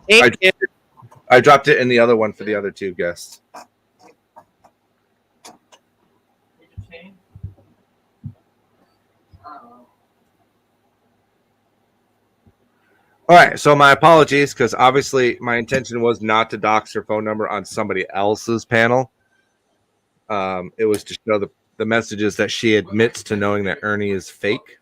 Thank you. I dropped it in the other one for the other two guests. All right, so my apologies because obviously my intention was not to dox her phone number on somebody else's panel. It was to show the messages that she admits to knowing that Ernie is fake.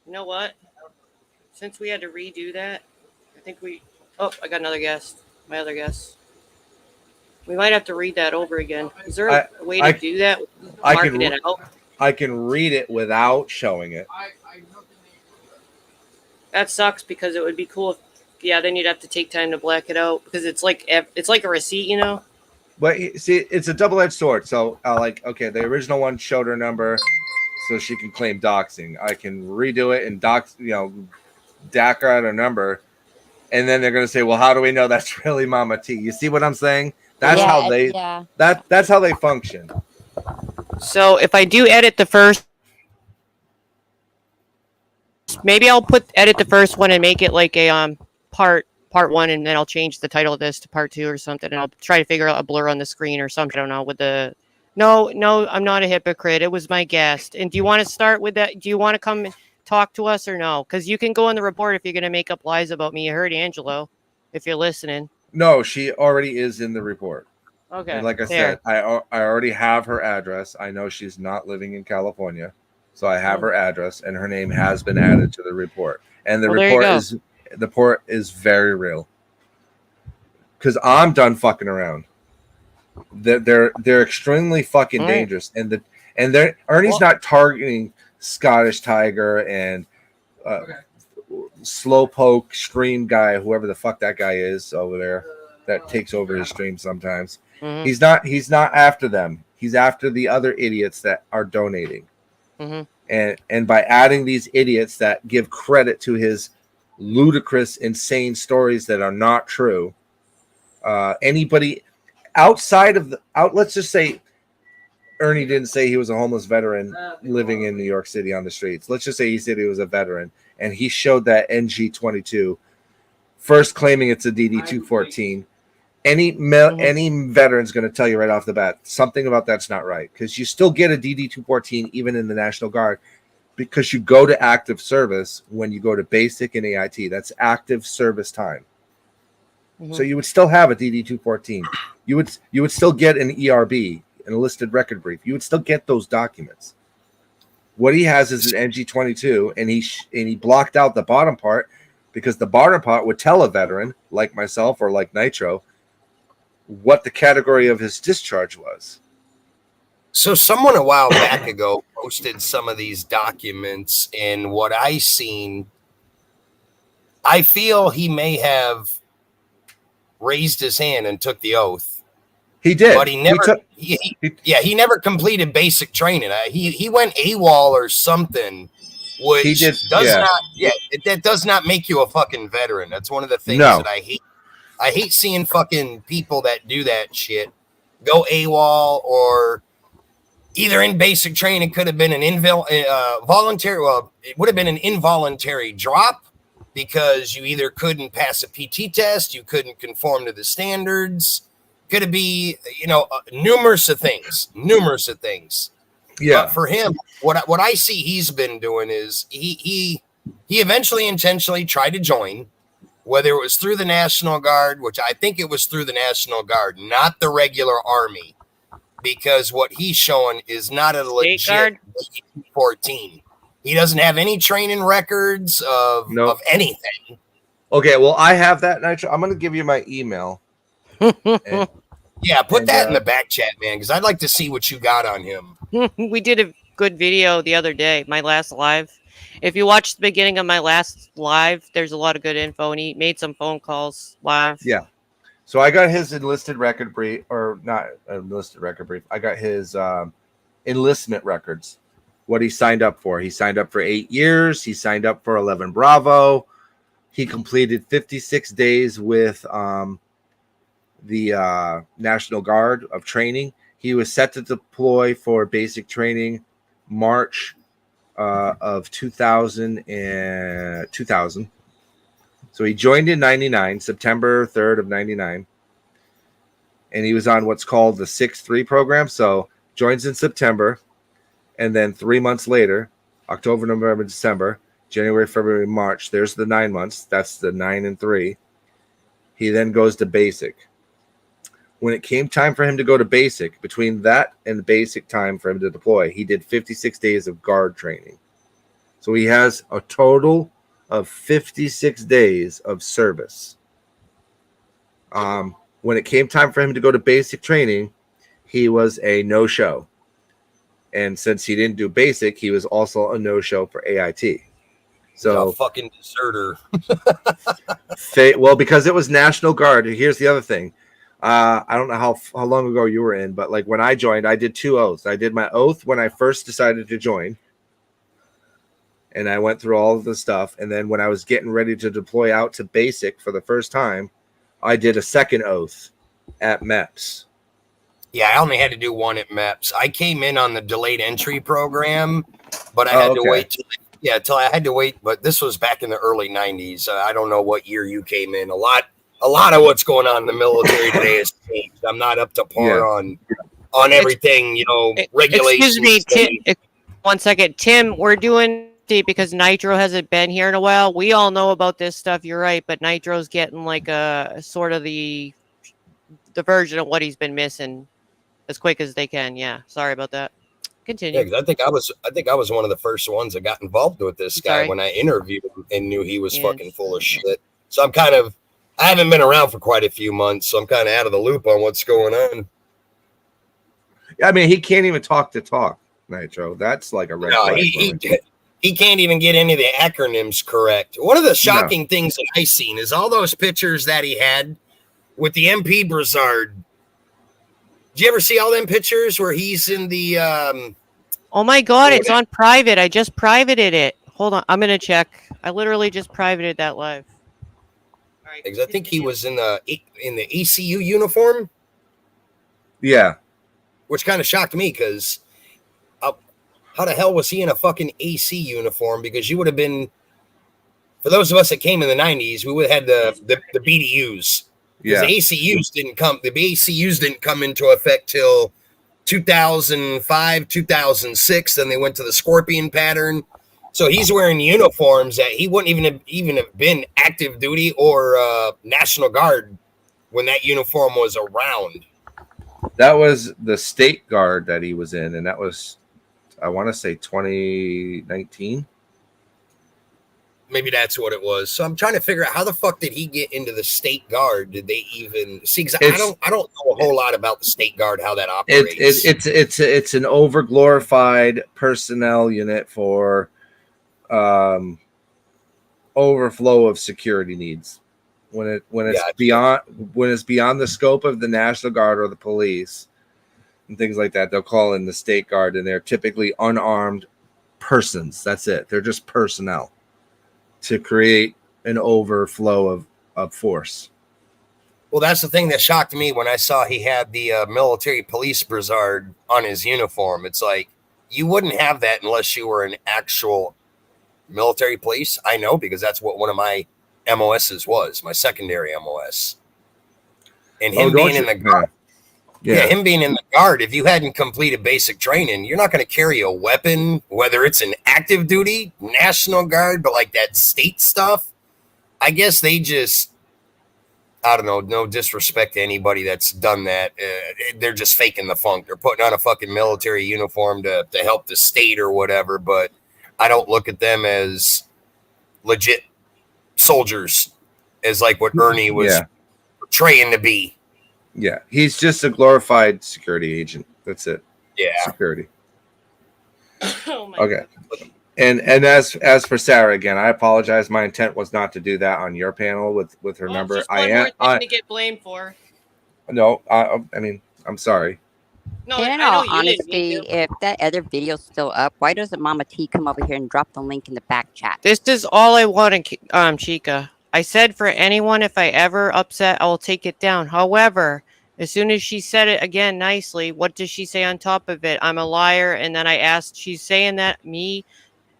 You know what? Since we had to redo that, I think we. Oh, I got another guest. My other guest. We might have to read that over again. Is there a way to do that? Marking it out. I can read it without showing it. That sucks because it would be cool if. Yeah, then you'd have to take time to black it out because it's like a receipt, you know. But see, it's a double-edged sword. So, okay, the original one showed her number, so she can claim doxing. I can redo it and DAC her at her number, and then they're going to say, "Well, how do we know that's really Mama T?" You see what I'm saying? That's how they. Yeah. That's how they function. So if I do edit the first, maybe I'll edit the first one and make it like a part one, and then I'll change the title of this to part 2 or something, and I'll try to figure out a blur on the screen or something. I don't know with the. No, I'm not a hypocrite. It was my guest. And do you want to start with that? Do you want to come talk to us or no? Because you can go in the report if you're going to make up lies about me. You heard Angelo, if you're listening. No, she already is in the report. Okay. And like I said, I already have her address. I know she's not living in California, so I have her address, and her name has been added to the report. And the report is very real. Because I'm done fucking around. They're extremely fucking dangerous, and Ernie's not targeting Scottish Tiger and Slowpoke stream guy, whoever the fuck that guy is over there that takes over his stream sometimes. Mm-hmm. He's not after them. He's after the other idiots that are donating. Mm-hmm. And by adding these idiots that give credit to his ludicrous, insane stories that are not true, anybody outside of let's just say Ernie didn't say he was a homeless veteran living in New York City on the streets. Let's just say he said he was a veteran, and he showed that NG22, first claiming it's a DD214. Any veteran's going to tell you right off the bat something about that's not right, because you still get a DD214 even in the National Guard, because you go to active service when you go to basic and AIT. That's active service time. Mm-hmm. So you would still have a DD214. You would still get an ERB, an enlisted record brief. You would still get those documents. What he has is an NG22, and he blocked out the bottom part because the bottom part would tell a veteran like myself or like Nitro what the category of his discharge was. So someone a while back ago posted some of these documents, and what I seen, I feel he may have raised his hand and took the oath. He did, but he never. He never completed basic training. He went AWOL or something, which that does not make you a fucking veteran. That's one of the things that I hate. I hate seeing fucking people that do that shit go AWOL, or either in basic training. Could have been an voluntary. Well, it would have been an involuntary drop because you either couldn't pass a PT test, you couldn't conform to the standards. Could it be, numerous of things. Yeah. But for him, what I see he's been doing is he eventually intentionally tried to join, whether it was through the National Guard, which I think it was through the National Guard, not the regular Army, because what he's showing is not a legit 14. He doesn't have any training records of anything. Okay, well, I have that, Nitro. I'm going to give you my email. Put that in the back chat, man, because I'd like to see what you got on him. We did a good video the other day, my last live. If you watch the beginning of my last live, there's a lot of good info, and he made some phone calls live. Yeah. So I got his enlisted record brief, or not enlisted record brief. I got his enlistment records, what he signed up for. He signed up for 8 years. He signed up for 11 Bravo. He completed 56 days with the National Guard of training. He was set to deploy for basic training March of 2000. So he joined in 99, September 3rd of 99. And he was on what's called the 6-3 program. So joins in September. And then 3 months later, October, November, December, January, February, March, there's the 9 months. That's the 9 and 3. He then goes to basic. When it came time for him to go to basic, between that and the basic time for him to deploy, he did 56 days of guard training. So he has a total of 56 days of service. When it came time for him to go to basic training, he was a no-show. And since he didn't do basic, he was also a no-show for AIT. So a fucking deserter. Well, because it was National Guard. Here's the other thing. I don't know how long ago you were in, but like when I joined, I did 2 oaths. I did my oath when I first decided to join. And I went through all of the stuff. And then when I was getting ready to deploy out to basic for the first time, I did a second oath at MEPS. Yeah, I only had to do one at MEPS. I came in on the delayed entry program, but I had to wait till I had to wait. But this was back in the early 90s. I don't know what year you came in. A lot of what's going on in the military today has changed. I'm not up to par on everything, regulations. Excuse me, Tim, 1 second. Tim, we're doing because Nitro hasn't been here in a while. We all know about this stuff, you're right, but Nitro's getting like a sort of the version of what he's been missing as quick as they can. Yeah, sorry about that. Continue. Yeah, 'cause I think I was one of the first ones that got involved with this guy when I interviewed him and knew he was fucking full of shit. So I haven't been around for quite a few months, so I'm kind of out of the loop on what's going on. I mean, he can't even talk, Nitro. That's like a red flag. He can't even get any of the acronyms correct. One of the shocking things that I seen is all those pictures that he had with the MP Brizard. Did you ever see all them pictures where he's in the oh my god, it's on private. I just privated it. Hold on, I'm gonna check. I literally just privated that live. Because I think he was in the ACU uniform. Yeah. Which kind of shocked me because how the hell was he in a fucking AC uniform? Because you would have been, for those of us that came in the 90s, we would have had the BDUs. Yeah. The ACUs didn't come into effect till 2005, 2006. Then they went to the Scorpion pattern. So he's wearing uniforms that he wouldn't even have been active duty or National Guard when that uniform was around. That was the State Guard that he was in, and that was, I want to say 2019. Maybe that's what it was. So I'm trying to figure out how the fuck did he get into the State Guard? Did they even see? Because I don't know a whole lot about the State Guard, how that operates. It's an overglorified personnel unit for overflow of security needs. When it's beyond the scope of the National Guard or the police and things like that, they'll call in the State Guard, and they're typically unarmed persons. That's it. They're just personnel to create an overflow of force. Well, that's the thing that shocked me when I saw he had the military police brassard on his uniform. It's like, you wouldn't have that unless you were an actual military police. I know, because that's what one of my MOSs was, my secondary MOS. And him being in the guard. Yeah, him being in the guard, if you hadn't completed basic training, you're not going to carry a weapon, whether it's an active duty, National Guard, but like that state stuff. I guess they just, I don't know, no disrespect to anybody that's done that. They're just faking the funk. They're putting on a fucking military uniform to help the state or whatever, but I don't look at them as legit soldiers, as like what Ernie was portraying to be. Yeah, he's just a glorified security agent. That's it. Yeah, security. Okay. And as for Sarah, again, I apologize. My intent was not to do that on your panel with her number. Just one more thing to get blamed for. No, I mean, I'm sorry. No, in all honesty, if that other video's still up, why doesn't Mama T come over here and drop the link in the back chat? This is all I want, Chica. I said for anyone, if I ever upset, I will take it down. However, as soon as she said it again nicely, what does she say on top of it? I'm a liar. And then I asked, she's saying that me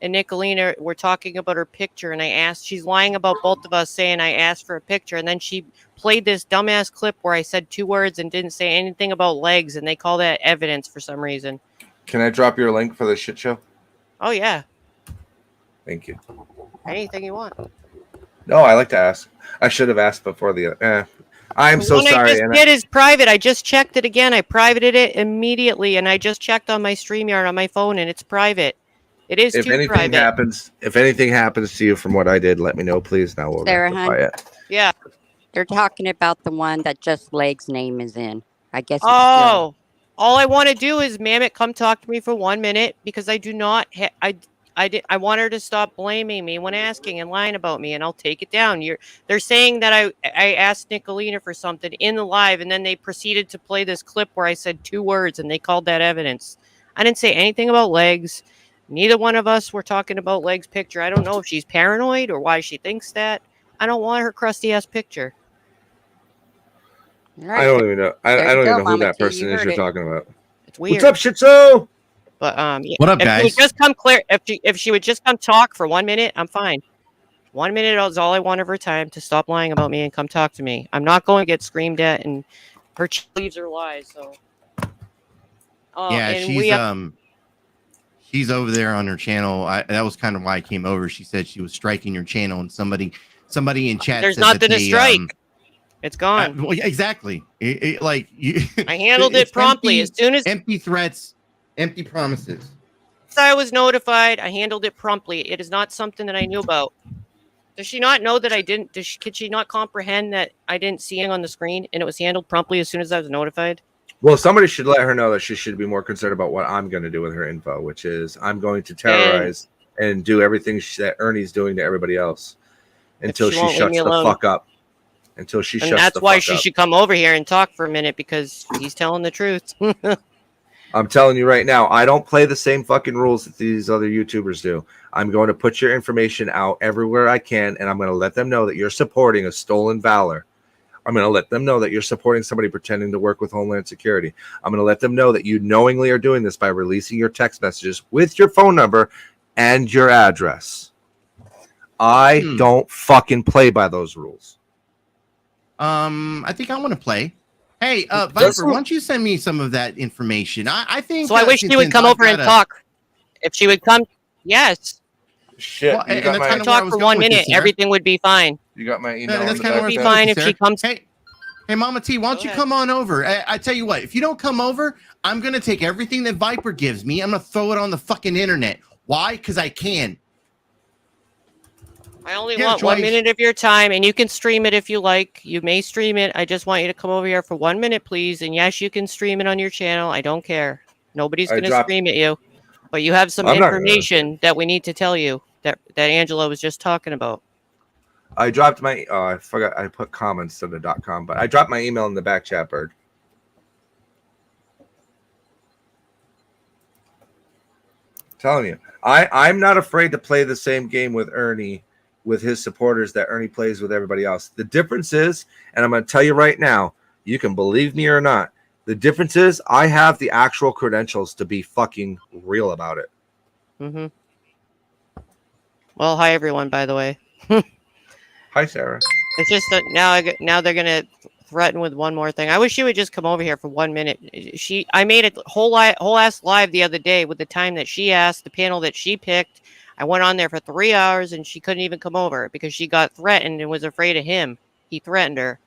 and Nicolina were talking about her picture, and I asked, she's lying about both of us, saying I asked for a picture, and then she played this dumbass clip where I said 2 words and didn't say anything about legs, and they call that evidence for some reason. Can I drop your link for the shit show? Oh, yeah. Thank you. Anything you want. No, I like to ask. I should have asked before the. I'm so sorry. I just did is private. I just checked it again. I privated it immediately, and I just checked on my StreamYard on my phone, and it's private. It is if too anything private. If anything happens to you from what I did, let me know, please. Now we'll rectify it. Yeah. They're talking about the one that Just Leg's name is in. I guess. Oh, all I want to do is, Mammoth, come talk to me for 1 minute, because I do not. I want her to stop blaming me when asking and lying about me, and I'll take it down. They're saying that I asked Nicolina for something in the live, and then they proceeded to play this clip where I said 2 words, and they called that evidence. I didn't say anything about legs. Neither one of us were talking about legs picture. I don't know if she's paranoid or why she thinks that. I don't want her crusty ass picture. Right. I don't even know. I don't even know who that person is you're talking about. It's weird. What's up, Shitso? But yeah, what up, guys? If she would just come talk for 1 minute, I'm fine. 1 minute is all I want of her time to stop lying about me and come talk to me. I'm not going to get screamed at, and her leaves her lies. So yeah, she's over there on her channel. That was kind of why I came over. She said she was striking your channel, and somebody in chat. There's nothing to strike. It's gone. Well, yeah, exactly. I handled it promptly as soon as empty threats. Empty promises. I was notified. I handled it promptly. It is not something that I knew about. Does she not know that I didn't? Could she not comprehend that I didn't see it on the screen and it was handled promptly as soon as I was notified? Well, somebody should let her know that she should be more concerned about what I'm going to do with her info, which is I'm going to terrorize and do everything that Ernie's doing to everybody else until she shuts the fuck up. Until she shuts the fuck up. And that's why she should come over here and talk for a minute, because he's telling the truth. I'm telling you right now, I don't play the same fucking rules that these other YouTubers do. I'm going to put your information out everywhere I can, and I'm going to let them know that you're supporting a stolen valor. I'm going to let them know that you're supporting somebody pretending to work with Homeland Security. I'm going to let them know that you knowingly are doing this by releasing your text messages with your phone number and your address. I don't fucking play by those rules. I think I want to play. Hey, Viper, why don't you send me some of that information? I think so. I wish she would come over and talk. If she would come, yes. Shit, well, and that's talk for 1 minute. Everything would be fine. You got my email. That's kind of be fine if she comes. Hey, Mama T, why don't you come on over? I tell you what, if you don't come over, I'm gonna take everything that Viper gives me. I'm gonna throw it on the fucking internet. Why? Because I can. I only want 1 minute of your time, and you can stream it if you like. You may stream it. I just want you to come over here for 1 minute, please. And yes, you can stream it on your channel. I don't care. Nobody's going to scream at you. But you have some information that we need to tell you that Angela was just talking about. I dropped my, I forgot, I put comments to the .com, but I dropped my email in the back chat, Bird. I'm telling you, I'm not afraid to play the same game with Ernie, with his supporters, that Ernie plays with everybody else. The difference is, and I'm going to tell you right now, you can believe me or not, the difference is I have the actual credentials to be fucking real about it. Mm-hmm. Well, hi everyone, by the way. Hi, Sarah. It's just that now they're going to threaten with one more thing. I wish she would just come over here for 1 minute. I made a whole ass live the other day with the time that she asked, the panel that she picked. I went on there for 3 hours, and she couldn't even come over because she got threatened and was afraid of him. He threatened her.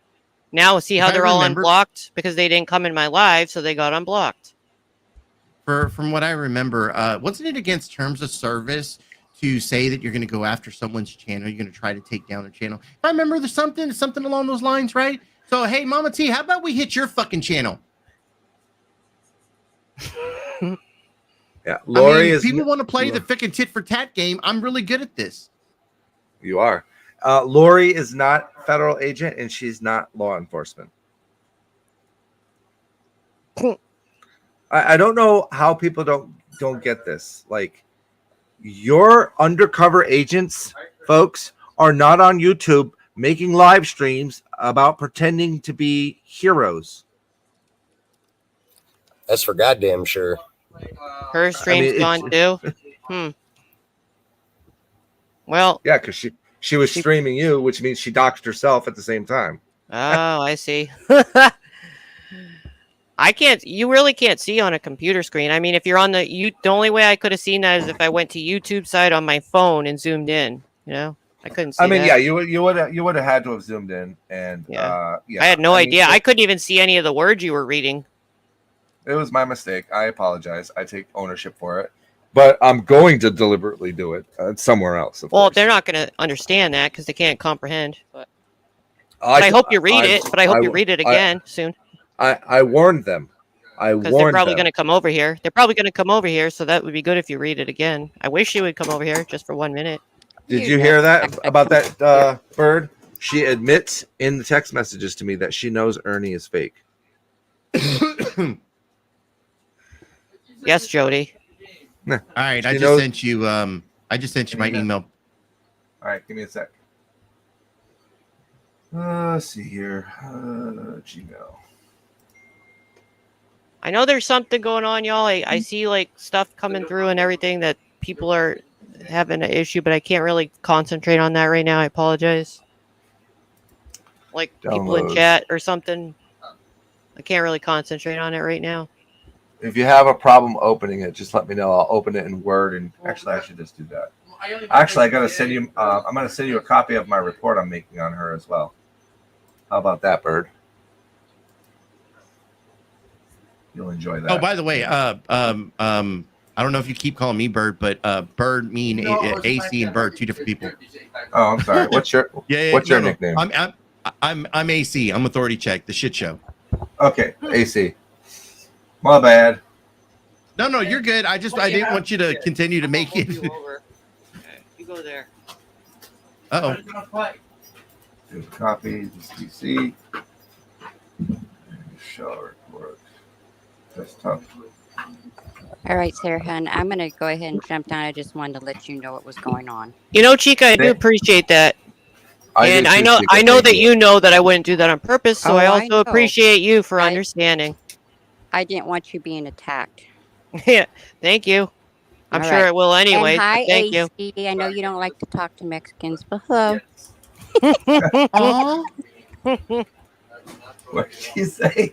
Now see how they're all unblocked because they didn't come in my live, so they got unblocked. From what I remember, wasn't it against terms of service to say that you're going to go after someone's channel? You're going to try to take down their channel. If I remember, there's something along those lines, right? So, hey, Mama T, how about we hit your fucking channel? Yeah, Lori is. People want to play the fucking tit for tat game. I'm really good at this. You are. Lori is not federal agent, and she's not law enforcement. I don't know how people don't get this. Like, your undercover agents, folks, are not on YouTube making live streams about pretending to be heroes. That's for goddamn sure. Her stream's gone too. Well, yeah, because she was streaming you, which means she doxed herself at the same time. Oh, I see. I can't. You really can't see on a computer screen. I mean, if you're on the only way I could have seen that is if I went to YouTube side on my phone and zoomed in. You know, I couldn't see. I mean, that. yeah, you would have had to have zoomed in, and yeah, yeah. I had no idea. Mean, I couldn't even see any of the words you were reading. It was my mistake. I apologize. I take ownership for it. But I'm going to deliberately do it somewhere else. Well, they're not going to understand that because they can't comprehend. But I hope you read it. But I hope you read it again soon. I warned them. Because they're probably going to come over here. They're probably going to come over here, so that would be good if you read it again. I wish you would come over here just for 1 minute. Did you hear that about that bird? She admits in the text messages to me that she knows Ernie is fake. Yes, Jody. All right, I just sent you my email. All right, give me a sec. Let's see here. Gmail. I know there's something going on, y'all. I see like stuff coming through and everything that people are having an issue, but I can't really concentrate on that right now. I apologize. Like people in chat or something. I can't really concentrate on it right now. If you have a problem opening it, just let me know. I'll open it in Word. And actually, I should just do that. Actually, I gotta send you. I'm gonna send you a copy of my report I'm making on her as well. How about that, Bird? You'll enjoy that. Oh, by the way, I don't know if you keep calling me Bird, but Bird mean AC and Bird, two different people. Oh, I'm sorry. What's your your nickname? I'm AC. I'm Authority Check, the shit show. Okay, AC. My bad. No, you're good. I didn't want you to continue to make it. Okay, you go there. Uh-oh. Copy this PC. Show report. Desktop. All right, Sarah Hun, I'm going to go ahead and jump down. I just wanted to let you know what was going on. You know, Chica, I do appreciate that. And I know that you know that I wouldn't do that on purpose, so I also appreciate you for understanding. I didn't want you being attacked. Yeah, thank you. I'm sure it will anyway. And hi, thank AC. you. I know you don't like to talk to Mexicans, but hello. What did you say?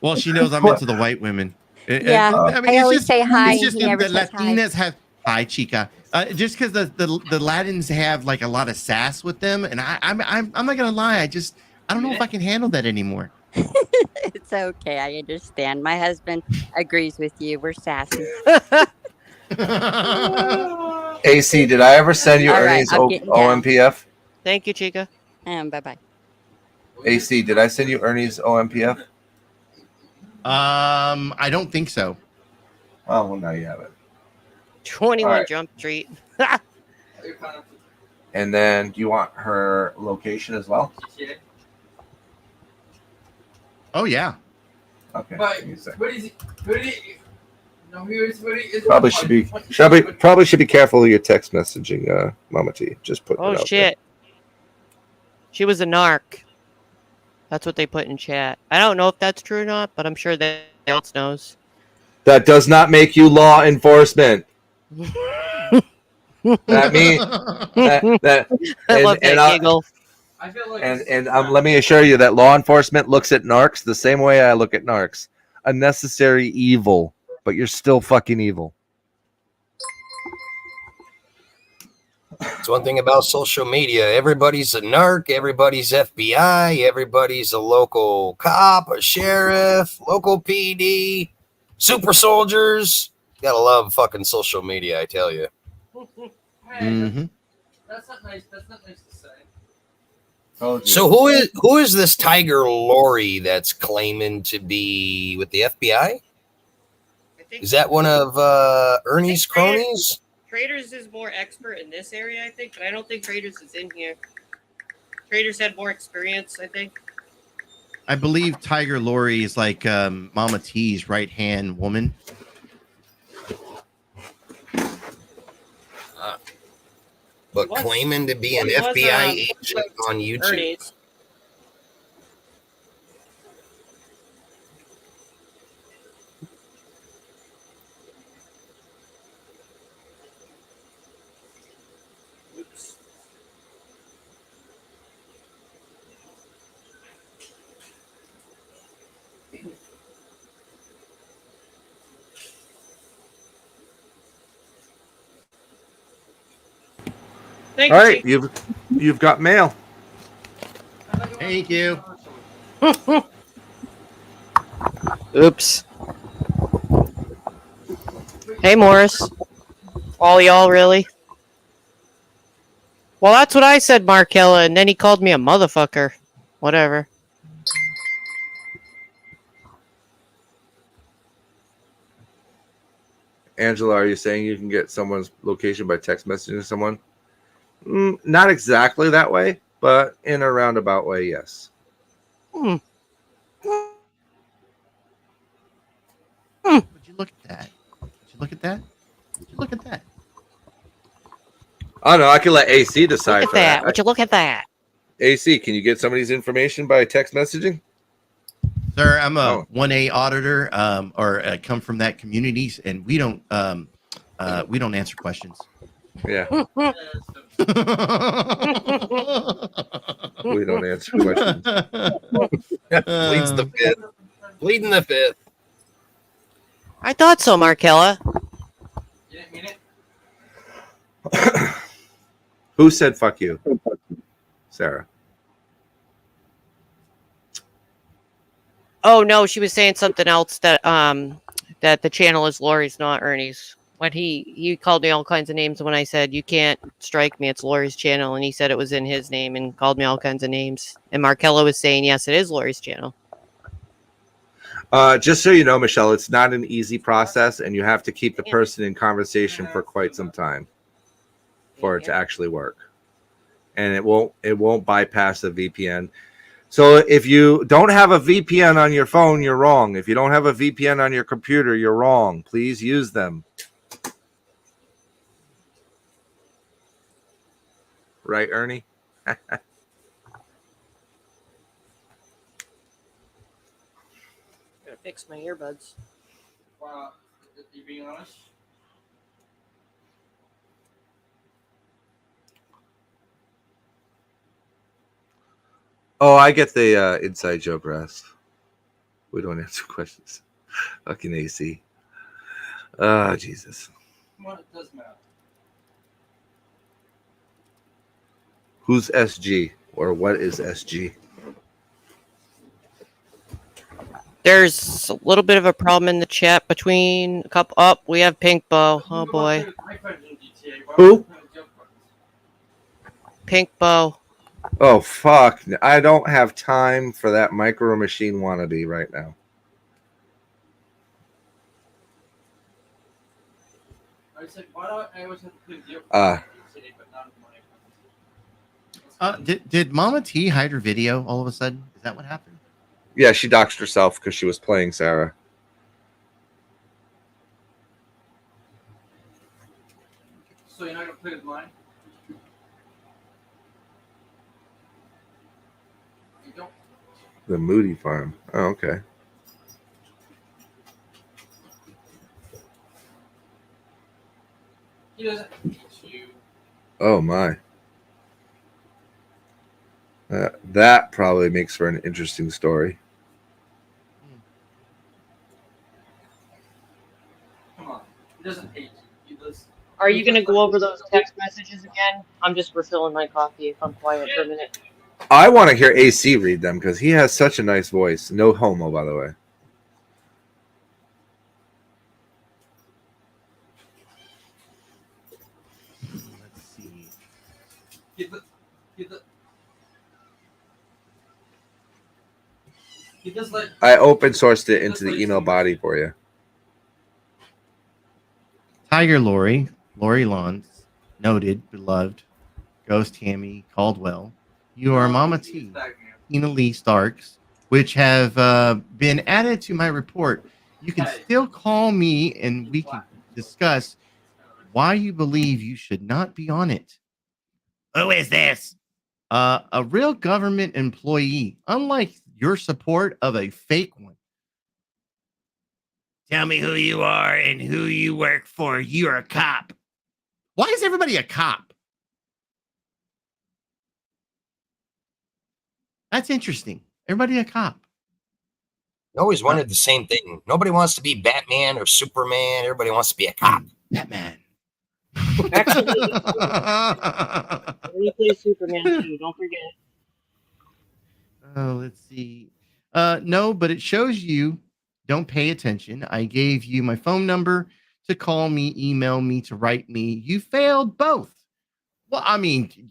Well, she knows I'm into the white women. Yeah, I mean, I always say hi. It's just he never the says Latinas hi. have hi, Chica. Just because the Latins have like a lot of sass with them, and I'm not gonna lie. I don't know if I can handle that anymore. It's okay. I understand. My husband agrees with you. We're sassy. AC, did I ever send you Ernie's OMPF? Thank you, Chica. Bye-bye. AC, did I send you Ernie's OMPF? I don't think so. Oh, well, now you have it. 21 Jump Street. And then, do you want her location as well? Oh yeah. Okay. Probably should be careful of your text messaging, Mama T. Just put. Oh shit. She was a narc. That's what they put in chat. I don't know if that's true or not, but I'm sure that else knows. That does not make you law enforcement. That means that I love that giggle. And let me assure you that law enforcement looks at narcs the same way I look at narcs. A necessary evil, but you're still fucking evil. It's one thing about social media. Everybody's a narc, everybody's FBI, everybody's a local cop, a sheriff, local PD, super soldiers. You gotta love fucking social media, I tell you. Mm-hmm. That's not nice. That's not nice to say. So who is this Tiger Lori that's claiming to be with the FBI? Is that one of Ernie's cronies? Traders is more expert in this area, I think, but I don't think Traders is in here. Traders had more experience, I think. I believe Tiger Lori is like Mama T's right-hand woman. But claiming to be an FBI agent on YouTube. Ernie's. Thank All right, you've got mail. Thank you. Oops. Hey, Morris. All y'all, really? Well, that's what I said, Markella, and then he called me a motherfucker. Whatever. Angela, are you saying you can get someone's location by text messaging someone? Not exactly that way, but in a roundabout way, yes. Would you look at that? Would you look at that? Would you look at that? I don't know. I can let AC decide. Look at that. Would you look at that? AC, can you get somebody's information by text messaging? Sir, I'm a 1A auditor, or come from that community, and we don't answer questions. Yeah. We don't answer questions. Pleads the fifth. Pleading the fifth. I thought so, Markella. You didn't mean it? Who said fuck you? Sarah. Oh no, she was saying something else that that the channel is Lori's, not Ernie's. When he called me all kinds of names when I said you can't strike me, it's Lori's channel, and he said it was in his name and called me all kinds of names. And Markella was saying yes, it is Lori's channel. Just so you know, Michelle, it's not an easy process, and you have to keep the person in conversation for quite some time for it to actually work. And it won't bypass the VPN. So if you don't have a VPN on your phone, you're wrong. If you don't have a VPN on your computer, you're wrong. Please use them. Right, Ernie? Gotta fix my earbuds. Wow. You being honest? Oh, I get the inside joke, Russ. We don't answer questions. Fucking AC. Oh, Jesus. Well, it does matter. Who's SG? Or what is SG? There's a little bit of a problem in the chat between a couple. Oh, we have Pink Bow. Oh boy. Who? Pink Bow. Oh, fuck. I don't have time for that micro machine wannabe right now. I said, why do I always have to put the Did Mama T hide her video all of a sudden? Is that what happened? Yeah, she doxed herself because she was playing Sarah. So you're not going to play with mine? You don't? The Moody Farm. Oh, okay. He doesn't hate you. Oh, my. That probably makes for an interesting story. Come on. He doesn't hate you. He does. Are you gonna go over those text messages again? I'm just refilling my coffee if I'm quiet for a minute. I want to hear AC read them because he has such a nice voice. No homo, by the way. Let's see. Get the. He does like. I open sourced it into the email body for you. Tiger Lori, Lori Lawns, noted, beloved, Ghost Tammy, Caldwell, you are Mama T, Tina Lee Starks, which have been added to my report. You can still call me and we can discuss why you believe you should not be on it. Who is this? A real government employee, unlike your support of a fake one. Tell me who you are and who you work for. You're a cop. Why is everybody a cop? That's interesting. Everybody a cop. I always wanted the same thing. Nobody wants to be Batman or Superman. Everybody wants to be a cop. Batman. Actually, Ernie plays Superman too. Don't forget. Oh, let's see. No, but it shows you don't pay attention. I gave you my phone number to call me, email me, to write me. You failed both. Well, I mean,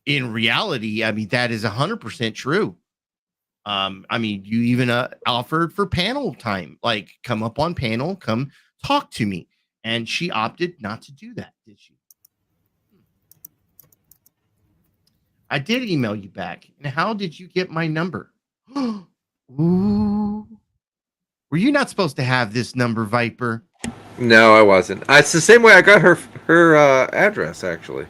in reality, I mean, that is 100% true. I mean, you even offered for panel time, like come up on panel, come talk to me. And she opted not to do that, did she? I did email you back. And how did you get my number? Ooh. Were you not supposed to have this number, Viper? No, I wasn't. It's the same way I got her address, actually.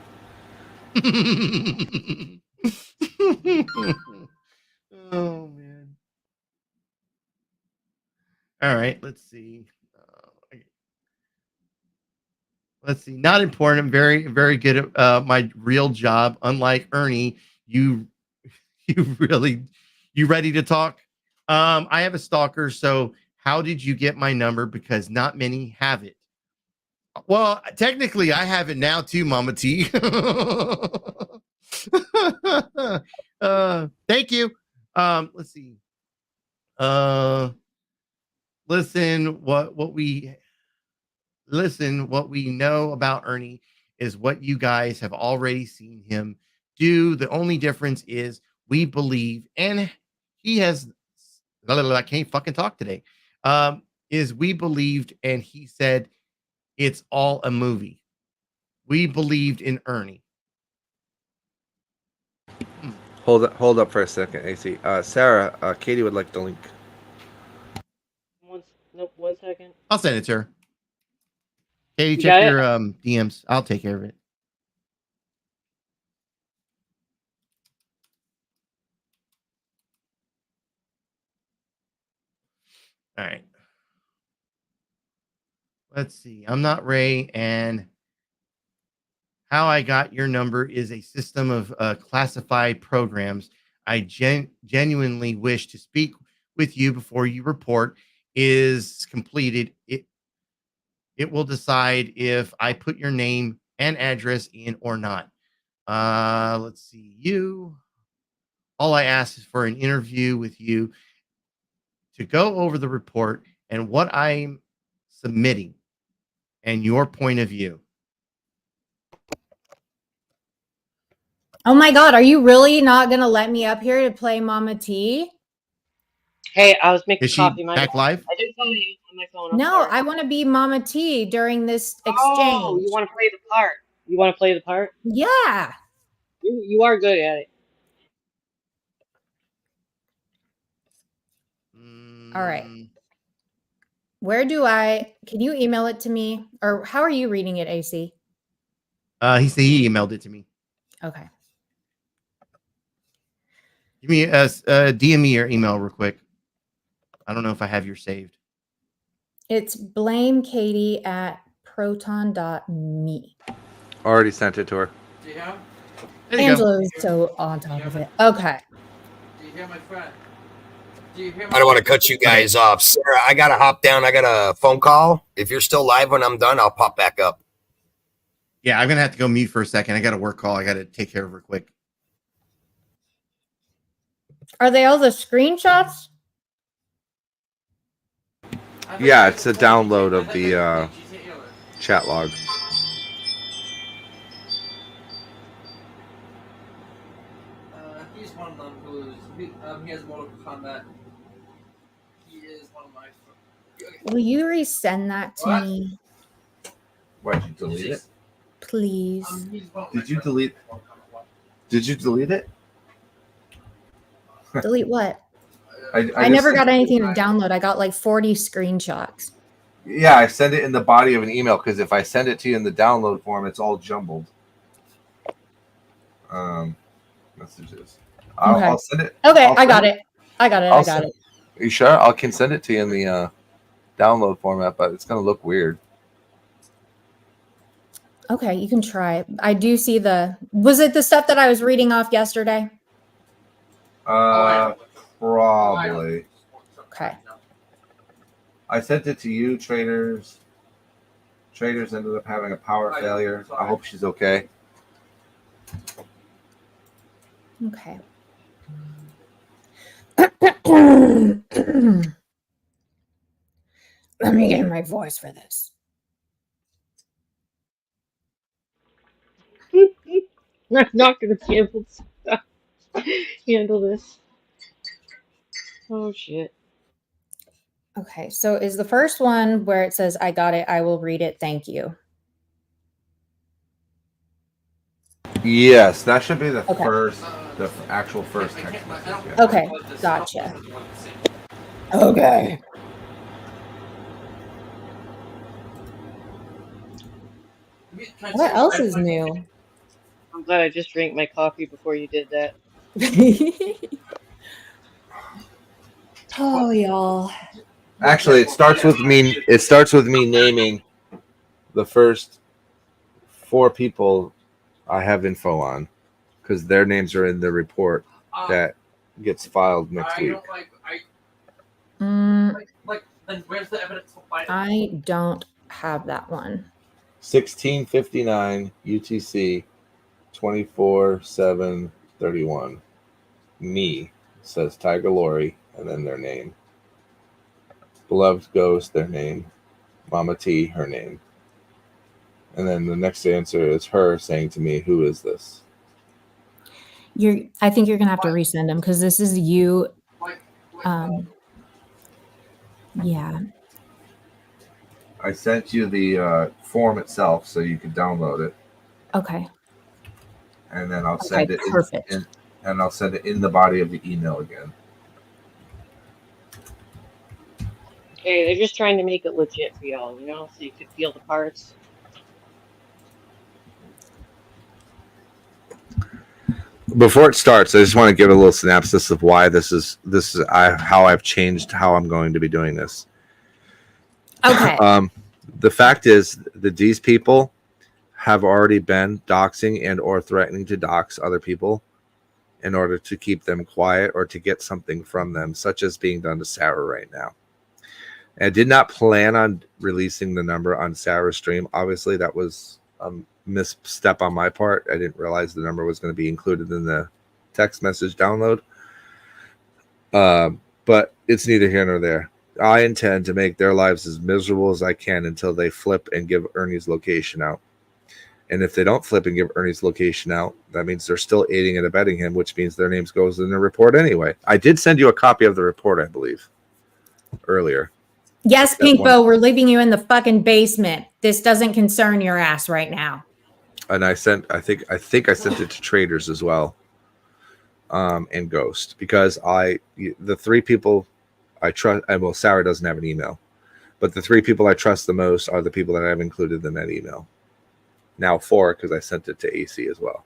Oh, man. All right, let's see. Let's see. Not important. I'm very, very good at my real job. Unlike Ernie, you really, you ready to talk? I have a stalker. So how did you get my number? Because not many have it. Well, technically, I have it now too, Mama T. Thank you. Let's see. Listen, what we know about Ernie is what you guys have already seen him do. The only difference is we believe, and he has. I can't fucking talk today. Is we believed, and he said it's all a movie. We believed in Ernie. Hold up for a second, AC. Sarah, Katie would like the link. One second. I'll send it to her. Katie, check your DMs. I'll take care of it. All right. Let's see. I'm not Ray, and how I got your number is a system of classified programs. I genuinely wish to speak with you before you report is completed. It will decide if I put your name and address in or not. Let's see. All I ask is for an interview with you to go over the report and what I'm submitting and your point of view. Oh my God, are you really not going to let me up here to play Mama T? Hey, I was making Is she coffee. back live? I did tell you on my phone. No, I want to be Mama T during this exchange. Oh, you want to play the part? You want to play the part? Yeah. You are good at it. All right. Can you email it to me? Or how are you reading it, AC? He said he emailed it to me. Okay. Give me DM me your email real quick. I don't know if I have yours saved. It's blamekatie@proton.me. Already sent it to her. Do you have? Angela is so on top of it. Okay. Do you hear my friend? I don't want to cut you guys off. Sarah, I got to hop down. I got a phone call. If you're still live when I'm done, I'll pop back up. Yeah, I'm going to have to go mute for a second. I got a work call. I got to take care of her quick. Are they all the screenshots? Yeah, it's a download of the chat log. He's one of them he has Mortal Kombat. He is one of my. Will you resend that to me? Why'd you delete it? Please. Did you delete? Did you delete it? Delete what? I never got anything to download. I got like 40 screenshots. Yeah, I send it in the body of an email because if I send it to you in the download form, it's all jumbled. Messages. I'll send it. Okay, I got it. I got it. Are you sure? I can send it to you in the download format, but it's gonna look weird. Okay, you can try. I do see was it the stuff that I was reading off yesterday? Probably. Okay. I sent it to you, trainers. Traders ended up having a power failure. I hope she's okay. Okay. Let me get my voice for this. I'm not going to be able to handle this. Oh, shit. Okay, so is the first one where it says, I got it, I will read it, thank you. Yes, that should be the first, the actual first text message. Yeah. Okay, gotcha. Okay. What else is new? I'm glad I just drank my coffee before you did that. Oh, y'all. Actually, it starts with me. It starts with me naming the first 4 people I have info on, because their names are in the report that gets filed next week. Then where's the evidence for fighting? I don't have that one. 1659 UTC 24/7/31. Me says Tiger Lori, and then their name. Beloved Ghost, their name. Mama T, her name. And then the next answer is her saying to me, "Who is this?" I think you're gonna have to resend them because this is you. Yeah. I sent you the form itself so you can download it. Okay. And then I'll send it perfect. and I'll send it in the body of the email again. Okay, they're just trying to make it legit for y'all, you know, so you could feel the parts. Before it starts, I just want to give a little synopsis of why this is how I've changed how I'm going to be doing this. Okay. The fact is that these people have already been doxing and or threatening to dox other people in order to keep them quiet or to get something from them, such as being done to Sarah right now. And I did not plan on releasing the number on Sarah's stream. Obviously, that was a misstep on my part. I didn't realize the number was going to be included in the text message download. But it's neither here nor there. I intend to make their lives as miserable as I can until they flip and give Ernie's location out. And if they don't flip and give Ernie's location out, that means they're still aiding and abetting him, which means their names goes in the report anyway. I did send you a copy of the report, I believe, earlier. Yes, Pinkbo, we're leaving you in the fucking basement. This doesn't concern your ass right now. And I think I sent it to traders as well, and Ghost, because the 3 people I trust. Well, Sarah doesn't have an email, but the 3 people I trust the most are the people that I've included in that email. Now 4, because I sent it to AC as well.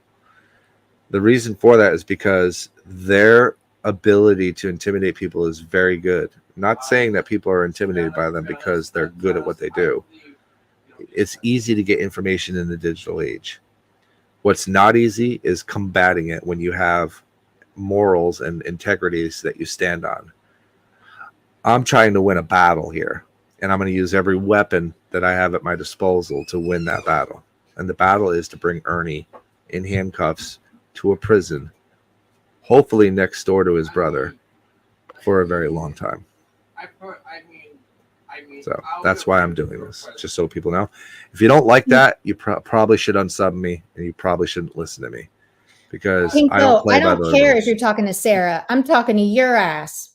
The reason for that is because their ability to intimidate people is very good. I'm not saying that people are intimidated by them because they're good at what they do. It's easy to get information in the digital age. What's not easy is combating it when you have morals and integrities that you stand on. I'm trying to win a battle here, and I'm going to use every weapon that I have at my disposal to win that battle. And the battle is to bring Ernie in handcuffs to a prison, hopefully next door to his brother, for a very long time. So that's why I'm doing this, just so people know. If you don't like that, you probably should unsub me, and you probably shouldn't listen to me, because I don't play by the rules. Care if you're talking to Sarah. I'm talking to your ass.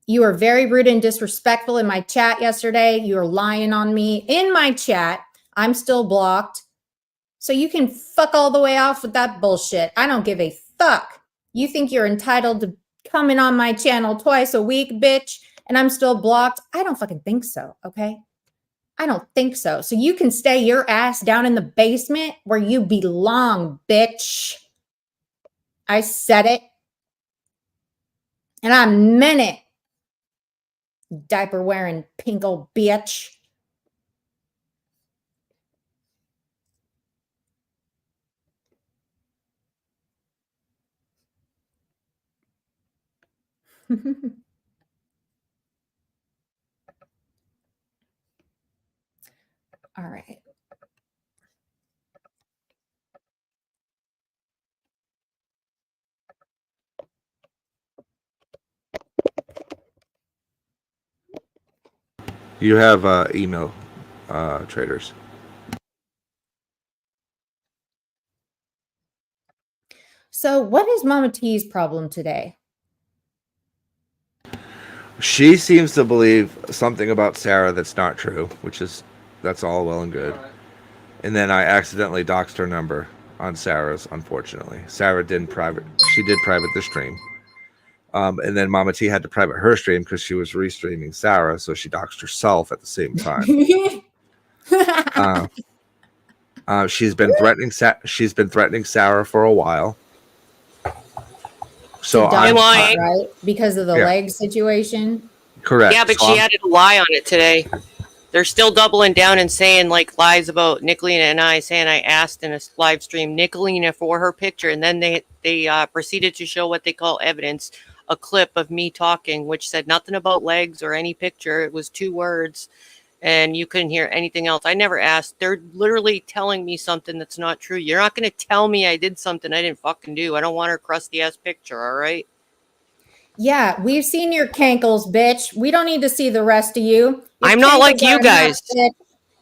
You were very rude and disrespectful in my chat yesterday. You were lying on me in my chat. I'm still blocked. So you can fuck all the way off with that bullshit. I don't give a fuck. You think you're entitled to come in on my channel twice a week, bitch, and I'm still blocked? I don't fucking think so, okay? I don't think so. So you can stay your ass down in the basement where you belong, bitch. I said it. And I meant it. Diaper wearing pink old bitch. All right. You have email traders. So what is Mama T's problem today? She seems to believe something about Sarah that's not true, that's all well and good. And then I accidentally doxed her number on Sarah's, unfortunately. Sarah did private the stream. And then Mama T had to private her stream because she was restreaming Sarah, so she doxed herself at the same time. She's been threatening Sarah for a while. So I'm lying, right? Because of the leg situation. Correct. Yeah, but she added a lie on it today. They're still doubling down and saying like lies about Nicolina and I, saying I asked in a live stream Nicolina for her picture, and then they proceeded to show what they call evidence, a clip of me talking, which said nothing about legs or any picture. It was 2 words, and you couldn't hear anything else. I never asked. They're literally telling me something that's not true. You're not going to tell me I did something I didn't fucking do. I don't want her crusty ass picture. All right. Yeah, we've seen your cankles, bitch. We don't need to see the rest of you. I'm not like you guys.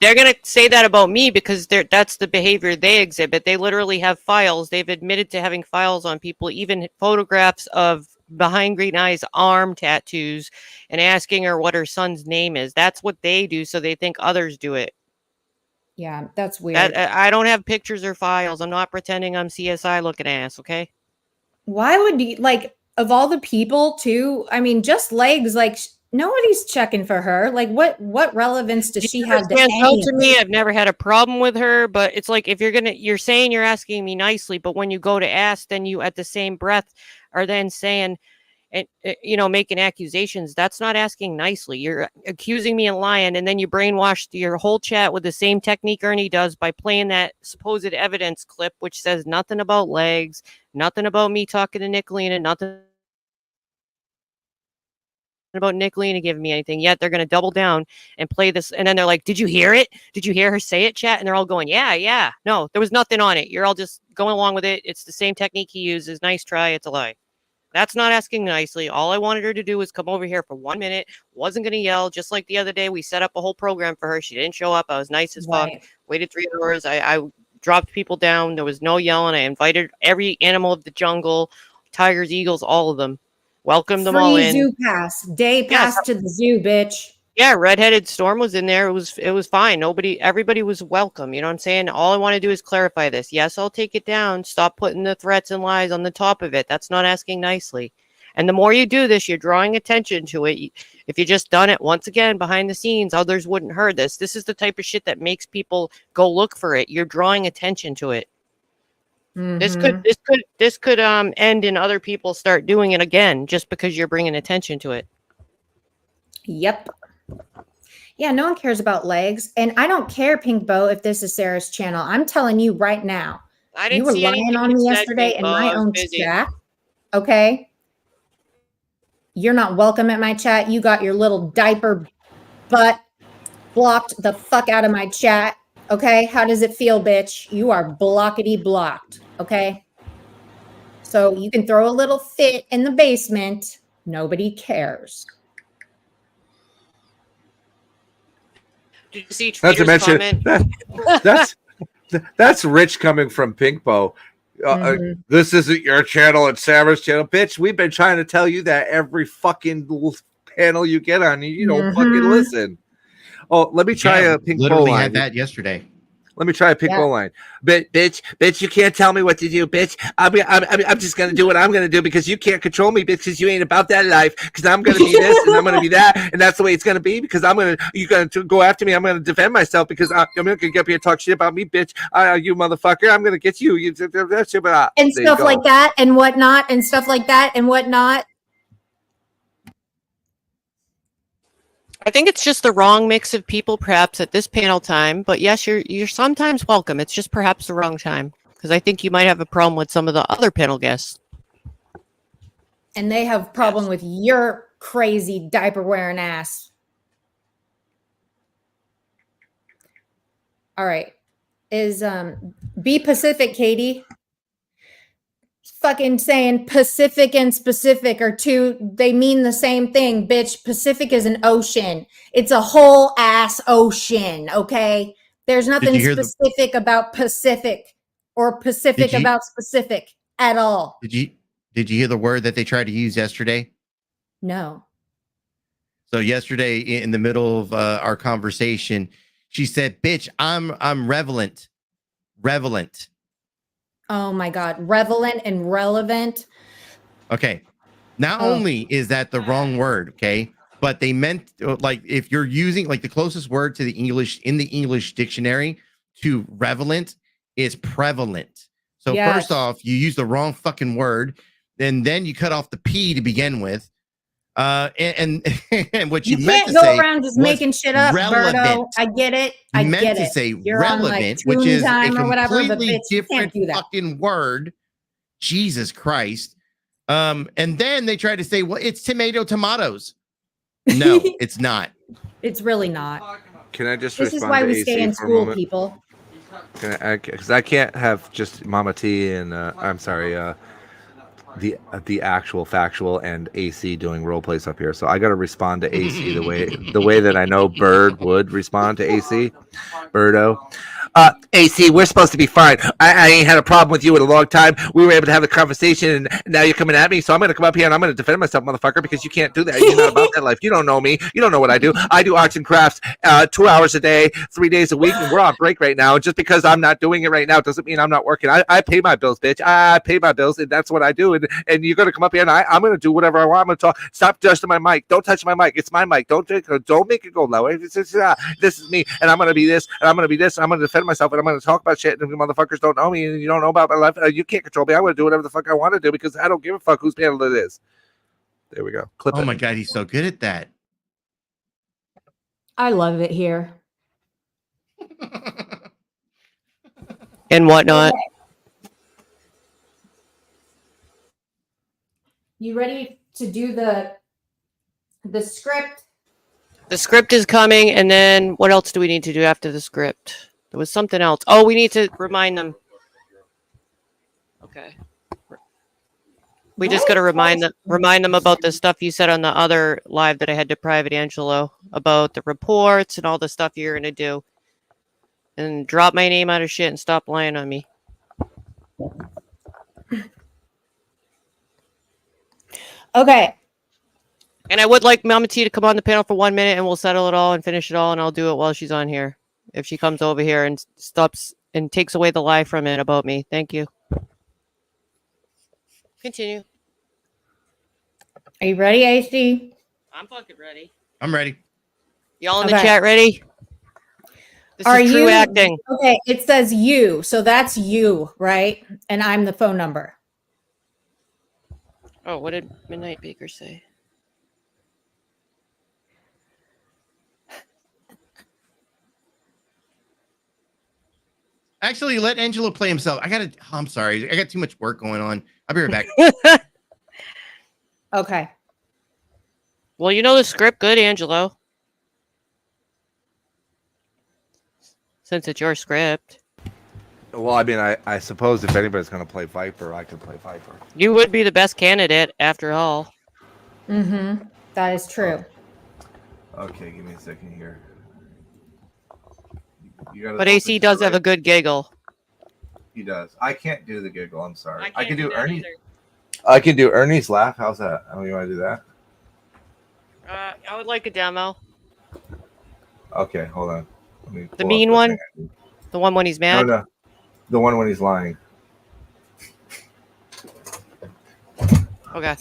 They're going to say that about me because that's the behavior they exhibit. They literally have files. They've admitted to having files on people, even photographs of behind green eyes arm tattoos, and asking her what her son's name is. That's what they do, so they think others do it. Yeah, that's weird. I don't have pictures or files. I'm not pretending I'm CSI looking ass, okay? Why would you, like, of all the people too? I mean, just legs, like nobody's checking for her. Like what relevance does she have to any to me? I've never had a problem with her, but it's like if you're saying you're asking me nicely, but when you go to ask, then you at the same breath are then saying and making accusations. That's not asking nicely. You're accusing me of lying, and then you brainwashed your whole chat with the same technique Ernie does by playing that supposed evidence clip, which says nothing about legs, nothing about me talking to Nicolina, nothing about Nicolina giving me anything. Yet they're going to double down and play this, and then they're like, "Did you hear it? Did you hear her say it, chat?" And they're all going, "Yeah. No, there was nothing on it. You're all just going along with it. It's the same technique he uses. Nice try. It's a lie." That's not asking nicely. All I wanted her to do was come over here for 1 minute. Wasn't going to yell. Just like the other day, we set up a whole program for her. She didn't show up. I was nice as fuck. Waited 3 hours. I dropped people down. There was no yelling. I invited every animal of the jungle, tigers, eagles, all of them. Welcomed them all in. Zoo pass. Day pass to the zoo, bitch. Yeah, redheaded Storm was in there. It was fine. Everybody was welcome. You know what I'm saying? All I want to do is clarify this. Yes, I'll take it down. Stop putting the threats and lies on the top of it. That's not asking nicely. And the more you do this, you're drawing attention to it. If you just done it once again behind the scenes, others wouldn't heard this. This is the type of shit that makes people go look for it. You're drawing attention to it. Mm-hmm. This could end and other people start doing it again just because you're bringing attention to it. Yep. Yeah, no one cares about legs. And I don't care, Pink Bow, if this is Sarah's channel. I'm telling you right now. I didn't you were see lying on me yesterday in my own chat. Okay. You're not welcome at my chat. You got your little diaper butt blocked the fuck out of my chat. Okay. How does it feel, bitch? You are blockety blocked. Okay. So you can throw a little fit in the basement. Nobody cares. Did you see Not to mention comment? that's rich coming from Pinkbo. This isn't your channel, it's Sarah's channel. Bitch, we've been trying to tell you that every fucking panel you get on. You don't fucking listen. Oh, let me try a Pinkbo literally line. had that yesterday. Let me try a Pinkbo line. Bitch, you can't tell me what to do, bitch. I'm just gonna do what I'm gonna do because you can't control me, bitch, because you ain't about that life. Because I'm gonna be this and I'm gonna be that, and that's the way it's gonna be. Because you're gonna go after me. I'm gonna defend myself because I'm gonna get up here and talk shit about me, bitch. You motherfucker. I'm gonna get you. And stuff like that and whatnot and stuff like that and whatnot. I think it's just the wrong mix of people, perhaps, at this panel time. But yes, you're sometimes welcome. It's just perhaps the wrong time because I think you might have a problem with some of the other panel guests, and they have a problem with your crazy diaper wearing ass. All right, is be Pacific, Katie. fucking saying Pacific and specific are two, they mean the same thing, bitch. Pacific is an ocean. It's a whole ass ocean, okay? There's nothing specific about Pacific or Pacific about specific at all. Did you hear the word that they tried to use yesterday? No. So yesterday in the middle of our conversation, she said, bitch, I'm revelant. Oh my God. Relevant and relevant. Okay. Not only is that the wrong word, okay, but they meant like if you're using like the closest word to the English in the English dictionary to relevant is prevalent. So first off, you use the wrong fucking word, and then you cut off the P to begin with. And what you meant to say, you can't go around just making shit up, Berto. I get it. I meant get to it. say You're relevant, on like which is a time or whatever, but completely bitch, you can't different do that. fucking word. Jesus Christ. And then they tried to say, well, it's tomatoes. No, it's not. It's really not. Can I just This respond is why to we AC stay in for a school, moment? people. Because I can't have just Mama T and I'm sorry, the actual factual and AC doing role plays up here. So I got to respond to AC the way that I know Bird would respond to AC. Birdo. AC, we're supposed to be fine. I ain't had a problem with you in a long time. We were able to have a conversation, and now you're coming at me. So I'm going to come up here and I'm going to defend myself, motherfucker, because you can't do that. You're not about that life. You don't know me. You don't know what I do. I do arts and crafts 2 hours a day, 3 days a week, and we're on break right now. Just because I'm not doing it right now doesn't mean I'm not working. I pay my bills, bitch. I pay my bills, and that's what I do. And you're going to come up here, and I'm going to do whatever I want. I'm going to talk. Stop touching my mic. Don't touch my mic. It's my mic. Don't make it go low. This is me, and I'm going to be this, and I'm going to be this, and I'm going to defend myself, and I'm going to talk about shit, and the motherfuckers don't know me, and you don't know about my life. You can't control me. I'm going to do whatever the fuck I want to do because I don't give a fuck whose panel it is. There we go. Clip it. My God, he's so good at that. I love it here. And whatnot. You ready to do the script? The script is coming, and then what else do we need to do after the script? There was something else. Oh, we need to remind them. Okay. We just got to remind them about the stuff you said on the other live that I had to private Angelo about the reports and all the stuff you're going to do. And drop my name out of shit and stop lying on me. Okay. And I would like Mama T to come on the panel for 1 minute and we'll settle it all and finish it all, and I'll do it while she's on here. If she comes over here and stops and takes away the lie from it about me. Thank you. Continue. Are you ready, AC? I'm fucking ready. I'm ready. Y'all in the chat ready? This is true acting. Okay, it says you. So that's you, right? And I'm the phone number. Oh, what did Midnight Baker say? Actually, let Angelo play himself. I'm sorry. I got too much work going on. I'll be right back. Okay. Well, you know the script good, Angelo. Since it's your script. Well, I mean, I suppose if anybody's going to play Viper, I could play Viper. You would be the best candidate, after all. Mm-hmm. That is true. Okay, give me a second here. But AC does have a good giggle. He does. I can't do the giggle. I'm sorry. I can do Ernie. I can do Ernie's laugh. How's that? How do you want to do that? I would like a demo. Okay, hold on. The mean one? The one when he's mad? No. The one when he's lying. Okay.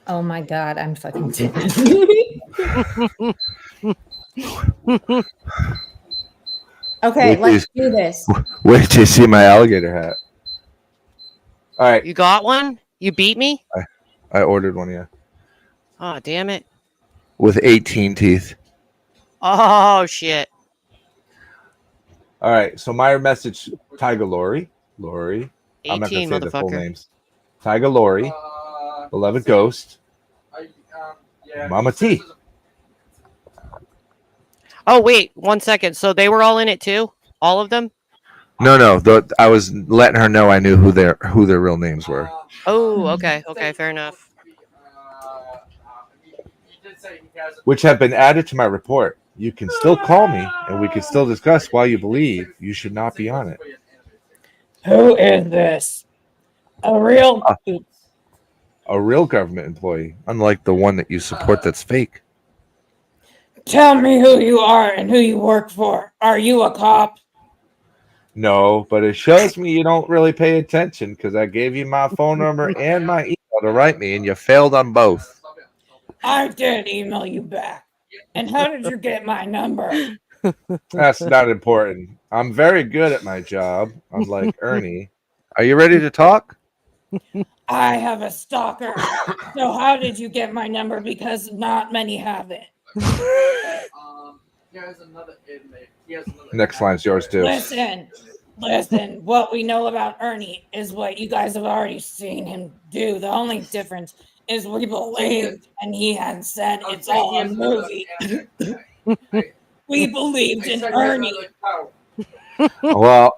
Oh my God, I'm fucking dead. Okay, let's do this. Wait till you see my alligator hat. All right. You got one? You beat me? I ordered one, yeah. Oh, damn it. With 18 teeth. Oh, shit. All right, so my message, Tiger Lori. I'm not going to say the full names. Tiger Lori, Beloved Ghost, Mama T. Oh wait, 1 second. So they were all in it too? All of them? No. I was letting her know I knew who their real names were. Oh, okay, fair enough. Which have been added to my report. You can still call me, and we can still discuss why you believe you should not be on it. Who is this? A real government employee, unlike the one that you support that's fake. Tell me who you are and who you work for. Are you a cop? No, but it shows me you don't really pay attention because I gave you my phone number and my email to write me, and you failed on both. I did email you back. And how did you get my number? That's not important. I'm very good at my job, unlike Ernie. Are you ready to talk? I have a stalker. So how did you get my number? Because not many have it. Next line's yours too. Listen. What we know about Ernie is what you guys have already seen him do. The only difference is we believed, and he had said it's all a movie. We believed in Ernie. Well,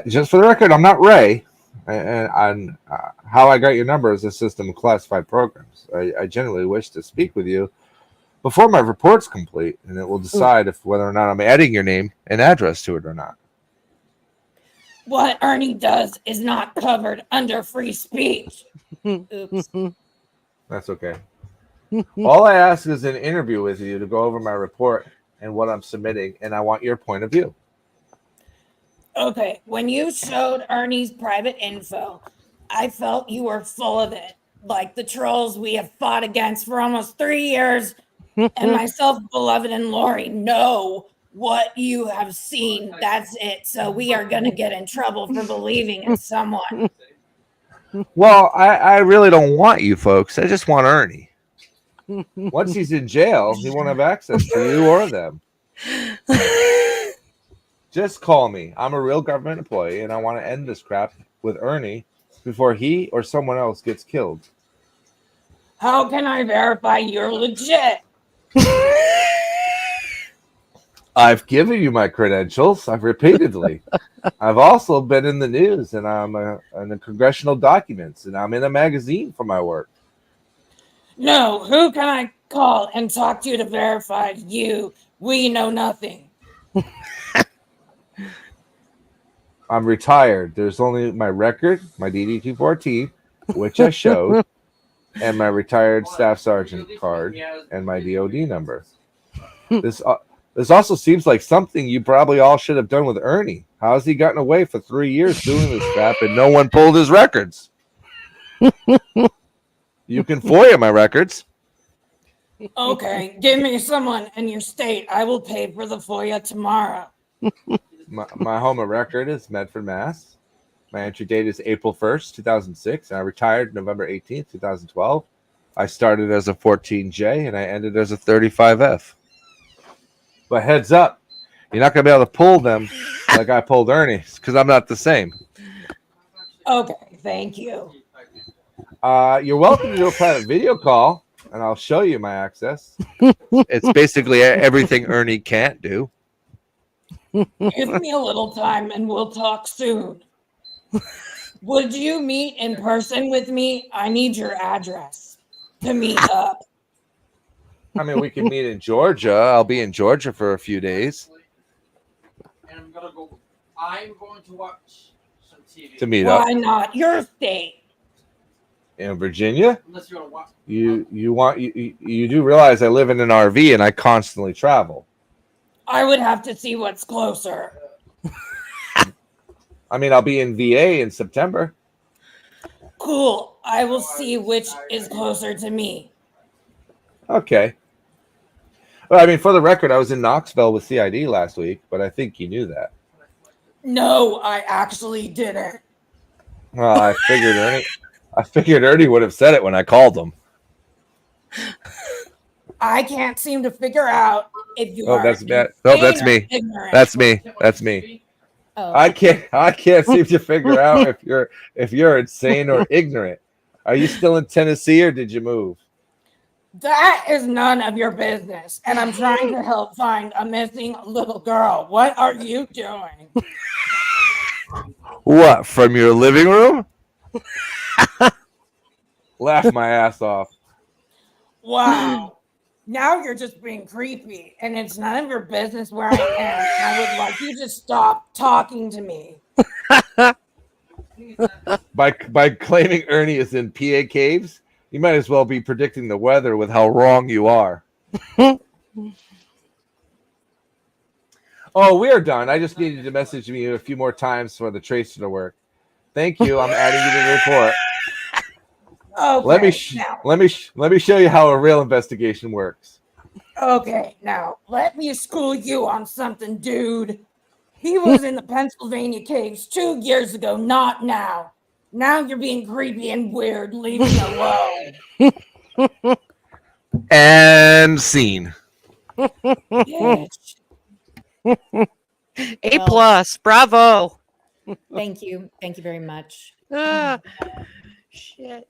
just for the record, I'm not Ray. And how I got your number is a system of classified programs. I generally wish to speak with you before my report's complete, and it will decide if whether or not I'm adding your name and address to it or not. What Ernie does is not covered under free speech. Oops. That's okay. All I ask is an interview with you to go over my report and what I'm submitting, and I want your point of view. Okay, when you showed Ernie's private info, I felt you were full of it. Like the trolls we have fought against for almost 3 years, and myself, beloved, and Lori know what you have seen. That's it. So we are going to get in trouble for believing in someone. Well, I really don't want you folks. I just want Ernie. Once he's in jail, he won't have access to you or them. Just call me. I'm a real government employee, and I want to end this crap with Ernie before he or someone else gets killed. How can I verify you're legit? I've given you my credentials. I've repeatedly. I've also been in the news, and I'm in the congressional documents, and I'm in a magazine for my work. No, who can I call and talk to to verify you? We know nothing. I'm retired. There's only my record, my DD-214, which I showed, and my retired staff sergeant card, and my DOD number. This also seems like something you probably all should have done with Ernie. How has he gotten away for 3 years doing this crap and no one pulled his records? You can FOIA my records. Okay, give me someone in your state. I will pay for the FOIA tomorrow. My home record is Medford, Mass. My entry date is April 1st, 2006, and I retired November 18th, 2012. I started as a 14J, and I ended as a 35F. But heads up, you're not going to be able to pull them like I pulled Ernie's, because I'm not the same. Okay, thank you. You're welcome to do a private video call, and I'll show you my access. It's basically everything Ernie can't do. Give me a little time and we'll talk soon. Would you meet in person with me? I need your address to meet up. I mean, we can meet in Georgia. I'll be in Georgia for a few days. And I'm going to watch some TV. To meet up. Why not your state? In Virginia? Unless you want to watch. You do realize I live in an RV and I constantly travel. I would have to see what's closer. I mean, I'll be in VA in September. Cool. I will see which is closer to me. Okay. Well, I mean, for the record, I was in Knoxville with CID last week, but I think you knew that. No, I actually didn't. Well, I figured Ernie would have said it when I called him. I can't seem to figure out if you that's me. ignorant. That's me. Oh. I can't seem to figure out if you're insane or ignorant. Are you still in Tennessee or did you move? That is none of your business. And I'm trying to help find a missing little girl. What are you doing? What, from your living room? Laugh my ass off. Wow. Now you're just being creepy, and it's none of your business where I am. I would like you to stop talking to me. By claiming Ernie is in PA caves, you might as well be predicting the weather with how wrong you are. Oh, we are done. I just needed to message me a few more times for the tracer to work. Thank you. I'm adding you to the report. Okay, Let me show you how a real investigation works. Okay, now let me school you on something, dude. He was in the Pennsylvania caves 2 years ago, not now. Now you're being creepy and weird. Leave me alone. And scene. Bitch. A+, bravo. Thank you very much. Shit.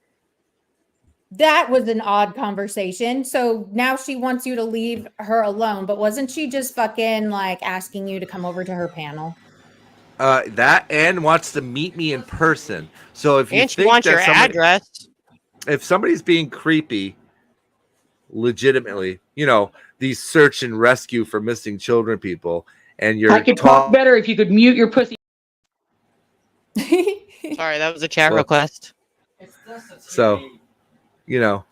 That was an odd conversation. So now she wants you to leave her alone, but wasn't she just fucking like asking you to come over to her panel? That and wants to meet me in person. So if you And she think wants that your address. If somebody's being creepy, legitimately, you know, these search and rescue for missing children people, and you're I could talk better if you could mute your pussy. Sorry, that was a chat request. So, you know,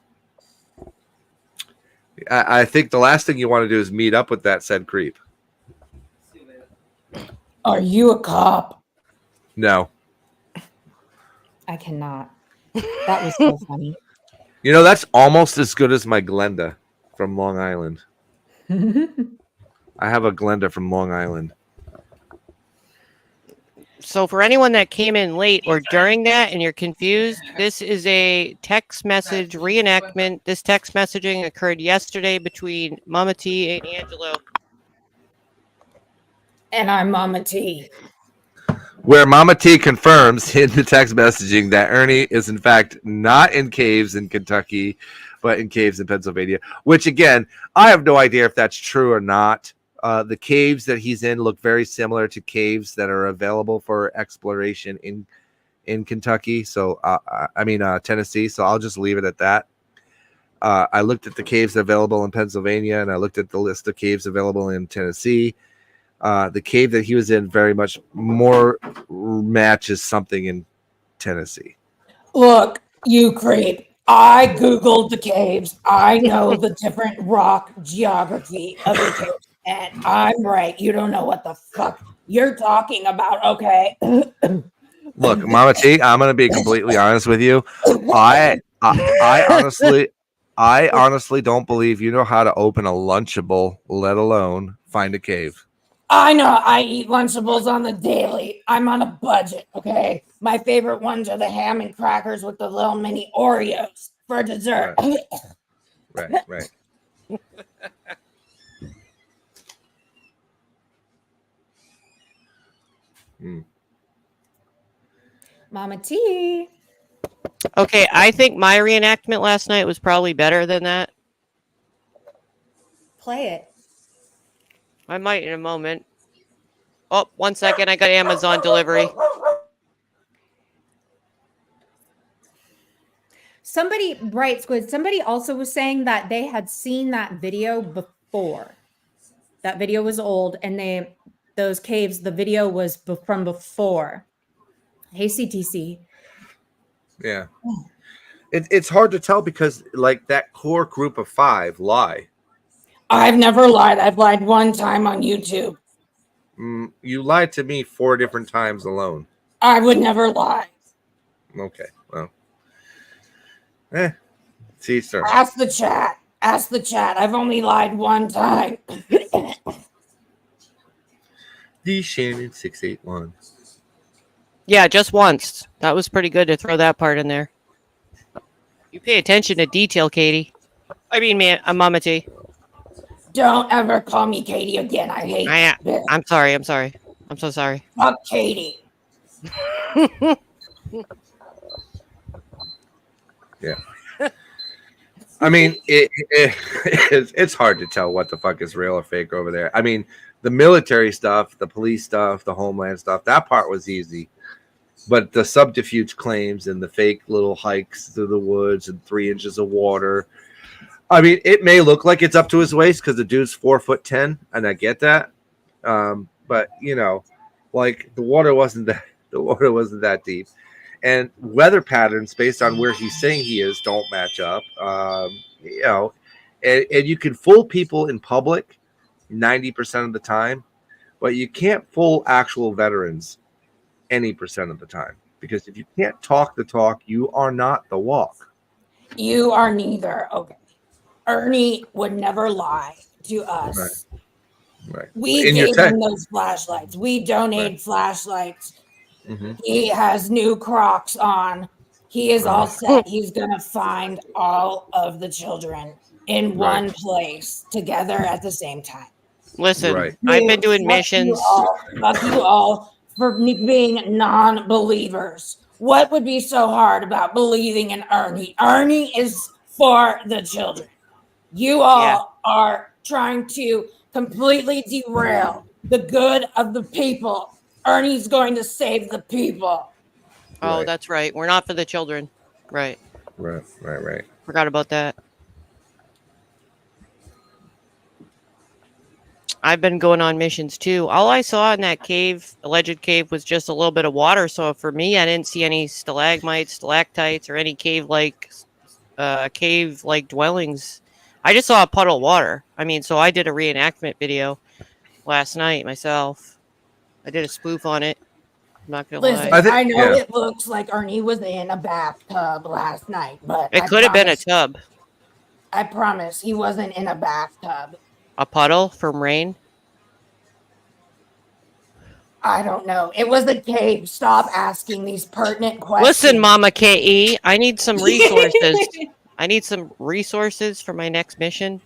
I think the last thing you want to do is meet up with that said creep. Are you a cop? No. I cannot. That was so funny. You know, that's almost as good as my Glenda from Long Island. I have a Glenda from Long Island. So for anyone that came in late or during that and you're confused, this is a text message reenactment. This text messaging occurred yesterday between Mama T and Angelo. And I'm Mama T. Where Mama T confirms in the text messaging that Ernie is in fact not in caves in Kentucky, but in caves in Pennsylvania, which again, I have no idea if that's true or not. The caves that he's in look very similar to caves that are available for exploration in Kentucky. So, Tennessee. So I'll just leave it at that. I looked at the caves available in Pennsylvania, and I looked at the list of caves available in Tennessee. The cave that he was in very much more matches something in Tennessee. Look, you creep. I Googled the caves. I know the different rock geography of the caves. And I'm right. You don't know what the fuck you're talking about, okay? Look, Mama T, I'm gonna be completely honest with you. I honestly don't believe you know how to open a Lunchable, let alone find a cave. I know. I eat Lunchables on the daily. I'm on a budget, okay? My favorite ones are the ham and crackers with the little mini Oreos for dessert. Right. Mama T. Okay, I think my reenactment last night was probably better than that. Play it. I might in a moment. Oh, 1 second. I got Amazon delivery. Somebody, right, Squid, somebody also was saying that they had seen that video before. That video was old, and those caves, the video was from before. Hey, CTC. Yeah. It's hard to tell because, like, that core group of 5 lie. I've never lied. I've lied one time on YouTube. You lied to me 4 different times alone. I would never lie. Okay, well. See, sir. Ask the chat. Ask the chat. I've only lied one time. D Shannon 681. Yeah, just once. That was pretty good to throw that part in there. You pay attention to detail, Katie. I mean, man, I'm Mama T. Don't ever call me Katie again. I hate this. I'm sorry. I'm so sorry. Fuck Katie. Yeah. I mean, it's hard to tell what the fuck is real or fake over there. I mean, the military stuff, the police stuff, the homeland stuff, that part was easy. But the subterfuge claims and the fake little hikes through the woods and 3 inches of water. I mean, it may look like it's up to his waist because the dude's 4'10", and I get that. But you know, like the water wasn't that deep, and weather patterns based on where he's saying he is don't match up. You know, and you can fool people in public 90% of the time, but you can't fool actual veterans any percent of the time, because if you can't talk the talk, you are not the walk. You are neither. Okay. Ernie would never lie to us. Right. We gave him those flashlights. We donate flashlights. Mm-hmm. He has new Crocs on. He is all set. He's going to find all of the children in one place together at the same time. Listen, I've been doing missions. Fuck you all for being non-believers. What would be so hard about believing in Ernie? Ernie is for the children. You all are trying to completely derail the good of the people. Ernie's going to save the people. Oh, that's right. We're not for the children. Right. Right. Forgot about that. I've been going on missions too. All I saw in that cave, alleged cave, was just a little bit of water. So for me, I didn't see any stalagmites, stalactites, or any cave-like dwellings. I just saw a puddle of water. I mean, so I did a reenactment video last night myself. I did a spoof on it. I'm not gonna lie. I know it looks like Ernie was in a bathtub last night, but it could have been a tub. I promise he wasn't in a bathtub. A puddle from rain? I don't know. It was a cave. Stop asking these pertinent questions. Listen, Mama KE, I need some resources. I need some resources for my next mission.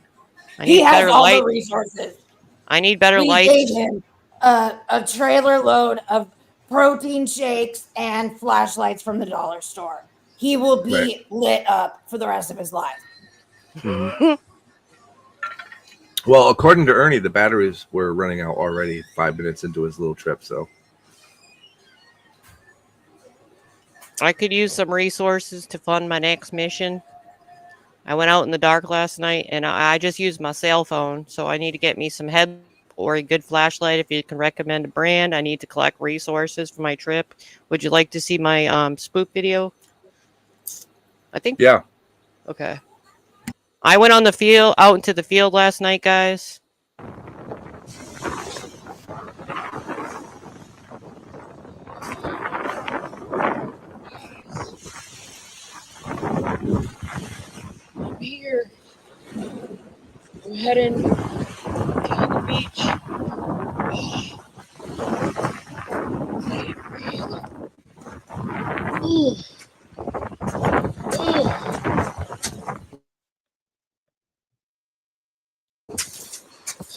He has all the resources. I need better lights. We gave him a trailer load of protein shakes and flashlights from the dollar store. He will be lit up for the rest of his life. Mm-hmm. Well, according to Ernie, the batteries were running out already 5 minutes into his little trip, so I could use some resources to fund my next mission. I went out in the dark last night, and I just used my cell phone, so I need to get me some head or a good flashlight. If you can recommend a brand, I need to collect resources for my trip. Would you like to see my spook video? I think. Yeah. Okay. I went on out into the field last night, guys. I'm here. I'm heading to the beach.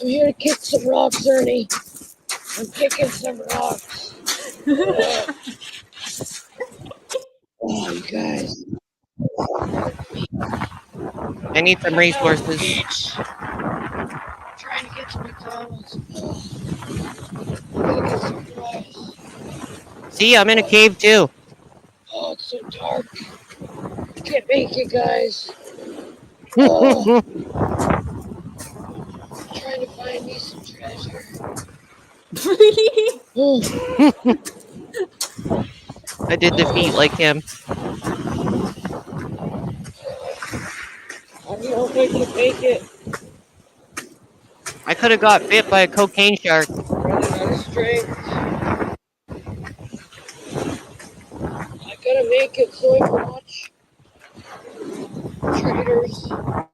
I'm here to kick some rocks, Ernie. I'm kicking some rocks. Oh, you guys. I need some resources. Trying to get to McDonald's. Gotta get some fries. See, I'm in a cave too. Oh, it's so dark. I can't make it, guys. Oh. Trying to find me some treasure. I did the feet like him. I don't think you make it. I could have got bit by a cocaine shark. Running out of strength. I gotta make it so I can watch traders. I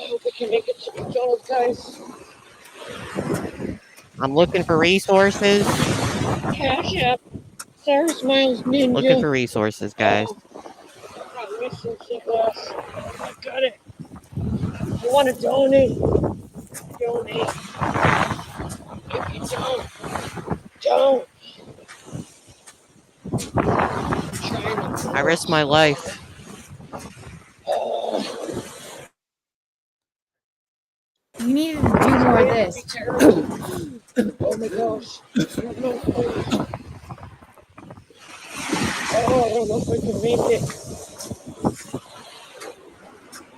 hope I can make it to McDonald's, guys. I'm looking for resources. Cash App. Sarah Smiles Ninja. Looking for resources, guys. I'm missing some glass. I got it. If you want to donate, donate. If you don't. I risk my life. You needed to do more of this. Oh my gosh. I don't know. Oh, I don't know if I can make it.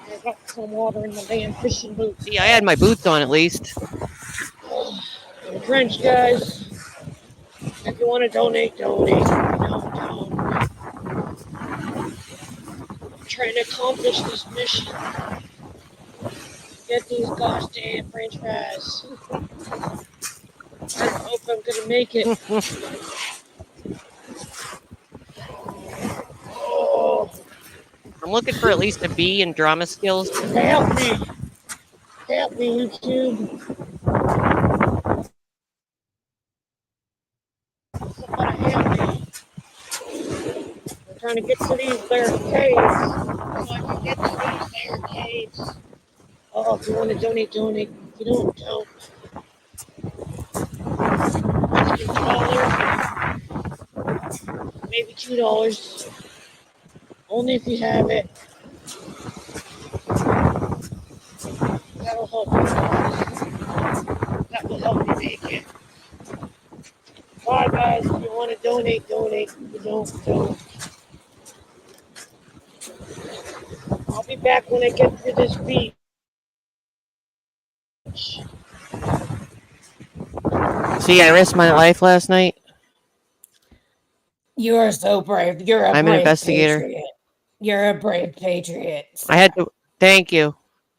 I got some water in the damn fishing boots. See, I had my boots on at least. I'm drenched, guys. If you want to donate, donate. If you don't. I'm trying to accomplish this mission. Get these gosh damn french fries. I don't know if I'm gonna make it. Oh, I'm looking for at least a B in drama skills. help me. Help me, YouTube. Somebody help me. I'm trying to get to these barricades. So I can get to these barricades. Oh, if you want to donate, donate. If you don't, don't. $1, maybe $2. Only if you have it. That'll help me, guys. That will help me make it. Bye, guys. If you want to donate, donate. If you don't, don't. I'll be back when I get through this beach. See, I risked my life last night. You are so brave. You're a I'm brave an investigator. Patriot. You're a brave patriot. I had to. Thank you.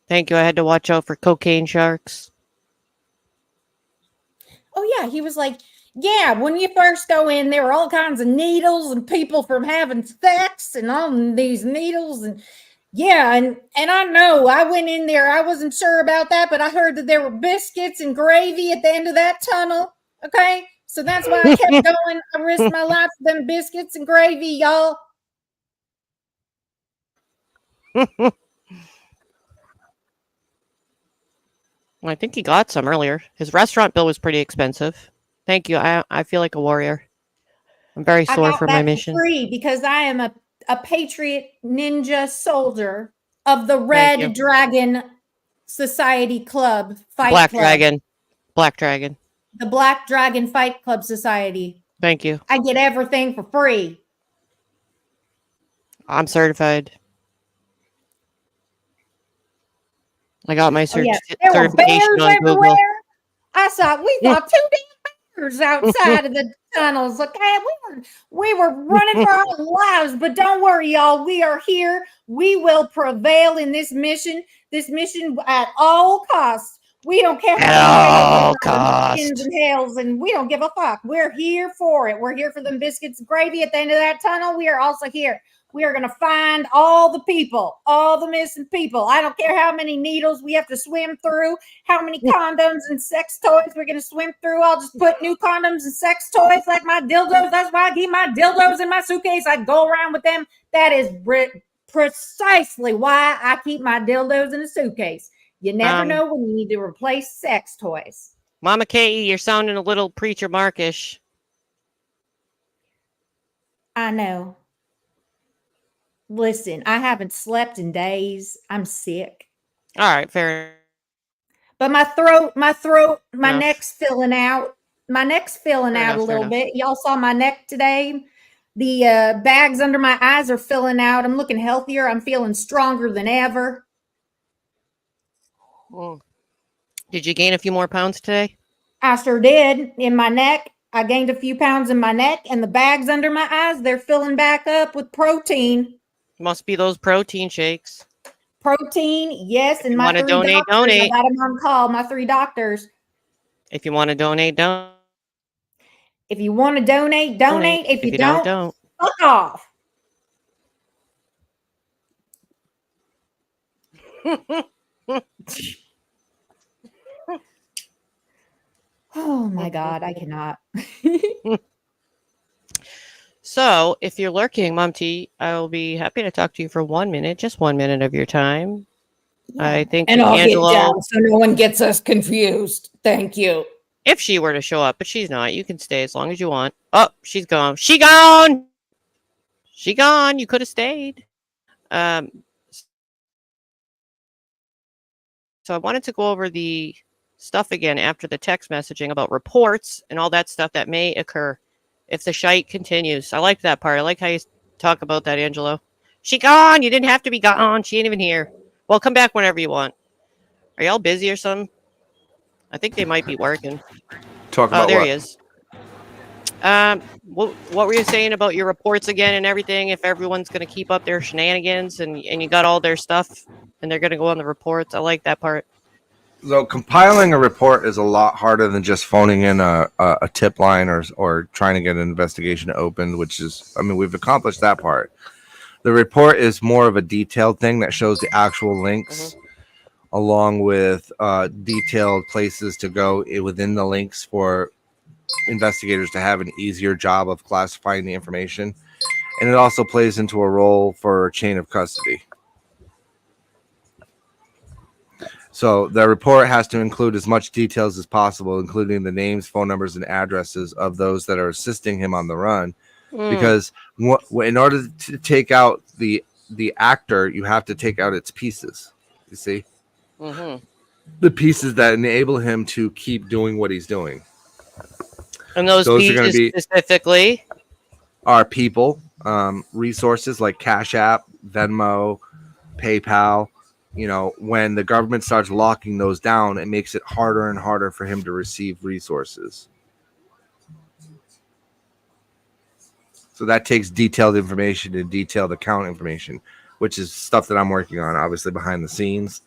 Thank you. I had to watch out for cocaine sharks. Oh yeah, he was like, yeah, when you first go in, there were all kinds of needles and people from having sex and all these needles and yeah, and I know I went in there, I wasn't sure about that, but I heard that there were biscuits and gravy at the end of that tunnel. Okay, so that's why I kept going. I risked my life for them biscuits and gravy, y'all. Well, I think he got some earlier. His restaurant bill was pretty expensive. Thank you. I feel like a warrior. I'm very I sore got for that my for mission. free because I am a patriot ninja soldier of the Red Dragon Society Club Fight Black Club. Dragon. Black Dragon. The Black Dragon Fight Club Society. Thank you. I get everything for free. I'm certified. I got my There certification were bears on everywhere. Google. We saw 2 damn bears outside of the tunnels. Okay, we were running for our lives, but don't worry, y'all. We are here. We will prevail in this mission. This mission at all costs. We don't care how many skins and hells, and we don't give a fuck. We're here for it. We're here for them biscuits and gravy at the end of that tunnel. We are also here. We are going to find all the people, all the missing people. I don't care how many needles we have to swim through, how many condoms and sex toys we're going to swim through. I'll just put new condoms and sex toys like my dildos. That's why I keep my dildos in my suitcase. I go around with them. That is precisely why I keep my dildos in a suitcase. You never know when you need to replace sex toys. Mama K, you're sounding a little preacher Markish. I know. Listen, I haven't slept in days. I'm sick. All right, fair. But my neck's filling out. My neck's filling out a little bit. Y'all saw my neck today. The bags under my eyes are filling out. I'm looking healthier. I'm feeling stronger than ever. Did you gain a few more pounds today? I sure did. In my neck, I gained a few pounds in my neck, and the bags under my eyes, they're filling back up with protein. Must be those protein shakes. Protein, yes. If and you my want to 3 donate, doctors, donate. I got them on call, my 3 doctors. If you want to donate, donate. If you want to donate, donate. If you don't, fuck off. Oh my God, I cannot. So, if you're lurking, Mom T, I will be happy to talk to you for 1 minute, just 1 minute of your time. Yeah. I think and I'll get down so no one gets us confused. Thank you. If she were to show up, but she's not, you can stay as long as you want. Oh, she's gone. She gone! She gone. You could have stayed. So I wanted to go over the stuff again after the text messaging about reports and all that stuff that may occur if the shite continues. I like that part. I like how you talk about that, Angelo. She gone. You didn't have to be gone. She ain't even here. Well, come back whenever you want. Are y'all busy or something? I think they might be working. Talk about there what? He is. What were you saying about your reports again and everything? If everyone's going to keep up their shenanigans and you got all their stuff and they're going to go on the reports. I like that part. So compiling a report is a lot harder than just phoning in a tip line or trying to get an investigation opened, which is, I mean, we've accomplished that part. The report is more of a detailed thing that shows the actual links along with detailed places to go within the links for investigators to have an easier job of classifying the information. And it also plays into a role for chain of custody. So the report has to include as much details as possible, including the names, phone numbers, and addresses of those that are assisting him on the run. Because in order to take out the actor, you have to take out its pieces. You see? The pieces that enable him to keep doing what he's doing. And those pieces are going to be specifically are people, resources like Cash App, Venmo, PayPal. You know, when the government starts locking those down, it makes it harder and harder for him to receive resources. So that takes detailed information and detailed account information, which is stuff that I'm working on, obviously behind the scenes.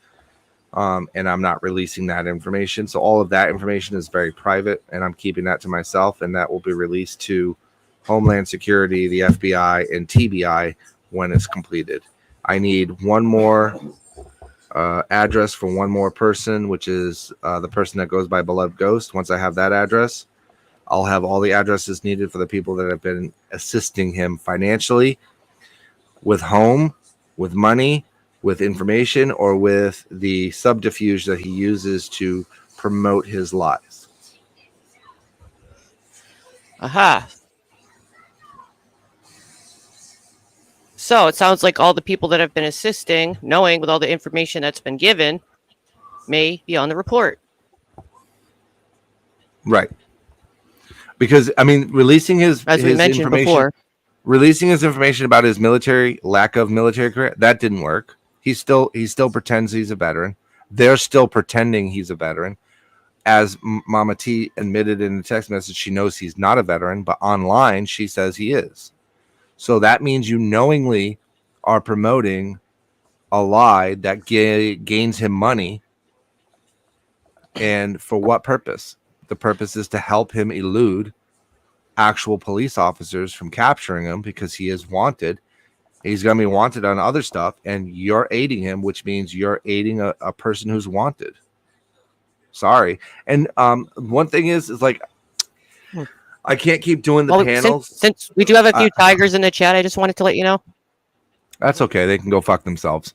And I'm not releasing that information. So all of that information is very private, and I'm keeping that to myself, and that will be released to Homeland Security, the FBI, and TBI when it's completed. I need one more address for one more person, which is the person that goes by Beloved Ghost. Once I have that address, I'll have all the addresses needed for the people that have been assisting him financially, with home, with money, with information, or with the subterfuge that he uses to promote his lies. Aha. So it sounds like all the people that have been assisting, knowing with all the information that's been given, may be on the report. Right. Because, I mean, releasing his information before. Releasing his information about his lack of military career, that didn't work. He still pretends he's a veteran. They're still pretending he's a veteran. As Mama T admitted in the text message, she knows he's not a veteran, but online she says he is. So that means you knowingly are promoting a lie that gains him money. And for what purpose? The purpose is to help him elude actual police officers from capturing him, because he is wanted. He's going to be wanted on other stuff, and you're aiding him, which means you're aiding a person who's wanted. Sorry. And one thing is like, I can't keep doing the panels. Since we do have a few tigers in the chat, I just wanted to let you know. That's okay. They can go fuck themselves.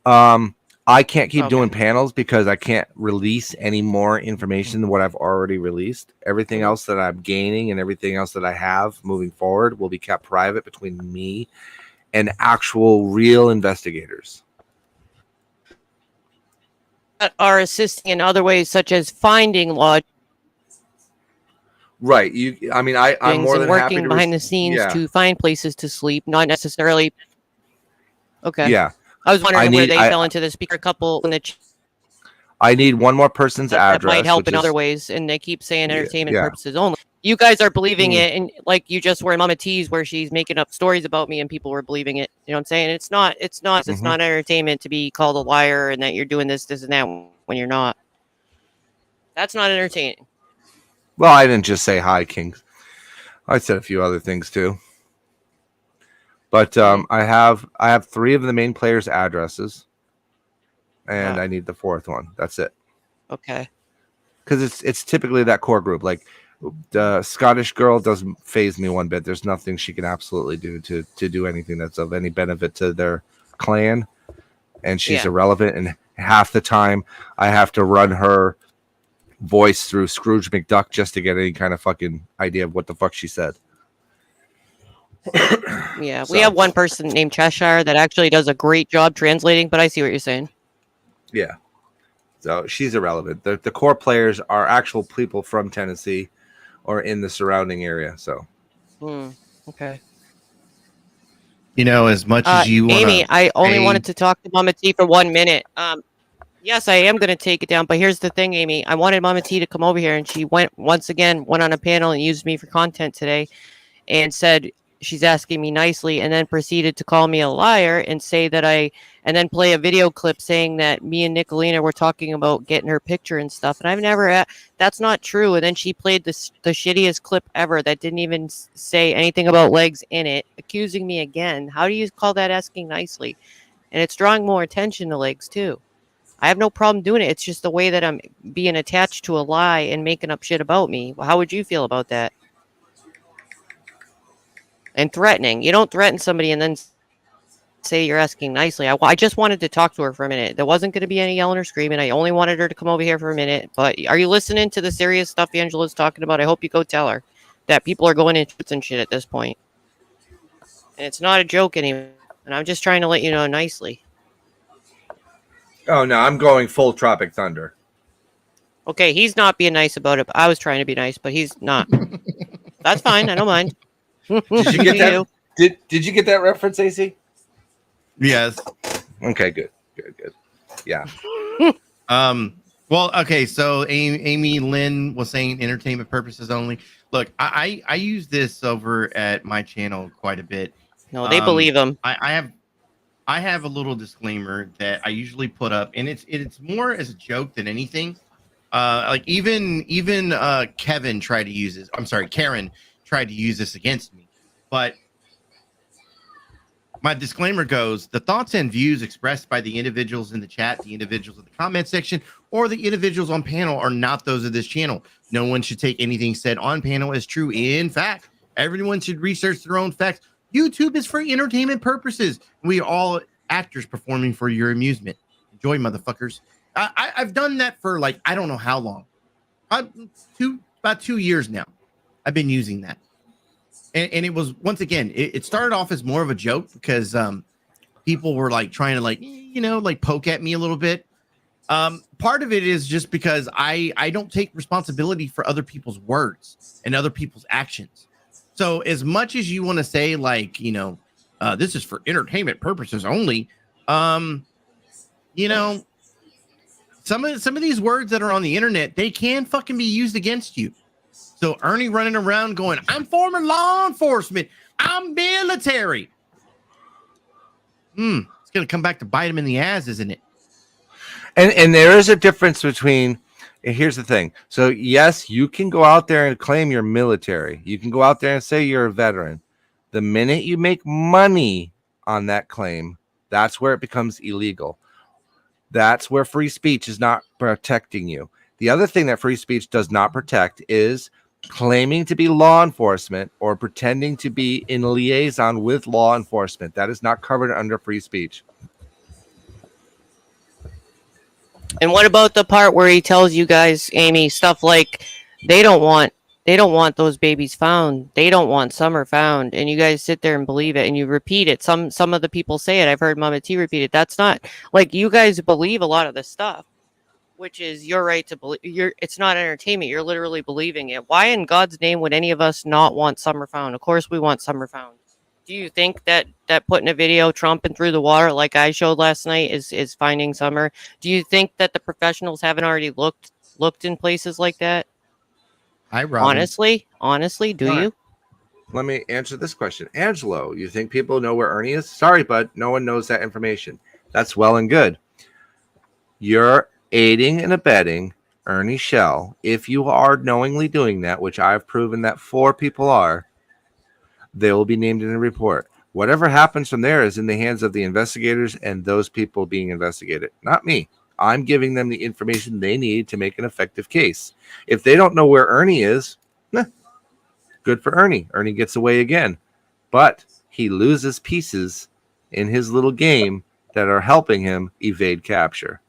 I can't keep doing panels because I can't release any more information than what I've already released. Everything else that I'm gaining and everything else that I have moving forward will be kept private between me and actual real investigators That are assisting in other ways, such as finding lodge. Right. I'm more than working happy to behind the scenes to find places to sleep, not necessarily. Okay. Yeah. I was wondering where they fell into the speaker couple in the. I need one more person's address. That might help in other ways, and they keep saying entertainment purposes only. You guys are believing it, and like you just were in Mama T's, where she's making up stories about me, and people were believing it. You know what I'm saying? It's not entertainment to be called a liar and that you're doing this and that when you're not. That's not entertaining. Well, I didn't just say hi, Kings. I said a few other things too. But I have 3 of the main players' addresses, and I need the 4th one. That's it. Okay. Because it's typically that core group. Like the Scottish girl doesn't faze me one bit. There's nothing she can absolutely do to do anything that's of any benefit to their clan, and she's irrelevant. And half the time, I have to run her voice through Scrooge McDuck just to get any kind of fucking idea of what the fuck she said. Yeah, we have one person named Cheshire that actually does a great job translating, but I see what you're saying. Yeah. So she's irrelevant. The core players are actual people from Tennessee or in the surrounding area. So. Okay. You know, as much as you want to. Amy, I only wanted to talk to Mama T for 1 minute. Yes, I am going to take it down, but here's the thing, Amy. I wanted Mama T to come over here, and she went on a panel and used me for content today, and said she's asking me nicely, and then proceeded to call me a liar and say that and then play a video clip saying that me and Nicolina were talking about getting her picture and stuff, and I've never. That's not true. And then she played the shittiest clip ever that didn't even say anything about legs in it, accusing me again. How do you call that asking nicely? And it's drawing more attention to legs too. I have no problem doing it. It's just the way that I'm being attached to a lie and making up shit about me. How would you feel about that? And threatening. You don't threaten somebody and then say you're asking nicely. I just wanted to talk to her for a minute. There wasn't going to be any yelling or screaming. I only wanted her to come over here for a minute. But are you listening to the serious stuff Angela's talking about? I hope you go tell her that people are going into and shit at this point. And it's not a joke anymore. And I'm just trying to let you know nicely. Oh, no, I'm going full Tropic Thunder. Okay, he's not being nice about it. But I was trying to be nice, but he's not. That's fine. I don't mind. Did you get that? Did you get that reference, AC? Yes. Okay, good. Yeah. Well, okay. So Amy Lynn was saying entertainment purposes only. Look, I use this over at my channel quite a bit. No, they believe them. I have a little disclaimer that I usually put up, and it's more as a joke than anything. Like even Kevin tried to use this. I'm sorry, Karen tried to use this against me, but my disclaimer goes: the thoughts and views expressed by the individuals in the chat, the individuals in the comment section, or the individuals on panel are not those of this channel. No one should take anything said on panel as true. In fact, everyone should research their own facts. YouTube is for entertainment purposes. We are all actors performing for your amusement. Enjoy, motherfuckers. I've done that for like, I don't know how long. About 2 years now. I've been using that. And it was, once again, it started off as more of a joke because people were like trying to like poke at me a little bit. Part of it is just because I don't take responsibility for other people's words and other people's actions. So as much as you want to say like, this is for entertainment purposes only, some of these words that are on the internet, they can fucking be used against you. So Ernie running around going, I'm former law enforcement. I'm military. It's going to come back to bite him in the ass, isn't it? And there is a difference between, here's the thing. So yes, you can go out there and claim you're military. You can go out there and say you're a veteran. The minute you make money on that claim, that's where it becomes illegal. That's where free speech is not protecting you. The other thing that free speech does not protect is claiming to be law enforcement or pretending to be in liaison with law enforcement. That is not covered under free speech. And what about the part where he tells you guys, Amy, stuff like they don't want those babies found. They don't want Summer found. And you guys sit there and believe it and you repeat it. Some of the people say it. I've heard Mama T repeat it. That's not like you guys believe a lot of this stuff, which is your right to believe. It's not entertainment. You're literally believing it. Why in God's name would any of us not want Summer found? Of course we want Summer found. Do you think that putting a video trumping through the water like I showed last night is finding Summer? Do you think that the professionals haven't already looked in places like that? Honestly, do you? Let me answer this question. Angelo, you think people know where Ernie is? Sorry, bud. No one knows that information. That's well and good. You're aiding and abetting Ernie Shell. If you are knowingly doing that, which I've proven that 4 people are, they will be named in a report. Whatever happens from there is in the hands of the investigators and those people being investigated, not me. I'm giving them the information they need to make an effective case. If they don't know where Ernie is, good for Ernie. Ernie gets away again. But he loses pieces in his little game that are helping him evade capture.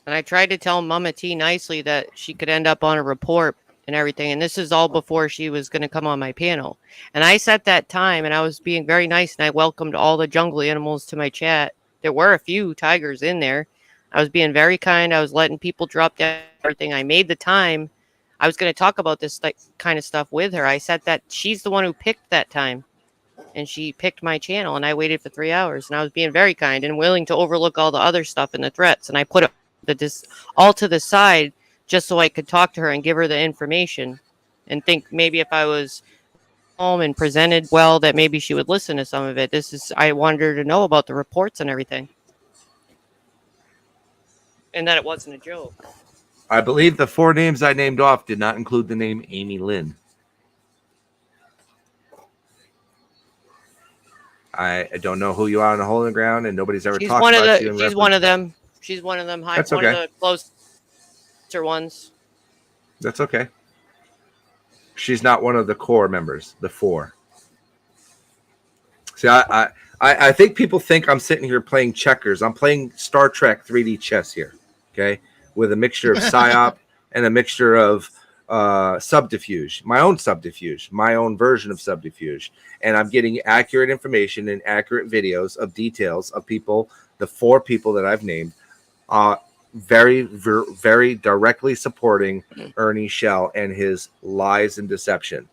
And I tried to tell Mama T nicely that she could end up on a report and everything. And this is all before she was going to come on my panel. And I set that time, and I was being very nice, and I welcomed all the jungle animals to my chat. There were a few tigers in there. I was being very kind. I was letting people drop down everything. I made the time. I was going to talk about this kind of stuff with her. I said that she's the one who picked that time, and she picked my channel, and I waited for 3 hours, and I was being very kind and willing to overlook all the other stuff and the threats. And I put it all to the side just so I could talk to her and give her the information, and think maybe if I was home and presented well, that maybe she would listen to some of it. I wanted her to know about the reports and everything, and that it wasn't a joke. I believe the 4 names I named off did not include the name Amy Lynn. I don't know who you are on the hole in the ground, and nobody's ever talked about you. She's one of them. She's one of them. That's one okay. of the closer ones. That's okay. She's not one of the core members, the 4. See, I think people think I'm sitting here playing checkers. I'm playing Star Trek 3D chess here, okay, with a mixture of psyop and a mixture of subterfuge, my own version of subterfuge. And I'm getting accurate information and accurate videos of details of people, the 4 people that I've named, very, very directly supporting Ernie Shell and his lies and deception.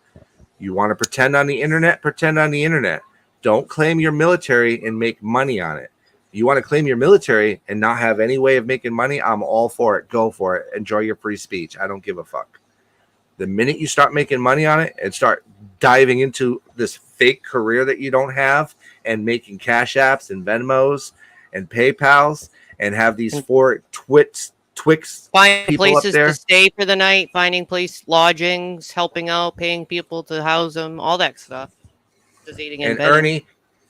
You want to pretend on the internet? Pretend on the internet. Don't claim your military and make money on it. You want to claim your military and not have any way of making money? I'm all for it. Go for it. Enjoy your free speech. I don't give a fuck. The minute you start making money on it and start diving into this fake career that you don't have and making Cash Apps and Venmos and PayPals and have these 4 Twix Finding people places up there to stay for the night, finding lodgings, helping out, paying people to house them, all that stuff. And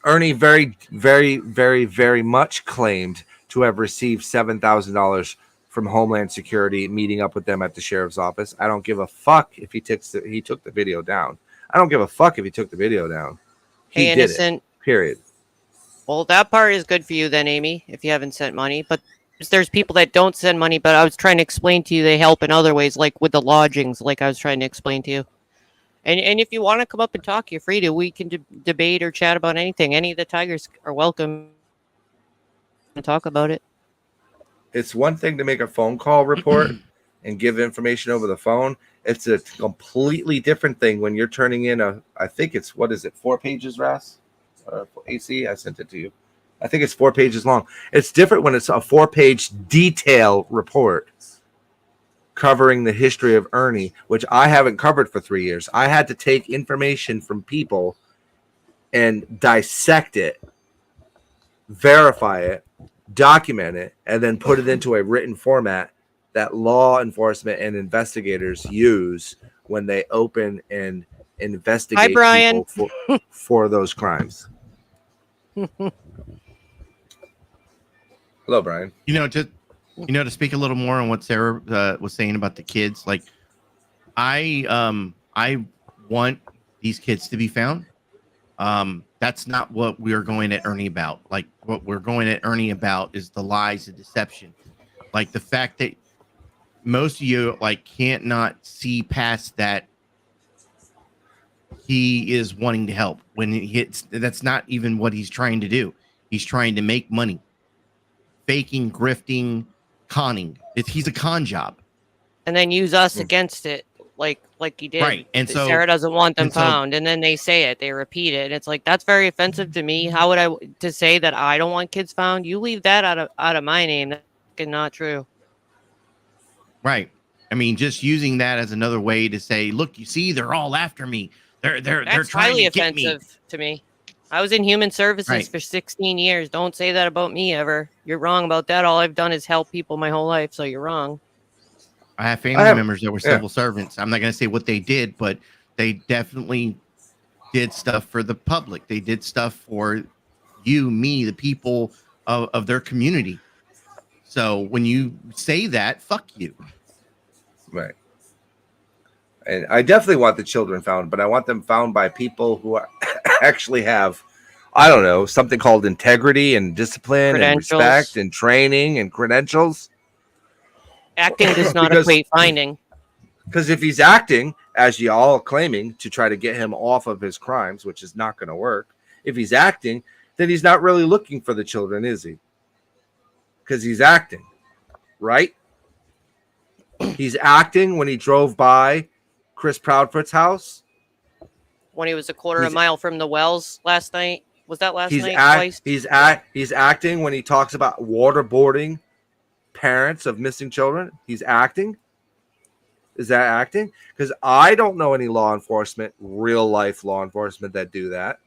Ernie very, very, very, very much claimed to have received $7,000 from Homeland Security, meeting up with them at the sheriff's office. I don't give a fuck if he took the video down. I don't give a fuck if he took the video down. He did it. Period. Well, that part is good for you then, Amy, if you haven't sent money. But there's people that don't send money, but I was trying to explain to you they help in other ways, like with the lodgings, like I was trying to explain to you. And if you want to come up and talk, you're free to. We can debate or chat about anything. Any of the tigers are welcome to talk about it. It's one thing to make a phone call report and give information over the phone. It's a completely different thing when you're turning in I think it's, 4 pages, Ras? AC, I sent it to you. I think it's 4 pages long. It's different when it's a 4-page detail report covering the history of Ernie, which I haven't covered for 3 years. I had to take information from people and dissect it, verify it, document it, and then put it into a written format that law enforcement and investigators use when they open and investigate people for those crimes. Hello, Brian. To speak a little more on what Sarah was saying about the kids, like I want these kids to be found. That's not what we're going at Ernie about. Like what we're going at Ernie about is the lies and deception. Like the fact that most of you can't not see past that he is wanting to help when it hits. That's not even what he's trying to do. He's trying to make money, faking, grifting, conning. He's a con job, and then use us against it, like he did. Right, and so Sarah doesn't want them found, and then they say it, they repeat it. And it's like that's very offensive to me. How would I to say that I don't want kids found? You leave that out of my name. That's not true. Right. I mean, just using that as another way to say, look, you see, they're all after me. They're trying to get me. Offensive to me. I was in human services for 16 years. Don't say that about me ever. You're wrong about that. All I've done is help people my whole life, so you're wrong. I have family members that were civil servants. I'm not going to say what they did, but they definitely did stuff for the public. They did stuff for you, me, the people of their community. So when you say that, fuck you. Right. And I definitely want the children found, but I want them found by people who actually have, I don't know, something called integrity and discipline and respect and training and credentials. Acting does not equate finding. Because if he's acting, as y'all claiming, to try to get him off of his crimes, which is not going to work, if he's acting, then he's not really looking for the children, is he? Because he's acting, right? He's acting when he drove by Chris Proudfoot's house. When he was a quarter of a mile from the wells last night. Was that last night? Twice? He's acting when he talks about waterboarding parents of missing children. He's acting. Is that acting? Because I don't know any law enforcement, real life law enforcement that do that.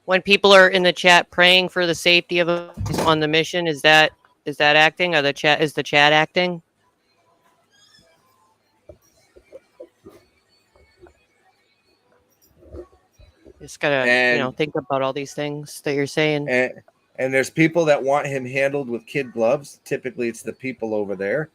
When people are in the chat praying for the safety of us on the mission, is that acting? Or is the chat acting? Just gotta think about all these things that you're saying. And there's people that want him handled with kid gloves. Typically, it's the people over there.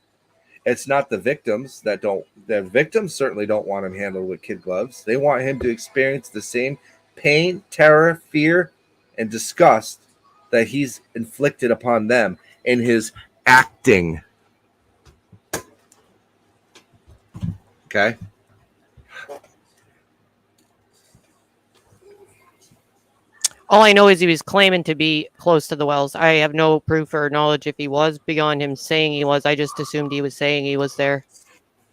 It's not the victims that don't. The victims certainly don't want him handled with kid gloves. They want him to experience the same pain, terror, fear, and disgust that he's inflicted upon them in his acting. Okay. All I know is he was claiming to be close to the wells. I have no proof or knowledge if he was beyond him saying he was. I just assumed he was saying he was there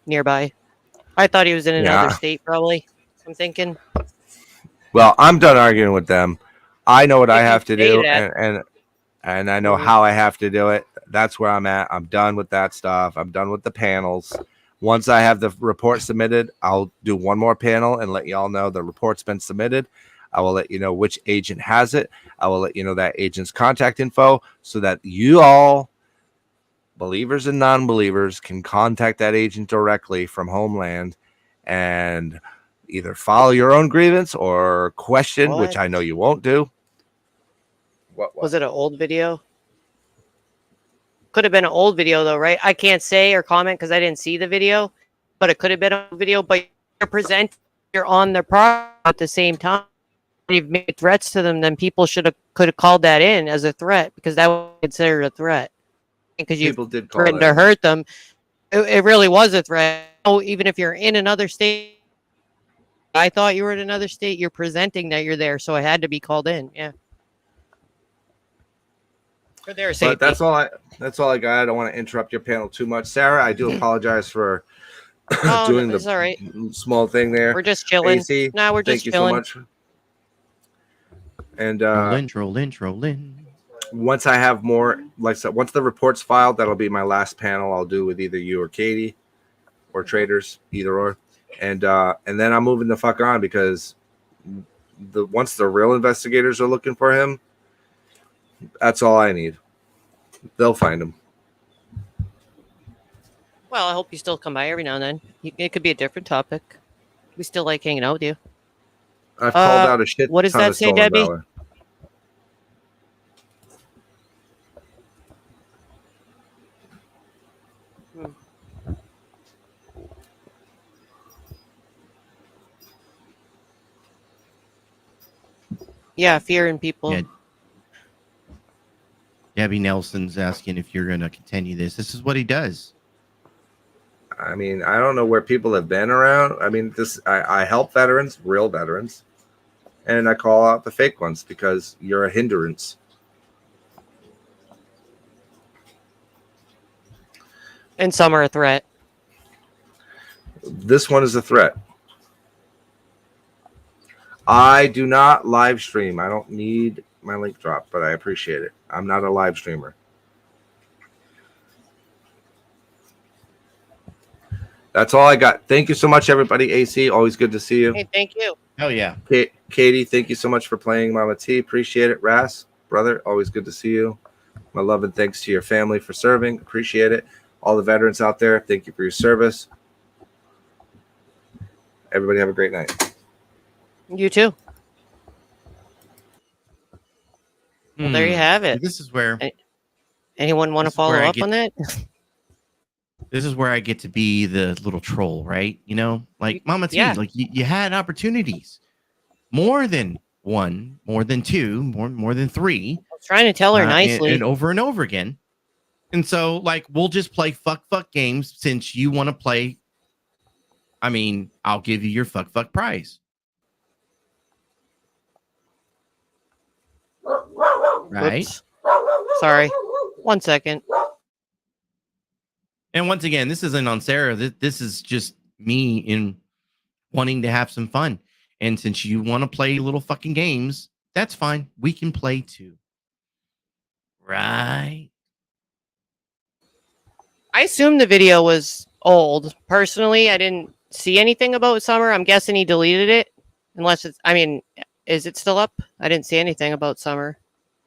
nearby. I thought he was in another state, probably. I'm thinking. Well, I'm done arguing with them. I know what I have to do, and I know how I have to do it. That's where I'm at. I'm done with that stuff. I'm done with the panels. Once I have the report submitted, I'll do one more panel and let y'all know the report's been submitted. I will let you know which agent has it. I will let you know that agent's contact info so that you all, believers and non-believers, can contact that agent directly from Homeland and either file your own grievance or question, which I know you won't do. What? Was it an old video? Could have been an old video, though, right? I can't say or comment because I didn't see the video, but it could have been a video. But you're on the property at the same time. You've made threats to them, then people could have called that in as a threat because that was considered a threat. Because you threatened to hurt them, it really was a threat. Oh, even if you're in another state, I thought you were in another state. You're presenting that you're there, so it had to be called in. Yeah. For their safety. But that's all I got. I don't want to interrupt your panel too much, Sarah. I do apologize for doing the small thing there. We're just chilling. AC, no, we're just chilling. Thank you so much. And troll in. Once I have more, like I said, once the report's filed, that'll be my last panel I'll do with either you or Katie or traders, either or. And then I'm moving the fuck on because once the real investigators are looking for him, that's all I need. They'll find him. Well, I hope you still come by every now and then. It could be a different topic. We still like hanging out with you. I've called out a shit. What does that say, Debbie? Valor. Yeah, fear in people. Yeah. Debbie Nelson's asking if you're going to continue this. This is what he does. I mean, I don't know where people have been around. I mean, I help veterans, real veterans, and I call out the fake ones because you're a hindrance. And some are a threat. This one is a threat. I do not live stream. I don't need my link drop, but I appreciate it. I'm not a live streamer. That's all I got. Thank you so much, everybody. AC, always good to see you. Hey, thank you. Hell yeah. Katie, thank you so much for playing Mama T. Appreciate it. Ras, brother, always good to see you. My love and thanks to your family for serving. Appreciate it. All the veterans out there, thank you for your service. Everybody have a great night. You too. Well, there you have it. This is where... Anyone want to follow up on that? This is where I get to be the little troll, right? You know, like Mama T, like you had opportunities. More than one, more than two, more than three. I was trying to tell her nicely. And over again. And so, like, we'll just play fuck games since you want to play. I mean, I'll give you your fuck prize. Right? Oops. Sorry. 1 second. And once again, this isn't on Sarah. This is just me in wanting to have some fun. And since you want to play little fucking games, that's fine. We can play too. Right? I assume the video was old. Personally, I didn't see anything about Summer. I'm guessing he deleted it. Unless it's, I mean, is it still up? I didn't see anything about Summer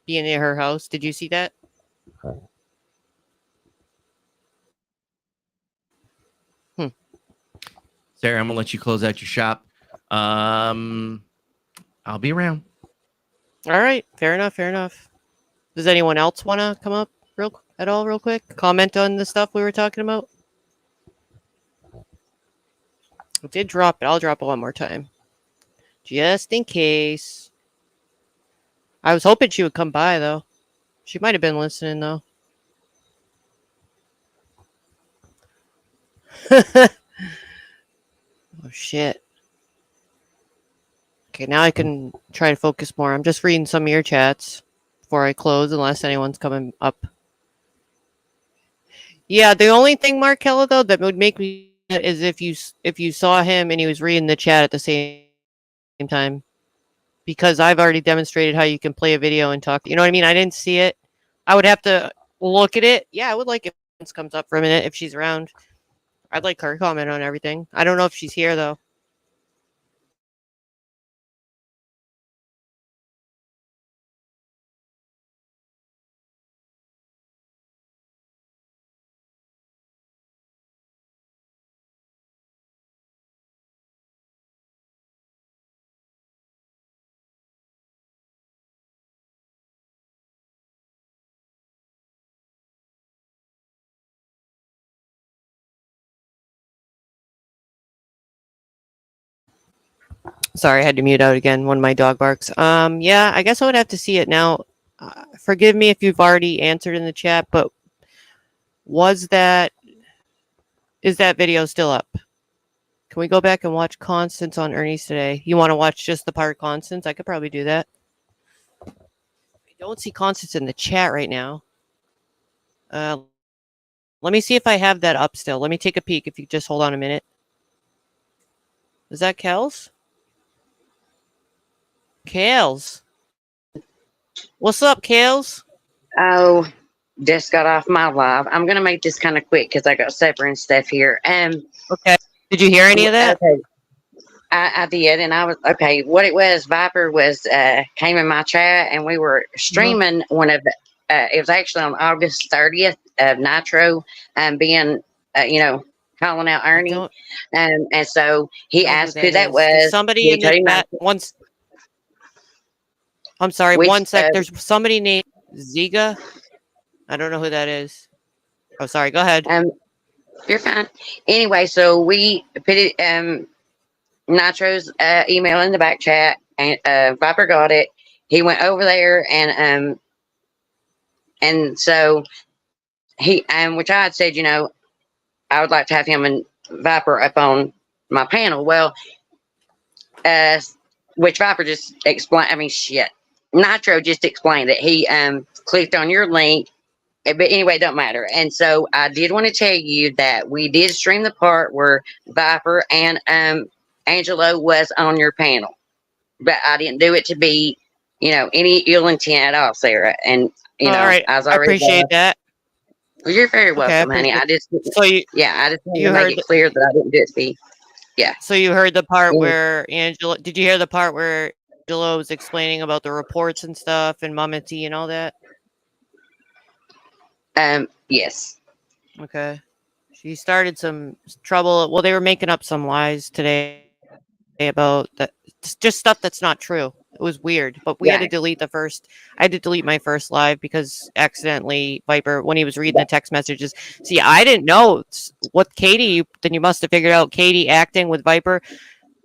being near her house. Did you see that? Sarah, I'm gonna let you close out your shop. I'll be around. All right, fair enough. Does anyone else want to come up real quick? Comment on the stuff we were talking about. I did drop it. I'll drop it one more time, just in case. I was hoping she would come by though. She might have been listening though. Oh shit. Okay, now I can try to focus more. I'm just reading some of your chats before I close, unless anyone's coming up. Yeah, the only thing, Markella, though, that would make me is if you saw him and he was reading the chat at the same time, because I've already demonstrated how you can play a video and talk. You know what I mean? I didn't see it. I would have to look at it. Yeah, I would like if it comes up for a minute if she's around. I'd like her comment on everything. I don't know if she's here though. Sorry, I had to mute out again when my dog barks. Yeah, I guess I would have to see it now. Forgive me if you've already answered in the chat, but is that video still up? Can we go back and watch Constance on Ernie's today? You want to watch just the part Constance? I could probably do that. I don't see Constance in the chat right now. Let me see if I have that up still. Let me take a peek if you just hold on a minute. Is that Kels? Kales. What's up, Kales? Oh, just got off my live. I'm gonna make this kind of quick because I got supper and stuff here. Okay. Did you hear any of that? Okay. I did, and I was okay. What it was, Viper was came in my chat, and we were streaming one of the. It was actually on August 30th of Nitro, being calling out Ernie, and so he asked who that was. There's somebody in the chat once. I'm sorry, 1 sec. There's somebody named Ziga. I don't know who that is. Oh, sorry. Go ahead. You're fine. Anyway, so we put it. Nitro's email in the back chat, and Viper got it. He went over there, and so he which I had said, I would like to have him and Viper up on my panel. Well, which Viper just explained. I mean, shit. Nitro just explained it. He clicked on your link, but anyway, it don't matter. And so I did want to tell you that we did stream the part where Viper and Angelo was on your panel, but I didn't do it to be, any ill intent at all, Sarah. And all right. I appreciate that. Well, you're very welcome, honey. I just wanted to make it clear that I didn't do it to be. Yeah. So you heard the part where Angelo? Did you hear the part where Angelo was explaining about the reports and stuff and Mama T and all that? Yes. Okay. She started some trouble. Well, they were making up some lies today about that, just stuff that's not true. It was weird, but we had to delete I had to delete my first live because accidentally Viper, when he was reading the text messages. See, I didn't know what Katie, then you must have figured out Katie acting with Viper.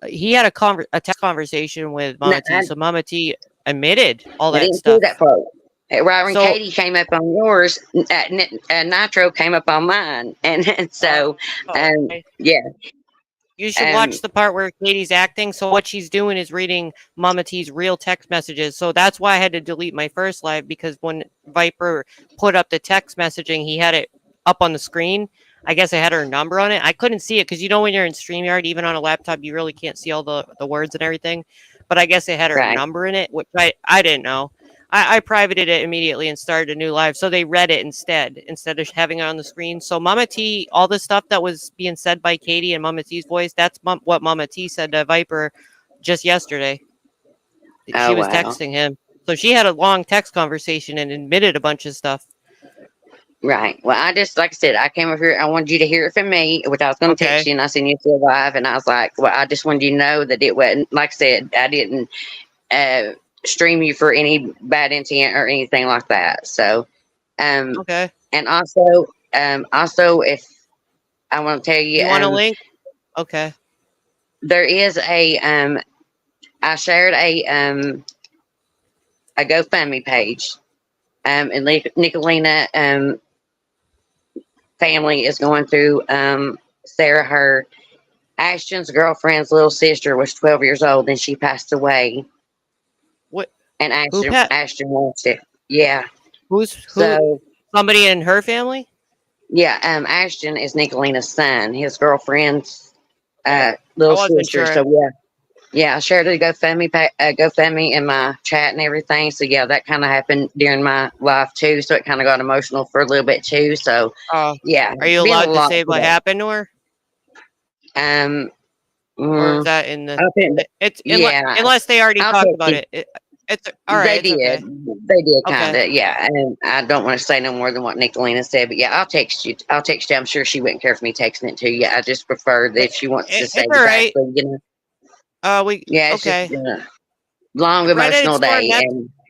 He had a text conversation with Mama T, so Mama T admitted all that stuff. That part. Right when So- Katie came up on yours, Nitro came up on mine, and so okay. yeah. You should watch the part where Katie's acting. So what she's doing is reading Mama T's real text messages. So that's why I had to delete my first live, because when Viper put up the text messaging, he had it up on the screen. I guess I had her number on it. I couldn't see it because you know when you're in StreamYard, even on a laptop, you really can't see all the words and everything. But I guess it had her number in it, which I didn't know. I privated it immediately and started a new live. So they read it instead of having it on the screen. So Mama T, all the stuff that was being said by Katie and Mama T's voice, that's what Mama T said to Viper just yesterday. She was texting him. So she had a long text conversation and admitted a bunch of stuff. Right. Well, I just, like I said, I came over here. I wanted you to hear it from me, which I was going to text you, and I seen you still live, and I was like, well, I just wanted you to know that it wasn't, like I said, I didn't stream you for any bad intent or anything like that. So, okay. And also, if I want to tell you, you want a link? Okay. There is a, I shared a GoFundMe page, and Nicolina, family is going through, Sarah, her Ashton's girlfriend's little sister was 12 years old and she passed away. What? And Ashton wants it. Yeah. Who? So, somebody in her family? Yeah. Ashton is Nicolina's son, his girlfriend's little sister. Sure. So yeah. Yeah, I shared a GoFundMe in my chat and everything. So yeah, that kind of happened during my live too. So it kind of got emotional for a little bit too. So yeah. Are you allowed to say what happened to her? Or is that in the? It's unless they already talked about it. It's all right. They did. Okay. They did kind of. Yeah, and I don't want to say no more than what Nicolina said, but yeah, I'll text you. I'm sure she wouldn't care for me texting it to you. I just prefer that if she wants to say it, exactly, you know. It's okay. Just, long emotional day.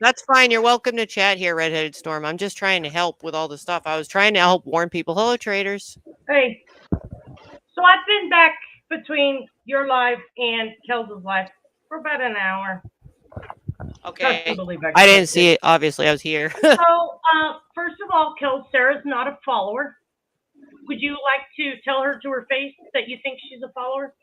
That's fine. You're welcome to chat here, Redheaded Storm. I'm just trying to help with all the stuff. I was trying to help warn people. Hello, traders. Hey. So I've been back between your live and Kel's live for about an hour. Okay. I didn't see it. Obviously, I was here. So, first of all, Kel, Sarah's not a follower. Would you like to tell her to her face that you think she's a follower?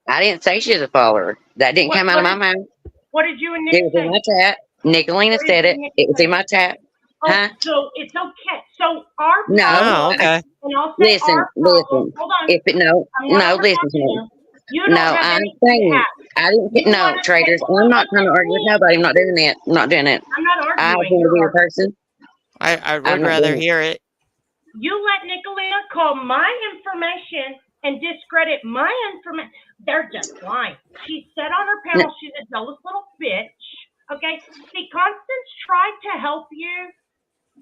I didn't say she's a follower. That didn't come out of my mouth. What did you and Nick say? It was in my chat. Nicolina said it. It was in my chat. Oh, huh? So it's okay. So our okay. Listen. Hold on. If it listen to me. I'm saying I didn't. No, traders. I'm not trying to argue with nobody. I'm not doing it. I'm not doing it. I'm not arguing. I want to be a person. I would rather hear it. You let Nicolina call my information and discredit my information. They're just lying. She said on her panel she's a jealous little bitch. Okay? See, Constance tried to help you.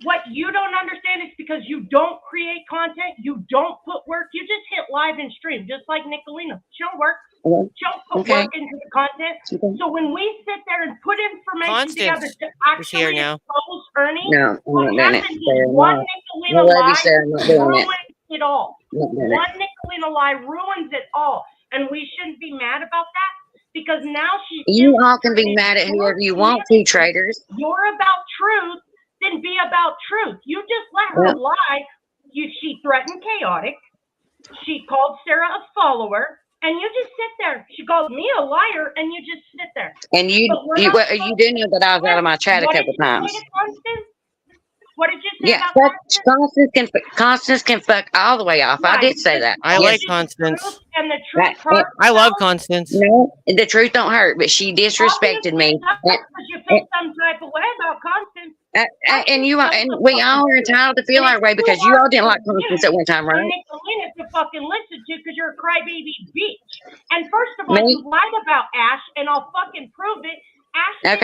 What you don't understand is because you don't create content, you don't put work, you just hit live and stream, just like Nicolina. She'll work. She'll put work into the content. So when we sit there and put information together to actually expose Ernie, what happens is one Nicolina lie ruins it all. One Nicolina lie ruins it all. And we shouldn't be mad about that because now she's... You all can be mad at whoever you want to, traders. You're about truth, then be about truth. You just let her lie. She threatened Chaotic. She called Sarah a follower. And you just sit there. She called me a liar, and you just sit there. And you do know that I was out of my chat a couple times. What did you say about Constance can fuck all the way off. Right. I did say that. I like Constance. And the truth I love Constance. No, the truth don't hurt, but she disrespected me. Because you feel some type of way about Constance. And we all are entitled to feel our way because you all didn't like Constance at one time, right? Nicolina to fucking listen to because you're a crybaby bitch. And first of all, you lied about Ash, and I'll fucking prove it. Ash did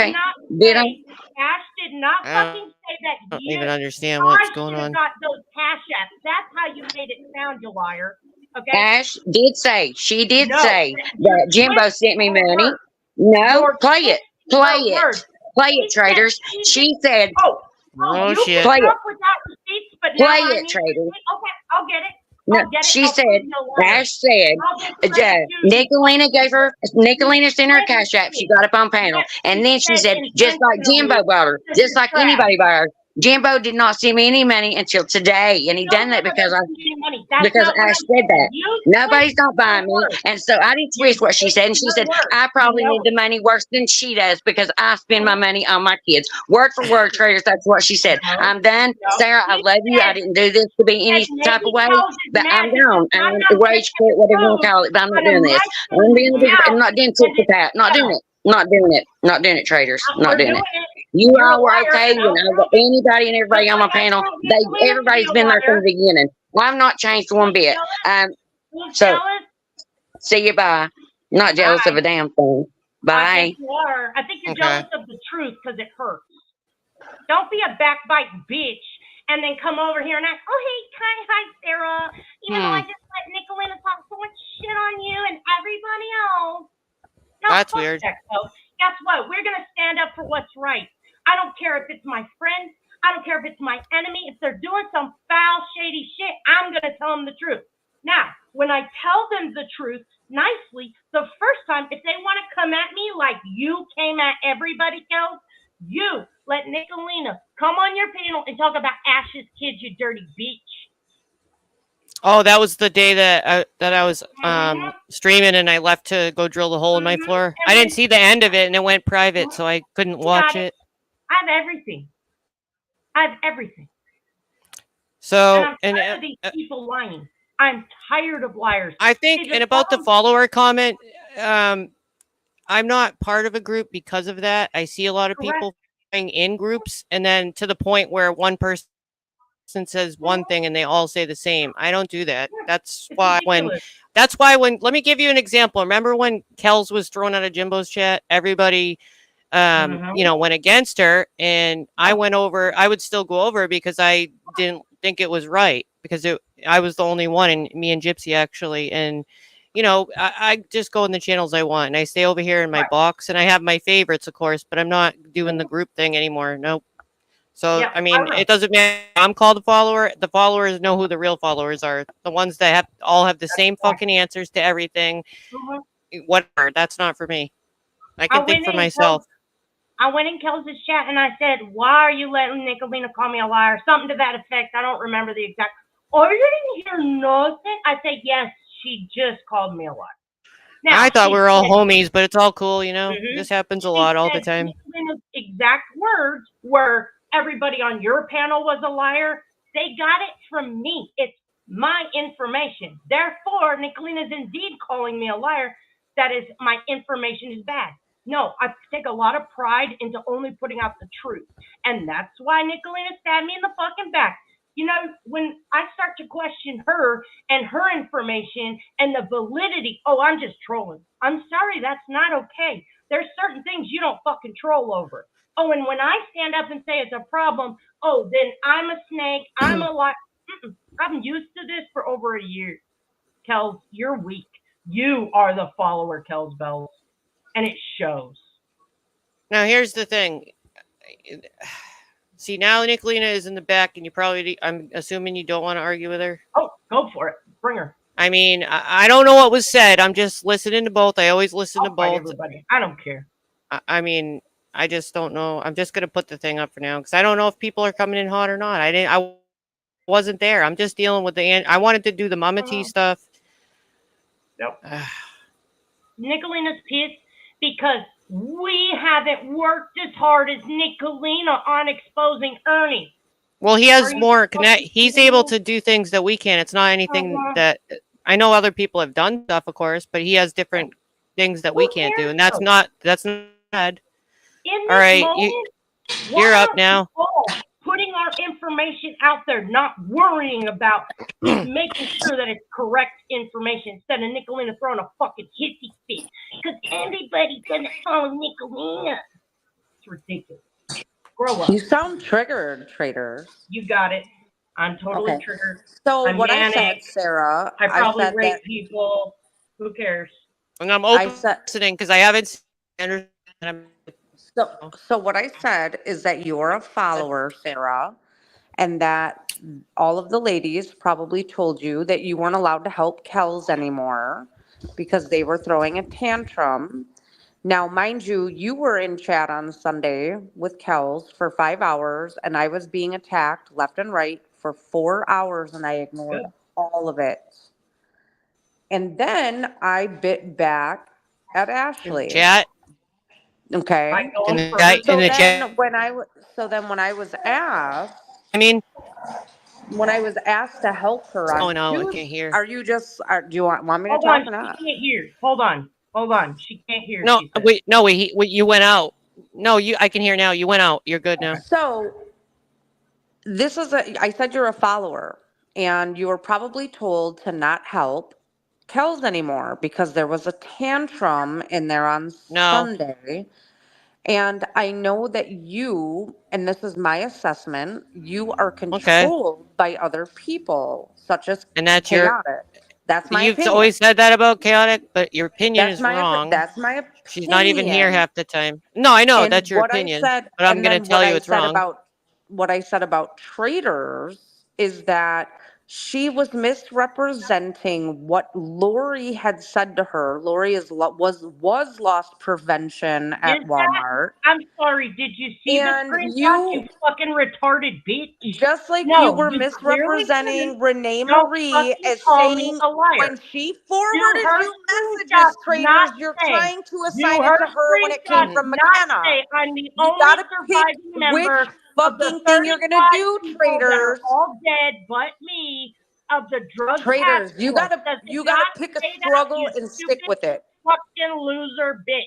not fucking say that. I don't even understand what's going on. Got those cash apps. That's how you made it sound, you liar. Okay. Ash did say say that Jimbo sent me money. No, play it, traders. She said, "Oh shit, play it, receipts, but play it, traders." Okay, I'll get it. No, she said, Ash said, Nicolina sent her cash app. She got up on panel. And then she said, just like Jimbo bought her, just like anybody bought her. Jimbo did not send me any money until today. And he done that because Ash said that. Nobody's not buying me. And so I didn't twist what she said. And she said, I probably need the money worse than she does because I spend my money on my kids. Word for word, traders, that's what she said. I'm done. Sarah, I love you. I didn't do this to be any type of way, but I'm gone. I'm going to rage quit, whatever you want to call it, but I'm not doing this. I'm not doing tit for tat. Not doing it. Not doing it. Not doing it, traders. Not doing it. You all were okay when I got anybody and everybody on my panel. Everybody's been there from the beginning. Well, I've not changed one bit. So, see you, bye. Not jealous of a damn thing. Bye. I think you are. I think you're jealous of the truth because it hurts. Don't be a backbite bitch and then come over here and act, oh, hey, hi, Sarah. You know, I just let Nicolina talk so much shit on you and everybody else. No, that's weird. Guess what? We're going to stand up for what's right. I don't care if it's my friend. I don't care if it's my enemy. If they're doing some foul, shady shit, I'm going to tell them the truth. Now, when I tell them the truth nicely, the first time, if they want to come at me like you came at everybody else, you let Nicolina come on your panel and talk about Ash's kids, you dirty bitch. Oh, that was the day that I was streaming and I left to go drill the hole in my floor. I didn't see the end of it and it went private, so I couldn't watch it. I have everything. So, and I'm tired of these people lying. I'm tired of liars. I think, and about the follower comment, I'm not part of a group because of that. I see a lot of people in groups, and then to the point where one person says one thing and they all say the same. I don't do that. That's why when let me give you an example. Remember when Kels was thrown out of Jimbo's chat? Everybody went against her, and I would still go over because I didn't think it was right because I was the only one, and me and Gypsy actually, and I just go in the channels I want, and I stay over here in my box, and I have my favorites, of course, but I'm not doing the group thing anymore. Nope. So, I mean, it doesn't matter. I'm called a follower. The followers know who the real followers are. The ones that all have the same fucking answers to everything. Whatever. That's not for me. I can think for myself. I went in Kels's chat and I said, why are you letting Nicolina call me a liar? Something to that effect. I don't remember the exact. Oh, you didn't hear nothing? I said, yes, she just called me a liar. Now, I thought we were all homies, but it's all cool, This happens a lot all the time. Nicolina's exact words were, everybody on your panel was a liar. They got it from me. It's my information. Therefore, Nicolina's indeed calling me a liar. That is, my information is bad. No, I take a lot of pride into only putting out the truth. And that's why Nicolina stabbed me in the fucking back. When I start to question her and her information and the validity, oh, I'm just trolling. I'm sorry, that's not okay. There's certain things you don't fucking troll over. Oh, and when I stand up and say it's a problem, oh, then I'm a snake, I'm a liar. I'm used to this for over a year. Kels, you're weak. You are the follower, Kels Bells. And it shows. Now, here's the thing. See, now Nicolina is in the back, and I'm assuming you don't want to argue with her. Oh, go for it. Bring her. I mean, I don't know what was said. I'm just listening to both. I always listen to both. Everybody. I don't care. I mean, I just don't know. I'm just going to put the thing up for now because I don't know if people are coming in hot or not. I wasn't there. I'm just dealing with I wanted to do the Mama T stuff. Nope. Nicolina's pissed because we haven't worked as hard as Nicolina on exposing Ernie. Well, he has more connect. He's able to do things that we can. It's not anything that I know other people have done stuff, of course, but he has different things that we can't do, and that's not bad. All right, you're up now. Putting our information out there, not worrying about making sure that it's correct information instead of Nicolina throwing a fucking hissy fit. Because everybody's gonna follow Nicolina. It's ridiculous. Grow up. You sound triggered, trader. You got it. I'm totally triggered. So I'm what manic. I said, Sarah, I probably said rape people. Who cares? And I'm listening because I haven't seen. So what I said is that you're a follower, Sarah, and that all of the ladies probably told you that you weren't allowed to help Kells anymore because they were throwing a tantrum. Now, mind you, you were in chat on Sunday with Kells for 5 hours, and I was being attacked left and right for 4 hours, and I ignored all of it. And then I bit back at Ashley. Chat. Okay. In the chat. When I was asked, when I was asked to help her on Oh no, I Tuesday, can't hear. do you want me to Hold talk on, or not? she can't hear. Hold on. She can't hear. No, she said. wait, you went out. No, I can hear now. You went out. You're good now. So I said you're a follower, and you were probably told to not help Kells anymore because there was a tantrum in there on Sunday. And I know that you, and this is my assessment, you are controlled by other people, such as and that's Chaotic. That's my opinion. You've always said that about Chaotic, but your opinion is wrong. That's my opinion. She's not even here half the time. No, I know, that's your opinion. But I'm going to tell you it's wrong. What I said about traitors is that she was misrepresenting what Lori had said to her. Lori was loss prevention at Walmart. I'm sorry. Did you see the screenshot? You fucking retarded bitch. Just like you were misrepresenting Renee Marie as saying when she forwarded you messages, traitors, you're trying to assign it to her when it came from McKenna. I'm the you only gotta surviving pick member which fucking thing you're gonna do, traitors. All dead but me of the drug traitors. task You force. gotta pick a struggle and stick with it. Fucking loser bitch.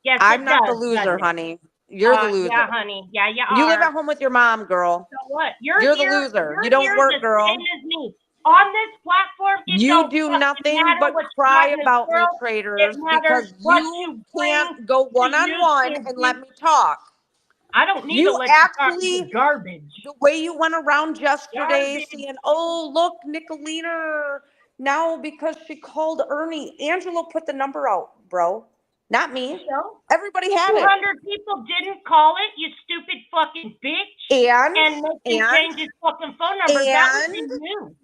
Yes, I'm not the loser, honey. You're the loser. Yeah, honey. Yeah, you are. You live at home with your mom, girl. So what? You're the loser. You don't work, girl. Same as me. On this platform, you do nothing but cry about me, traitors, because you can't go one-on-one and let me talk. I don't need you to let actually, you talk to garbage. The way you went around yesterday saying, oh, look, Nicolina, now because she called Ernie, Angela put the number out, bro. Not me. So, everybody had 200 it. 200 people didn't call it, you stupid fucking bitch. And make him change his fucking phone number. That would be you.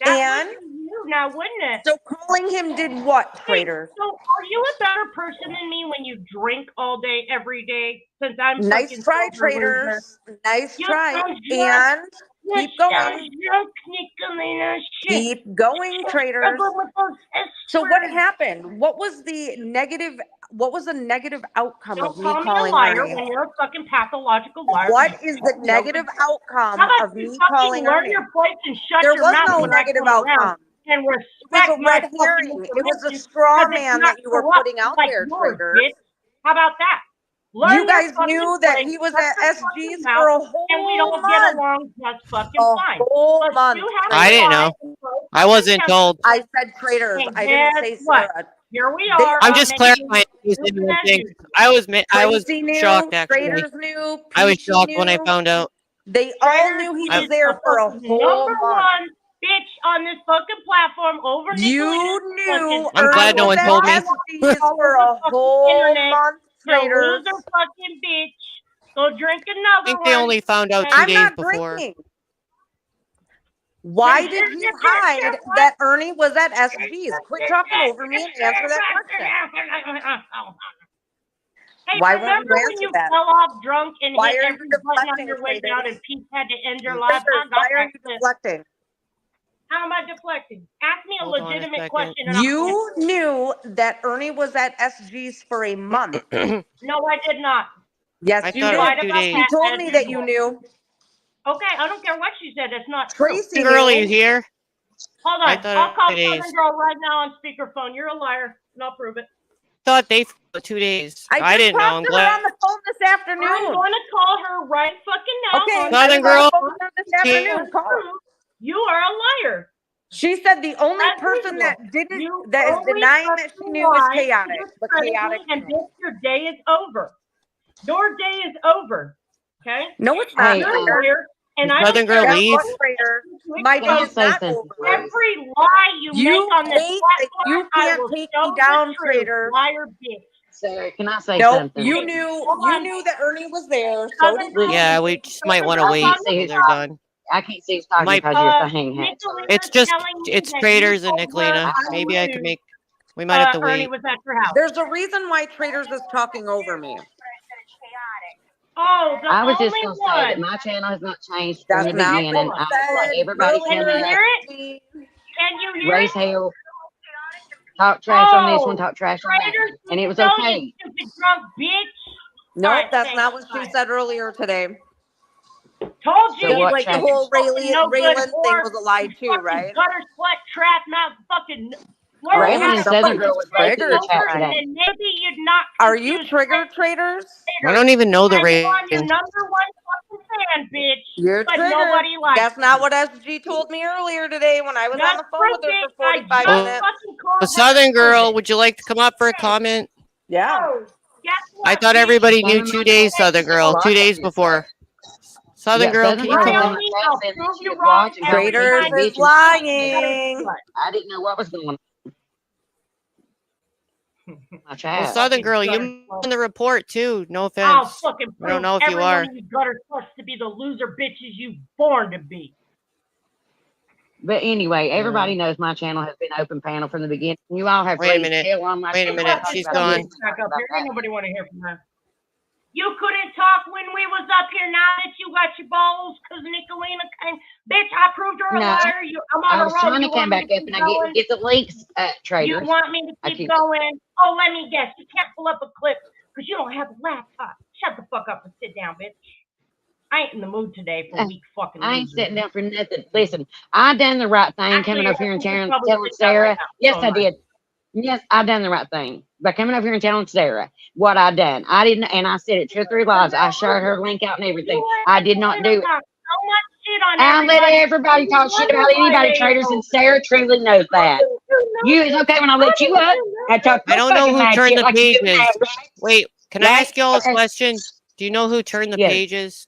That would be you now, wouldn't it? So calling him did what, traitor? So are you a better person than me when you drink all day, every day? Since I'm nice try, traitors. Nice try. And keep going. Keep going, traitors. So what happened? What was the negative outcome of me calling Ernie? When you're a fucking pathological liar. What is the negative outcome of me calling Ernie? Your place and shut there your was mouth no negative outcome. And it was a red herring. It was a straw man that you were putting out there, traitors. How about that? You guys knew that he was at SG's for a whole and we don't month. get along just fucking fine. Whole month. I didn't know. I wasn't told. I said traitors. I didn't say Sarah. Here we are. I'm just clarifying. I was shocked, actually. Traitors knew. I was shocked when I found out. They all knew he was there for a whole month. One bitch on this fucking platform over. You knew. I'm glad no one told me. For a whole month. Traitors. Loser fucking bitch. Go drink another one. I think they only found out 2 days before. Drinking. Why did you hide that Ernie was at SG's? Quit talking over me and answer that question. Hey, why remember when you fell off drunk and hit every button on your way down and Pete had to end your life? Why are you deflecting? How am I deflecting? Ask me a legitimate question. You knew that Ernie was at SG's for a month. No, I did not. Yes, you did. She told me that you knew. Okay, I don't care what she said. That's not Tracy. Girl, you here? Hold on. I'll call Southern Girl right now on speakerphone. You're a liar, and I'll prove it. Thought they for 2 days. I didn't know. I'm glad. On the phone this afternoon. I'm going to call her right fucking now. Okay, Southern Girl. This afternoon. You are a liar. She said the only person that is denying that she knew was Chaotic. But Chaotic. And this, your day is over. Your day is over. Okay? No, it's not. And I Southern Girl leave. My day is not over. Every lie you make on this platform, you can't take me down, traitor. Liar bitch. So can I say Nope, something? you knew that Ernie was there. So did Yeah, we. we just might want to wait until they're done. I can't see who's talking Might- because your thing had. It's just it's traders and Nicolina. Maybe I could make. We might have to Ernie wait. was at your house. There's a reason why Traders is talking over me. Oh, the I was just only gonna say that one. my channel has not changed from That's the not beginning. what I I let said everybody come Can you up, hear it? Can you hear raise it? hell, talk trash on this one, Oh, talk trash on that Traders, one, and it was you okay. stupid drunk bitch. Nope, Alright, that's thanks. not what she Bye. said earlier today. Told you, So you what Like the trash? whole fucking no good Raylan thing whore. was a lie You too, fucking right? gutter slut trap mouth fucking flirt Oh, Raylan and Southern somebody Girl was both in the triggered chat over, today. and maybe you'd not Are you confuse triggered, Traders? I don't even know the I'm your rating. number one fucking fan, bitch. You're But triggered. nobody likes That's not what SG told me earlier today when I was on the phone with her for 45 minutes. The Southern Girl, would you like to come up for a comment? Yeah. Oh, guess what, I thought bitch? everybody knew 2 days, Southern Girl. 2 days before. Southern Yeah, Girl, Southern can you Girl come was in up? my chat I'll saying that prove she you was wrong watching how we Traders bitching is bitching. lying. I didn't know what was going on. My chat. Well, Southern Girl, you're on the report too. No I'll offense. fucking I don't prove know if you every are. one of you gutter sluts to be the loser bitches you born to be. But anyway, everybody knows my channel has been open panel from the beginning. You all have Wait a raised minute. hell on my Wait a channel. minute. Talk She's about gone. this, Back talk up about here. that. Ain't nobody want to hear from her. You couldn't talk when we was up here. Now that you got your balls, because Nicolina came. Bitch, I proved her a No, liar. I'm on I a was roll. trying to You come want me back to up keep and I going? get the links, You traders. want me to keep going? Oh, let me guess. You can't pull up a clip because you don't have a laptop. Shut the fuck up and sit down, bitch. I ain't in the mood today for weak fucking I ain't losers. sitting down for nothing. Listen, I done the right thing Actually, coming up here I and think you're telling probably sitting down Sarah. right now. Yes, So I am I. did. Yes, I done the right thing by coming up here and telling Sarah what I done. I didn't, and I said it 2 or 3 lives. I shared her link out and everything. I did not do it. So much shit on I let everybody. everybody talk shit about anybody, traders, and Sarah truly knows that. You, it's okay when I let you up. I talk I no don't know fucking who mad turned shit the like you do pages. now, right? Wait, can I Right? ask y'all a Okay. question? Do you know who turned the Yes. pages?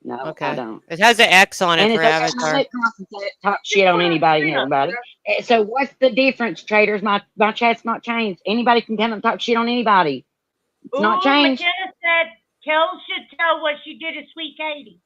No, Okay. I don't. It has an X on it And for it's okay when I Avatar. let Constance talk shit on anybody and everybody. So what's the difference, traders? My chat's not changed. Anybody can come and talk shit on anybody. It's not changed. McKenna said Kel should tell what she did to Sweet Katie.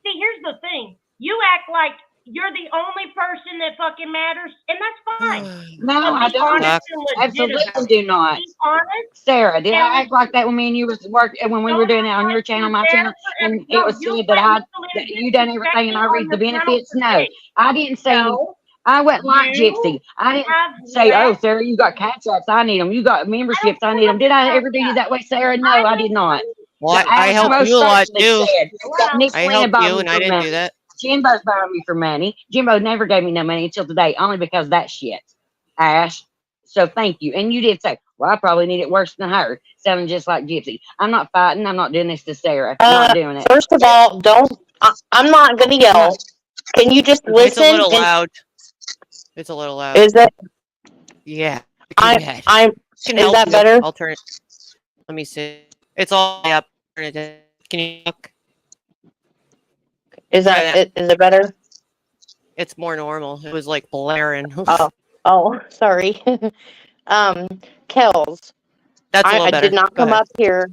See, here's the thing. You act like you're the only person that fucking matters, and that's fine. No, But I be don't. honest and legit Absolutely about it. do not. Be honest. Sarah, did and I act like that when me and you was when we were doing it on your channel, my channel, and it was said that that you done everything and I reaped the benefits? No, I didn't say. I wasn't like Gypsy. I didn't say, "Oh, Sarah, you got catch-ups. I need them. You got memberships. I need them." Did I ever do you that way, Sarah? No, I did not. Well, The I Alex helped most you a lot certainly too. said that Nick I Lena helped bought you, me and I for didn't do money. that. Jimbo's buying me for money. Jimbo never gave me no money until today, only because of that shit, Ash. So thank you. And you did say, well, I probably need it worse than her, sounding just like Gypsy. I'm not fighting. I'm not doing this to Sarah. Not doing it. First of all, I'm not going to yell. Can you just listen? It's a little loud. It's a little loud. Is that? Yeah. I'm. Is that better? I'll turn it. Let me see. It's all up. Turn it down. Can you look? Is it better? It's more normal. It was like blaring. Oh, sorry. Kels. That's a little I better. did not Go come ahead. up here.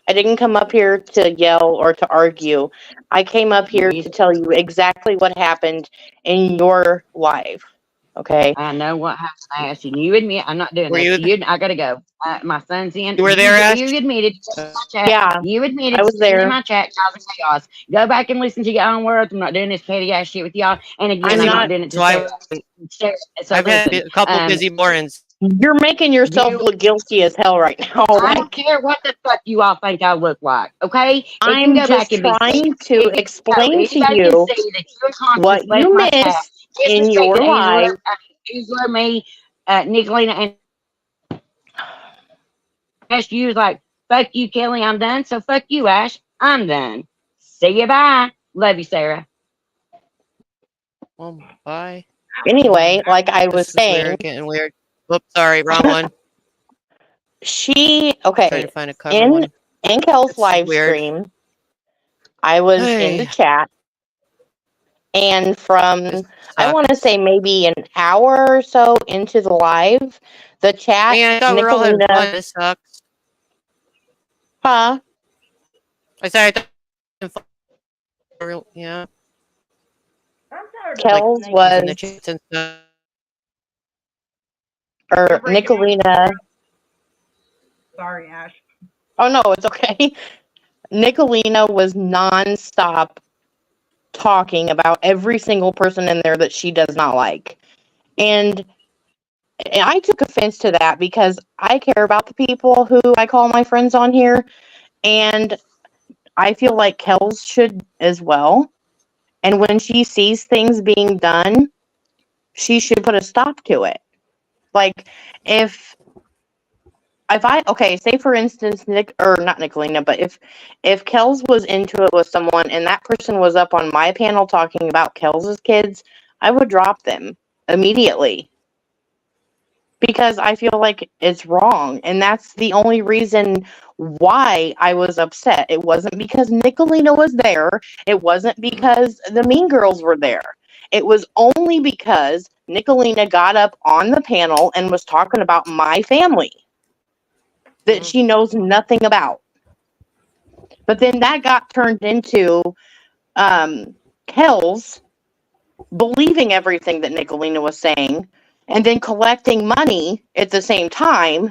I didn't come up here to yell or to argue. I came up here to tell you exactly what happened in your life. Okay. I know what happened, Ash, and you admit I'm not doing Were this. you? I gotta go. My son's in. You were there, Ash? You admitted. Yeah, You admitted. I was there. In my chat, causing chaos. Go back and listen to your own words. I'm not doing this petty ass shit with y'all. And again, I'm not doing it to Sarah. So I've had a couple busy mornings. You're making yourself look guilty as hell right now. I don't care what the fuck you all think I look like. Okay, I'm just trying to explain to you what you missed in your life. Angela, me, Nicolina, and Ash. You was like, fuck you, Kelly. I'm done. So fuck you, Ash. I'm done. See you. Bye. Love you, Sarah. Well, bye. Anyway, like I was saying, weird, getting weird. Oops, sorry, wrong one. Trying to find a cover one. in Kel's It's live weird. stream, I was in the chat, and from I want to say maybe an hour or so into the live, The chat, Man, I thought we were all having fun. This sucks. Huh? I said I thought yeah. Kells was, in the chats and stuff. or Nicolina. Sorry, Ash. Oh no, it's okay. Nicolina was nonstop talking about every single person in there that she does not like. And I took offense to that because I care about the people who I call my friends on here. And I feel like Kells should as well. And when she sees things being done, she should put a stop to it. Like, if I, okay, say for instance, not Nicolina, but if Kells was into it with someone and that person was up on my panel talking about Kells's kids, I would drop them immediately. Because I feel like it's wrong. And that's the only reason why I was upset. It wasn't because Nicolina was there. It wasn't because the Mean Girls were there. It was only because Nicolina got up on the panel and was talking about my family that she knows nothing about. But then that got turned into Kells believing everything that Nicolina was saying, and then collecting money at the same time,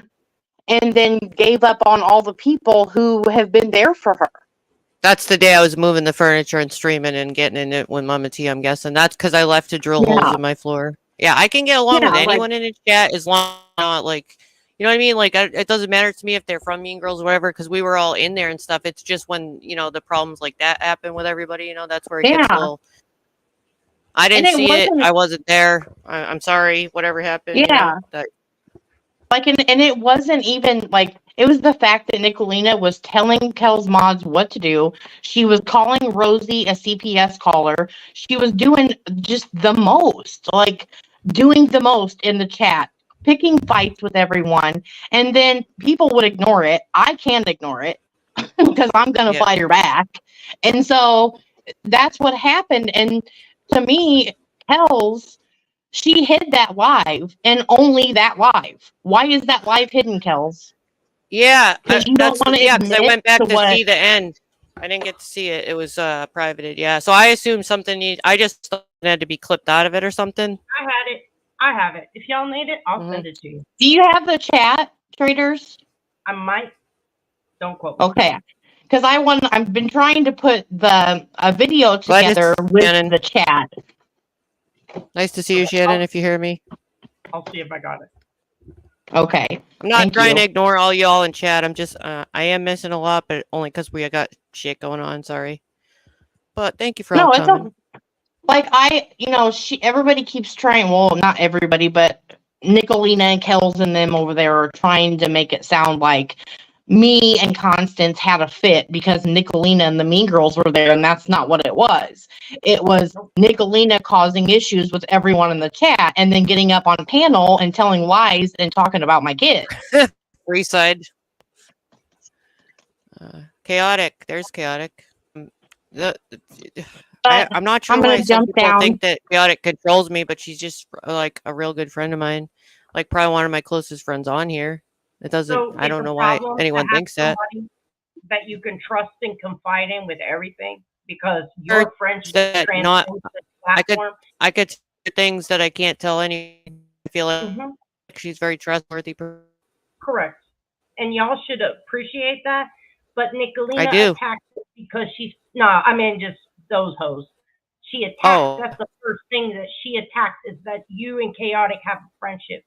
and then gave up on all the people who have been there for her. That's the day I was moving the furniture and streaming and getting in it with Mama T, I'm guessing. That's because I left to drill holes in my floor. Yeah, I can get along with anyone in the chat as long as not like, you know what I mean? Like, it doesn't matter to me if they're from Mean Girls or whatever, because we were all in there and stuff. It's just when, the problems like that happen with everybody, that's where it gets a little... I didn't see it. I wasn't there. I'm sorry. Whatever happened. Yeah. And it wasn't even like, it was the fact that Nicolina was telling Kells mods what to do. She was calling Rosie a CPS caller. She was doing just the most, doing the most in the chat, picking fights with everyone. And then people would ignore it. I can't ignore it because I'm going to fight her back. And so that's what happened. And to me, Kells, she hid that live, and only that live. Why is that live hidden, Kells? Yeah, because I went back to what... see the end. I didn't get to see it. It was privated. Yeah, so I assumed something I just thought it had to be clipped out of it or something. I have it. If y'all need it, I'll send it to you. Do you have the chat, traders? I might. Don't quote me. Okay. Because I've been trying to put a video together with the chat. Nice to see you, Shannon, if you hear me. I'll see if I got it. Okay. I'm not trying to ignore all y'all in chat. I'm just, I am missing a lot, but only because we got shit going on. Sorry. But thank you for all coming. Everybody keeps trying, well, not everybody, but Nicolina and Kells and them over there are trying to make it sound like me and Constance had a fit because Nicolina and the Mean Girls were there, and that's not what it was. It was Nicolina causing issues with everyone in the chat and then getting up on panel and telling lies and talking about my kids. Reside. Chaotic. There's Chaotic. I'm not sure why some people think that Chaotic controls me, but she's just like a real good friend of mine. Like probably one of my closest friends on here. It doesn't. So I don't know why anyone thinks that. That you can trust and confide in with everything because your friendship transcends the platform. I could say things that I can't tell any. I feel like she's very trustworthy. Correct, and y'all should appreciate that. But Nicolina attacked because she's just those hoes. She attacked. That's the first thing that she attacks is that you and Chaotic have a friendship.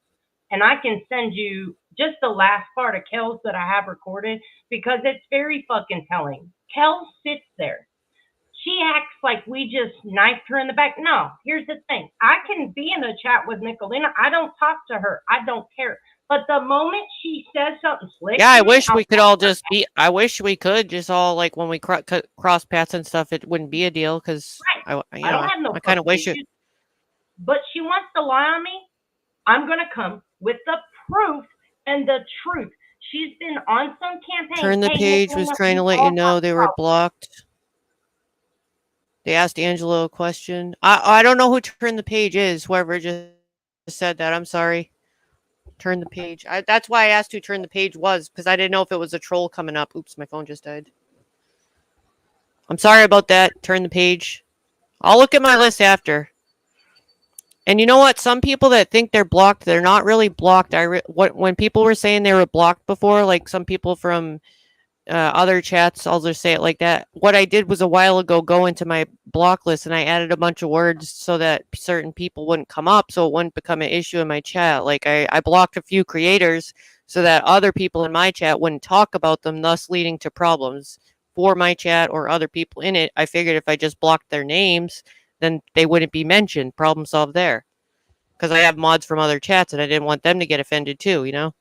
And I can send you just the last part of Kells that I have recorded because it's very fucking telling. Kells sits there. She acts like we just knifed her in the back. No, here's the thing. I can be in a chat with Nicolina. I don't talk to her. I don't care. But the moment she says something slick, I wish we could all just be. I wish we could just all like when we cross paths and stuff, it wouldn't be a deal because I don't have no. I kind of wish it. But she wants to lie on me. I'm gonna come with the proof and the truth. She's been on some campaign. Turn the page was trying to let you know they were blocked. They asked Angelo a question. I don't know who Turn the Page is. Whoever just said that. I'm sorry. turn the page. That's why I asked who turn the page was, because I didn't know if it was a troll coming up. Oops, my phone just died. I'm sorry about that. Turn the page. I'll look at my list after. And you know what? Some people that think they're blocked, they're not really blocked. When people were saying they were blocked before, like some people from other chats, I'll just say it like that. What I did was a while ago go into my block list and I added a bunch of words so that certain people wouldn't come up, so it wouldn't become an issue in my chat. Like I blocked a few creators so that other people in my chat wouldn't talk about them, thus leading to problems for my chat or other people in it. I figured if I just blocked their names, then they wouldn't be mentioned. Problem solved there. Because I have mods from other chats and I didn't want them to get offended too, you know?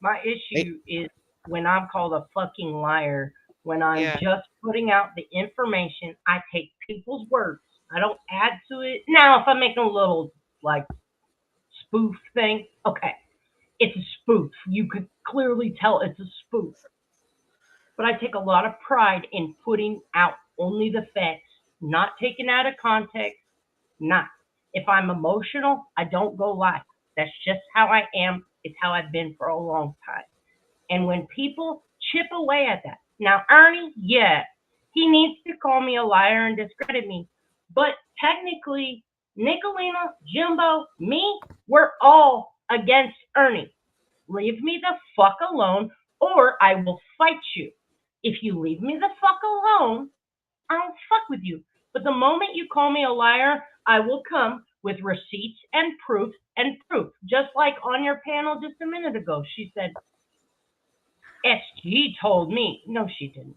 My issue is when I'm called a fucking liar, when I'm just putting out the information, I take people's words. I don't add to it. Now, if I'm making a little, like, spoof thing, okay. It's a spoof. You could clearly tell it's a spoof. But I take a lot of pride in putting out only the facts, not taken out of context, not. If I'm emotional, I don't go live. That's just how I am. It's how I've been for a long time. And when people chip away at that, now Ernie, yeah, he needs to call me a liar and discredit me. But technically, Nicolina, Jimbo, me, we're all against Ernie. Leave me the fuck alone or I will fight you. If you leave me the fuck alone, I don't fuck with you. But the moment you call me a liar, I will come with receipts and proof. Just like on your panel just a minute ago, she said, SG told me. No, she didn't.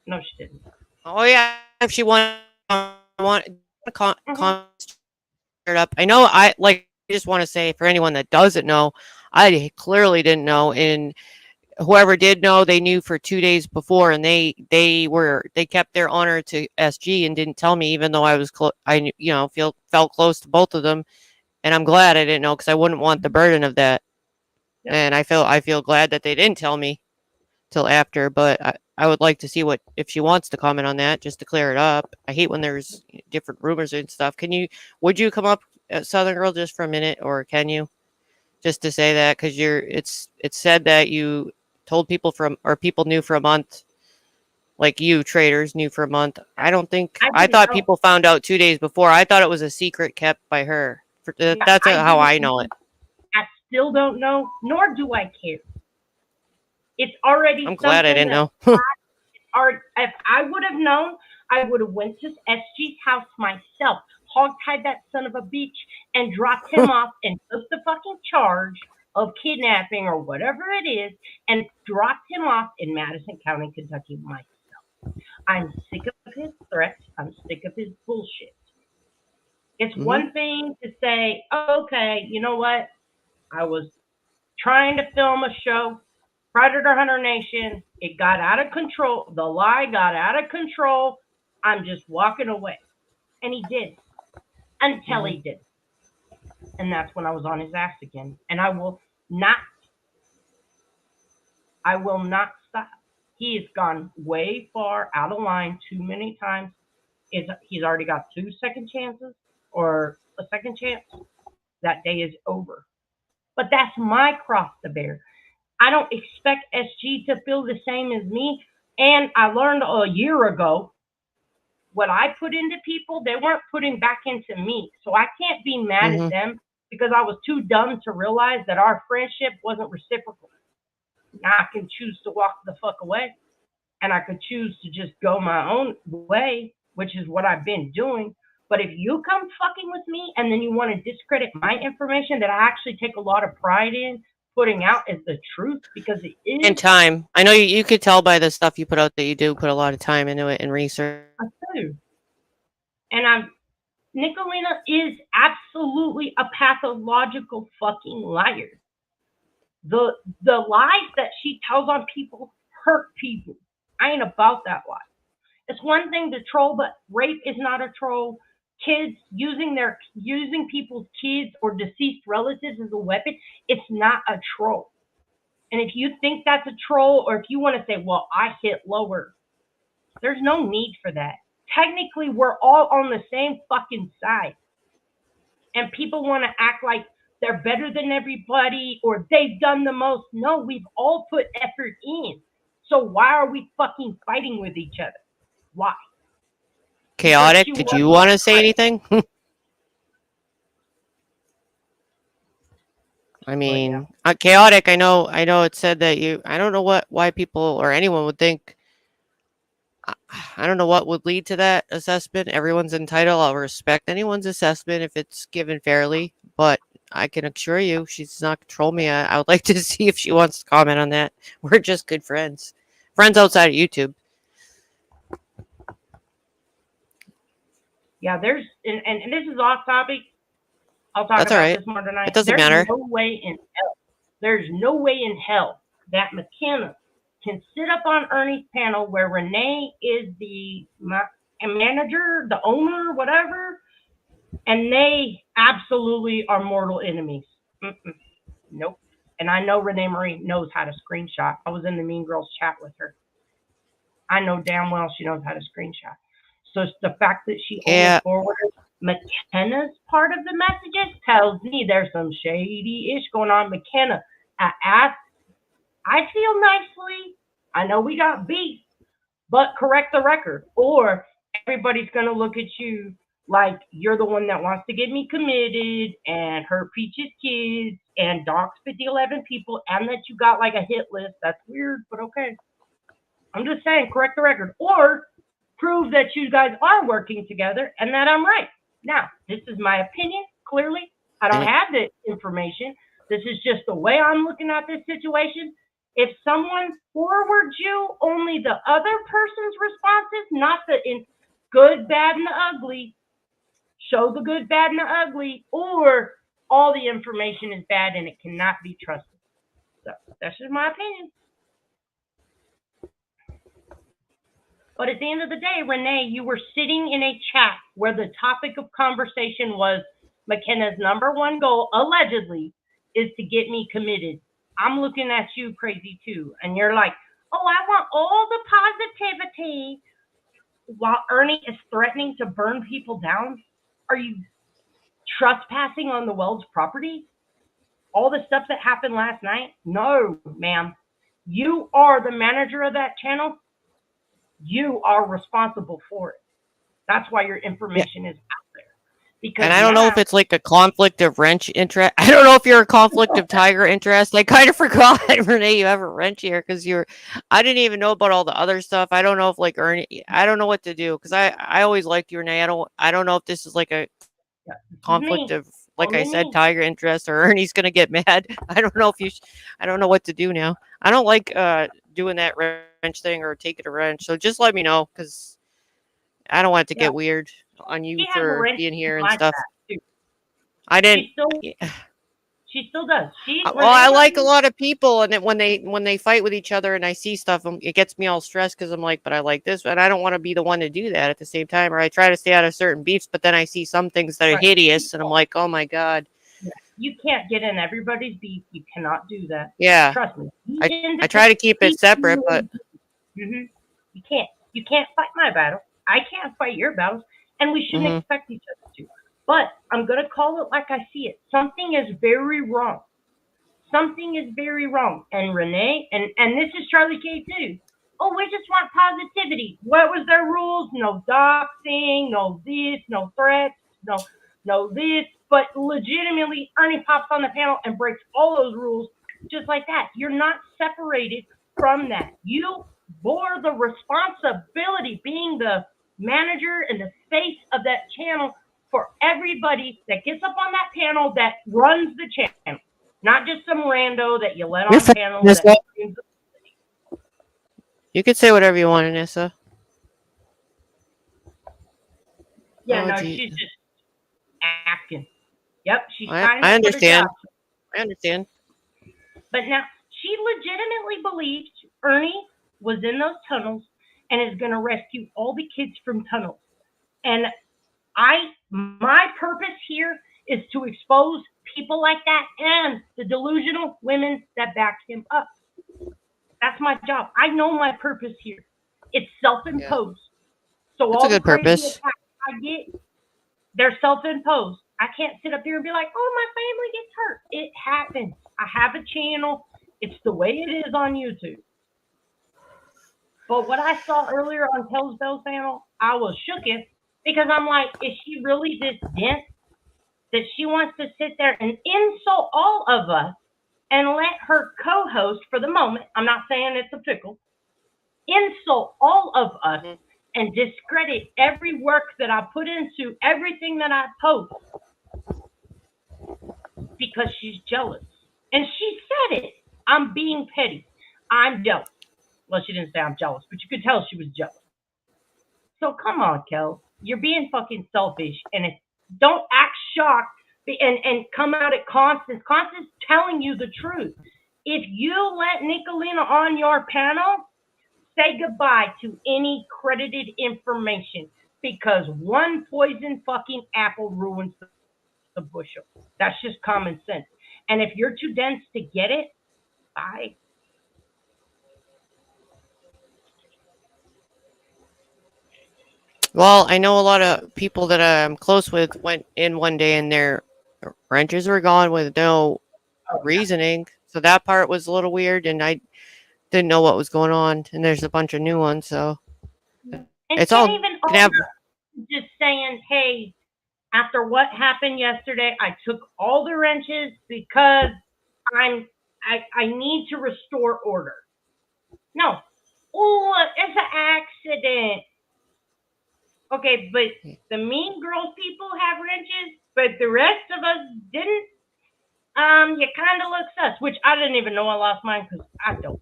No, she didn't. Oh, yeah. If she wanted to up. I know I just want to say for anyone that doesn't know, I clearly didn't know. And whoever did know, they knew for 2 days before, and they kept their honor to SG and didn't tell me, even though I was felt close to both of them, and I'm glad I didn't know because I wouldn't want the burden of that. Yep. And I feel glad that they didn't tell me till after, but I would like to see if she wants to comment on that just to clear it up. I hate when there's different rumors and stuff. Would you come up, Southern Girl, just for a minute, or can you just to say that because it's said that you told people people knew for a month, like you traders knew for a month. I thought people found out 2 days before. I thought it was a secret kept by her. That's how I know it. I still don't know, nor do I care. It's already. I'm glad I didn't know. If I would have known, I would have went to SG's house myself, hogtied that son of a bitch, and dropped him off and took the fucking charge of kidnapping or whatever it is, and dropped him off in Madison County, Kentucky myself. I'm sick of his threats. I'm sick of his bullshit. It's one thing to say, okay, you know what? I was trying to film a show, Predator Hunter Nation. It got out of control. The lie got out of control. I'm just walking away. And he did. Until he did. And that's when I was on his ass again. And I will not stop. He has gone way far out of line too many times. He's already got 2 second chances or a second chance. That day is over. But that's my cross to bear. I don't expect SG to feel the same as me. And I learned a year ago, what I put into people, they weren't putting back into me. So I can't be mad at them because I was too dumb to realize that our friendship wasn't reciprocal. Now I can choose to walk the fuck away, and I could choose to just go my own way, which is what I've been doing. But if you come fucking with me and then you want to discredit my information that I actually take a lot of pride in putting out as the truth, because it is. And time. I know you could tell by the stuff you put out that you do put a lot of time into it and research. I do. And Nicolina is absolutely a pathological fucking liar. The lies that she tells on people hurt people. I ain't about that lie. It's one thing to troll, but rape is not a troll. Kids using people's kids or deceased relatives as a weapon, it's not a troll. And if you think that's a troll, or if you want to say, well, I hit lower, there's no need for that. Technically, we're all on the same fucking side. and people want to act like they're better than everybody or they've done the most. No, we've all put effort in. So why are we fucking fighting with each other? Why? Chaotic, did you want to say anything? I mean, chaotic. I know. It said that you. I don't know why people or anyone would think. I don't know what would lead to that assessment. Everyone's entitled. I'll respect anyone's assessment if it's given fairly. But I can assure you, she's not control me. I would like to see if she wants to comment on that. We're just good friends, outside of YouTube. Yeah, there's and this is off topic. I'll talk That's about all right. this more tonight. It doesn't There's matter. no way in hell. There's no way in hell that McKenna can sit up on Ernie's panel where Renee is the manager, the owner, whatever, and they absolutely are mortal enemies. Nope. And I know Renee Marie knows how to screenshot. I was in the Mean Girls chat with her. I know damn well she knows how to screenshot. So it's the fact that she only forwarded McKenna's part of the messages tells me there's some shady-ish going on. McKenna, I feel nicely. I know we got beef, but correct the record. Or everybody's going to look at you like you're the one that wants to get me committed and hurt Peach's kids and dox 11 people and that you got like a hit list. That's weird, but okay. I'm just saying, correct the record. Or prove that you guys are working together and that I'm right. Now, this is my opinion. Clearly, I don't have the information. This is just the way I'm looking at this situation. If someone forwards you only the other person's responses, not the good, bad, and the ugly, show the good, bad, and the ugly, or all the information is bad and it cannot be trusted. So that's just my opinion. But at the end of the day, Renee, you were sitting in a chat where the topic of conversation was McKenna's #1 goal, allegedly, is to get me committed. I'm looking at you crazy too. And you're like, oh, I want all the positivity while Ernie is threatening to burn people down. Are you trespassing on the Wells property? All the stuff that happened last night? No, ma'am. You are the manager of that channel. You are responsible for it. That's why your information is out there. Because and I don't know if it's like a conflict of wrench interest. I don't know if you're a conflict of tiger interest. I kind of forgot, Renee, you have a wrench here because I didn't even know about all the other stuff. I don't know if like Ernie, I don't know what to do because I always liked you, Renee. I don't know if this is like a conflict of, like I said, tiger interest or Ernie's gonna get mad. I don't know if I don't know what to do now. I don't like doing that wrench thing or taking a wrench. So just let me know because I don't want it to get weird on you for being here and stuff. I didn't. She still does. Well, I like a lot of people, and when they fight with each other, and I see stuff, it gets me all stressed because I'm like, but I like this, and I don't want to be the one to do that at the same time. Or I try to stay out of certain beefs, but then I see some things that are hideous, and I'm like, oh my god. You can't get in everybody's beef. You cannot do that. Yeah, trust me. I try to keep it separate, but you can't. You can't fight my battle. I can't fight your battles, and we shouldn't expect each other to. But I'm gonna call it like I see it. Something is very wrong. Something is very wrong. And Renee, and this is Charlie K too. Oh, we just want positivity. What was their rules? No doxing, no this, no threats, no this. But legitimately, Ernie pops on the panel and breaks all those rules just like that. You're not separated from that. You bore the responsibility, being the manager and the face of that channel, for everybody that gets up on that panel that runs the channel, not just some rando that you let on panel. You could say whatever you want, Anissa. Yeah, she's just acting. Yep, she's trying. I understand. I understand. But now she legitimately believes Ernie was in those tunnels and is going to rescue all the kids from tunnels. And my purpose here is to expose people like that and the delusional women that back him up. That's my job. I know my purpose here. It's self-imposed. So that's all a good the crazy purpose. attacks I get, they're self-imposed. I can't sit up here and be like, oh, my family gets hurt. It happens. I have a channel. It's the way it is on YouTube. But what I saw earlier on Kel's Bell's channel, I was shooketh because I'm like, is she really this dense that she wants to sit there and insult all of us and let her co-host for the moment, I'm not saying it's a pickle, insult all of us and discredit every work that I put into everything that I post because she's jealous. And she said it. I'm being petty. I'm jealous. Well, she didn't say I'm jealous, but you could tell she was jealous. So come on, Kel. You're being fucking selfish, and don't act shocked and come out at Constance. Constance telling you the truth. If you let Nicolina on your panel, say goodbye to any credited information because one poison fucking apple ruins the bushel. That's just common sense. And if you're too dense to get it, bye. Well, I know a lot of people that I'm close with went in one day and their wrenches were gone with no reasoning. So that part was a little weird, and I didn't know what was going on. And there's a bunch of new ones, so and it's all even just saying, hey, after what happened yesterday, I took all the wrenches because I need to restore order. No. Oh, it's an accident. Okay, but the mean girl people have wrenches, but the rest of us didn't. You kind of look sus, which I didn't even know I lost mine because I don't.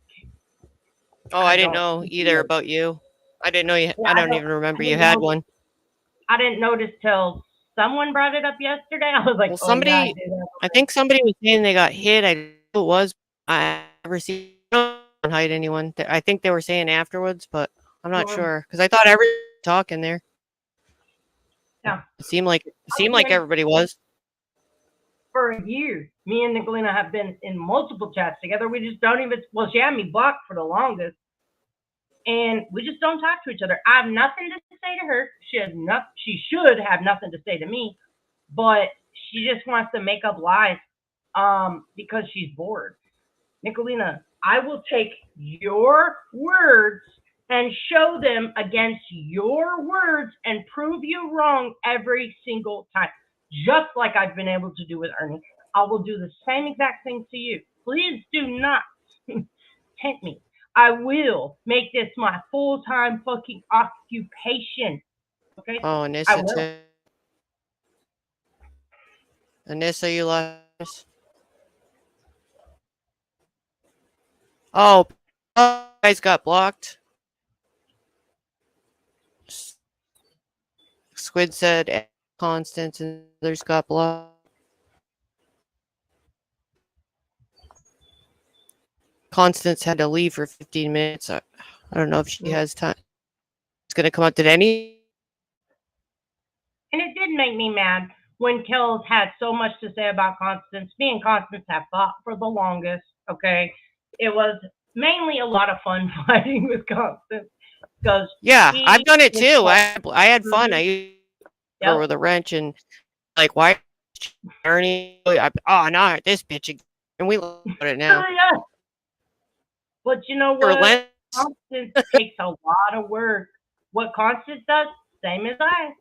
Oh, I didn't know either about you. I didn't know you. Yeah, I don't even remember you had one. I didn't notice till someone brought it up yesterday. I was like, well, somebody. I think somebody was saying they got hit. I don't know who it was. I never see. I don't hide anyone. I think they were saying afterwards, but I'm not sure because I thought everyone was talking there. Yeah. It seemed like everybody was. For a year, me and Nicolina have been in multiple chats together. We just don't even. Well, she had me blocked for the longest, and we just don't talk to each other. I have nothing to say to her. She should have nothing to say to me, but she just wants to make up lies, because she's bored. Nicolina, I will take your words and show them against your words and prove you wrong every single time. Just like I've been able to do with Ernie. I will do the same exact thing to you. Please do not tempt me. I will make this my full-time fucking occupation. Okay? Oh, Anissa too. Anissa, you lost. Oh, guys got blocked. Squid said Constance and others got blocked. Constance had to leave for 15 minutes. I don't know if she has time. It's going to come up. Did any? And it did make me mad when Kells had so much to say about Constance. Me and Constance have fought for the longest, okay? It was mainly a lot of fun fighting with Constance. Yeah, I've done it too. I had fun. I used her with a wrench and like, why Ernie? Oh, no, this bitch. And we love it now. Yeah. But you know what? Constance takes a lot of work. What Constance does, same as I.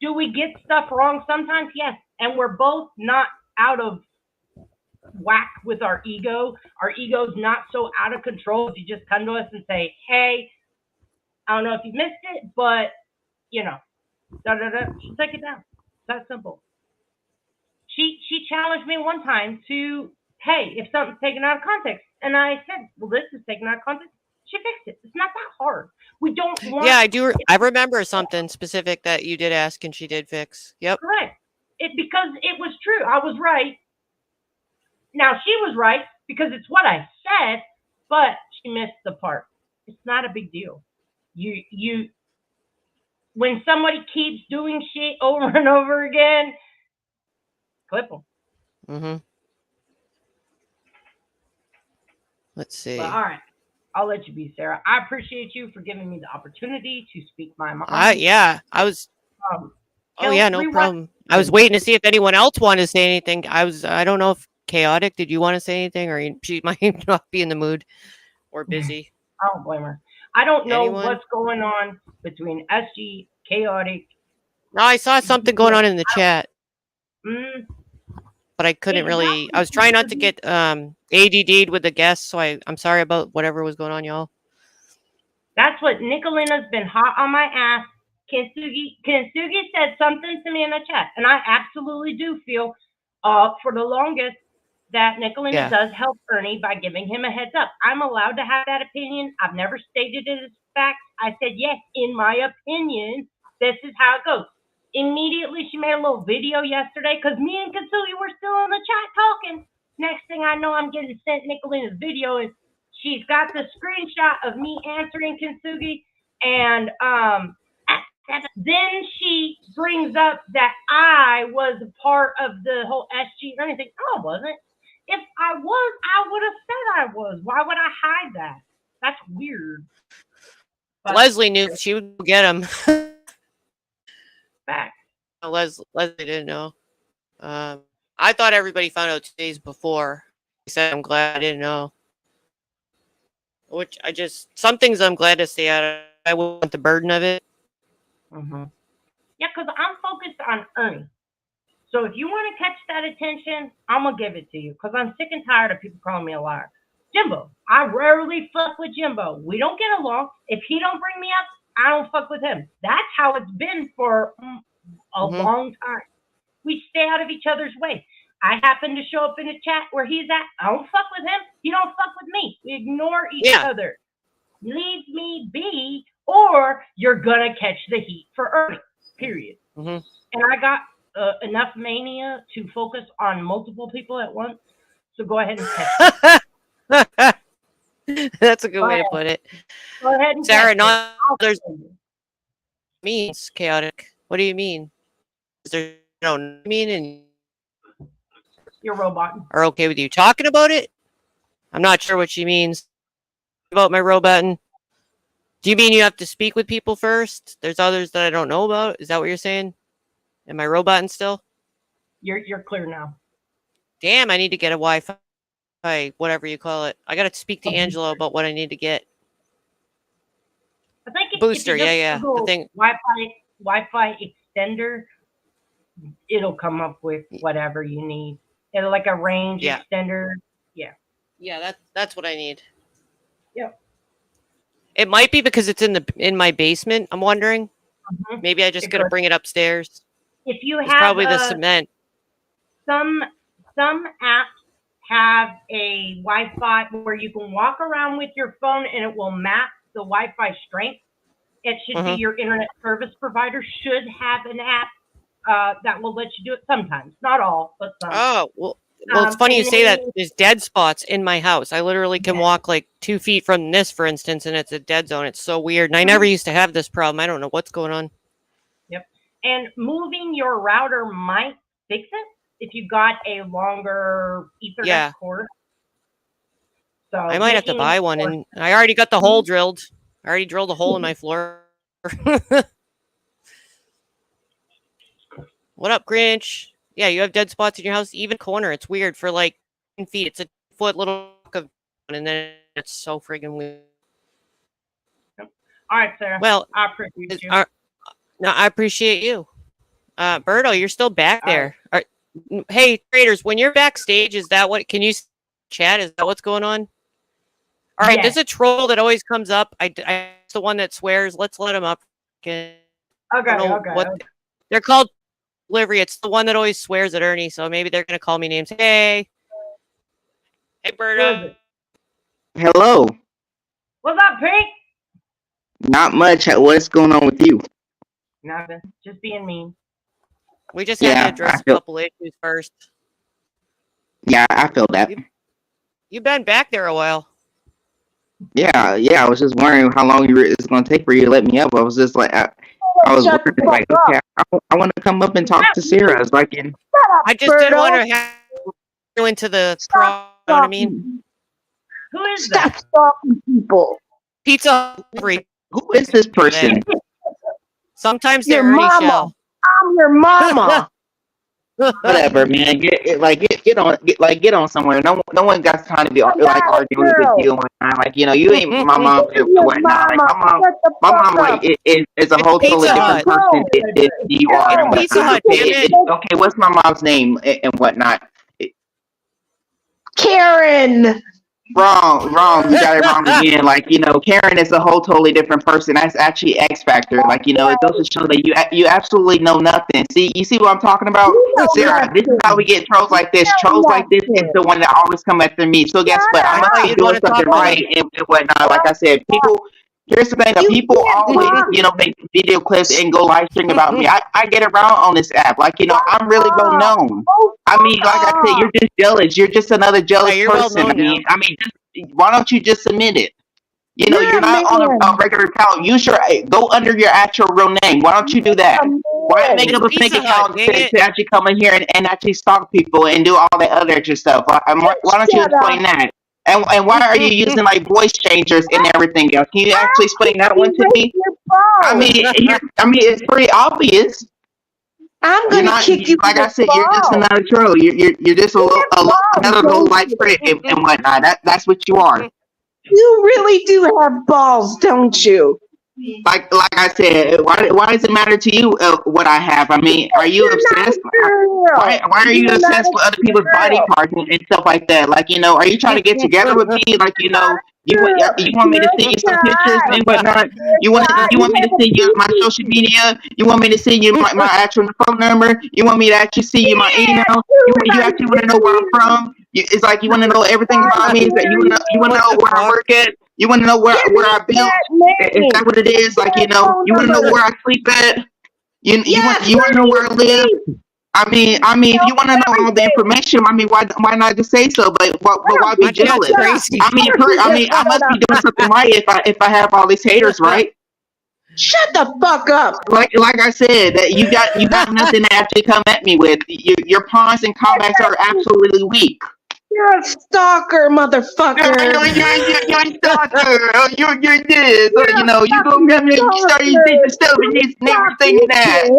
Do we get stuff wrong sometimes? Yes. And we're both not out of whack with our ego. Our ego's not so out of control if you just come to us and say, hey, I don't know if you missed it, but, you know, she'll take it down. It's that simple. She challenged me one time to, hey, if something's taken out of context. And I said, well, this is taken out of context. She fixed it. It's not that hard. We don't want. Yeah, I do. I remember something specific that you did ask and she did fix. Yep. Correct. Because it was true. I was right. Now she was right because it's what I said, but she missed the part. It's not a big deal. You when somebody keeps doing shit over and over again, clip them. Mm-hmm. Let's see. But, all right. I'll let you be, Sarah. I appreciate you for giving me the opportunity to speak my mind. Yeah, I was. Oh yeah, no problem. I was waiting to see if anyone else wanted to say anything. I don't know if Chaotic, did you want to say anything, or she might not be in the mood or busy? I don't blame her. I don't know Anyone? what's going on between SG, Chaotic. No, I saw something going on in the chat, Mm, but I couldn't really. I was trying not to get ADD'd with the guests, so I'm sorry about whatever was going on, y'all. That's what Nicolina's been hot on my ass. Kintsugi said something to me in the chat, and I absolutely do feel for the longest that Nicolina does help Ernie by giving him a heads up. I'm allowed to have that opinion. I've never stated it as fact. I said, yes, in my opinion, this is how it goes. Immediately, she made a little video yesterday because me and Kintsugi were still in the chat talking. Next thing I know, I'm getting sent Nicolina's video, and she's got the screenshot of me answering Kintsugi, and then she brings up that I was a part of the whole SG or anything. No, I wasn't. If I was, I would have said I was. Why would I hide that? That's weird. But Leslie knew she would get him. Back. Leslie didn't know. I thought everybody found out 2 days before. He said, I'm glad I didn't know. Which some things I'm glad to stay out of. I wouldn't want the burden of it. Mm-hmm. Yeah, because I'm focused on Ernie. So if you want to catch that attention, I'm going to give it to you because I'm sick and tired of people calling me a liar. Jimbo, I rarely fuck with Jimbo. We don't get along. If he don't bring me up, I don't fuck with him. That's how it's been for a long time. We stay out of each other's way. I happen to show up in the chat where he's at. I don't fuck with him. He don't fuck with me. We ignore each other. Leave me be, or you're going to catch the heat for Ernie, period. And I got enough mania to focus on multiple people at once. So go ahead and catch it. That's a good way to put it. Go ahead and Sarah, catch there's means Chaotic. What do you mean? Is there mean and your robot are okay with you talking about it? I'm not sure what she means about my robot. Do you mean you have to speak with people first? There's others that I don't know about. Is that what you're saying? Am I roboting still? You're clear now. Damn, I need to get a Wi-Fi, whatever you call it. I got to speak to Angela about what I need to get. I think booster, if you yeah. Google The thing. Wi-Fi extender, it'll come up with whatever you need. It'll like a range extender. Yeah. Yeah, that's what I need. Yep. It might be because it's in my basement. I'm wondering. Maybe I just got to bring it upstairs. If you it's have probably the cement. Some apps have a Wi-Fi where you can walk around with your phone and it will map the Wi-Fi strength. It should be your internet service provider should have an app that will let you do it sometimes. Not all, but some. Oh, well, it's funny you say that. There's dead spots in my house. I literally can walk like 2 feet from this, for instance, and it's a dead zone. It's so weird. And I never used to have this problem. I don't know what's going on. Yep. And moving your router might fix it if you got a longer Ethernet cord. So I might have to buy one. And I already got the hole drilled. I already drilled a hole in my floor. What up, Grinch? Yeah, you have dead spots in your house, even corner. It's weird for like 10 feet. It's a foot little of, and then it's so friggin' weird. All right, Sarah. Well, I appreciate you. No, I appreciate you. Berto, you're still back there. Hey, traders, when you're backstage, is that what? Can you chat? Is that what's going on? All right, there's a troll that always comes up. It's the one that swears. Let's let him up. Okay. They're called Delivery. It's the one that always swears at Ernie, so maybe they're gonna call me names. Hey, Berto. Hello. What's up, Pink? Not much. What's going on with you? Nothing. Just being mean. We just had to address a couple issues first. Yeah, I feel that. You've been back there a while. Yeah. I was just wondering how long it's going to take for you to let me up. I was just like, I was wondering, like, okay, I want to come up and talk to Sarah. It's like, I just didn't want to have you into the pro. You know what I mean? Who is Stop that? stalking people. Pizza delivery. Who is this person? Sometimes they're Ernie Shell. I'm your mama. Whatever, man. Get on somewhere. No one got time to be like arguing with you and whatnot. Like you ain't my mom and whatnot. Like my mom like is a whole totally different person than you are and Pizza whatnot. Hut, damn it. Okay, what's my mom's name and whatnot? Karen. Wrong. You got it wrong again. Like Karen is a whole totally different person. That's actually X Factor. Like it goes to show that you absolutely know nothing. You see what I'm talking about, Sarah? This is how we get trolls like this. Trolls like this is the one that always come after me. So guess what? I must be doing something right and whatnot. Like I said, people. Here's the thing: people always, make video clips and go live stream about me. I get around on this app. Like I'm really well known. I mean, like I said, you're just jealous. You're just another jealous person. Why don't you just submit it? You're not on a regular account. You should go under your actual real name. Why don't you do that? Why make up a fake account to actually come in here and actually stalk people and do all that other extra stuff? Why don't you explain that? And why are you using like voice changers and everything else? Can you actually explain that one to me? I mean, it's pretty obvious. I'm gonna kick you. Like I said, you're just another troll. You're just another low life prick and whatnot. That's what you are. You really do have balls, don't you? Like I said, why does it matter to you what I have? I mean, are you obsessed? Why are you obsessed with other people's body parts and stuff like that? Like are you trying to get together with me? Like you want me to send you some pictures and whatnot? You want me to send you my social media? You want me to send you my actual phone number? You want me to actually send you my email? You actually want to know where I'm from? It's like you want to know everything about me. Is that you want to know where I work at? You want to know where I built? Is that what it is? Like you want to know where I sleep at? You want to know where I live? I mean, if you want to know all the information, I mean, why not just say so? But why be jealous? I mean, I must be doing something right if I have all these haters, right? Shut the fuck up. Like I said, that you got nothing to actually come at me with. Your pawns and comebacks are absolutely weak. You're a stalker, motherfucker. You're a stalker. You're this. You go get me started thinking stuff and everything that.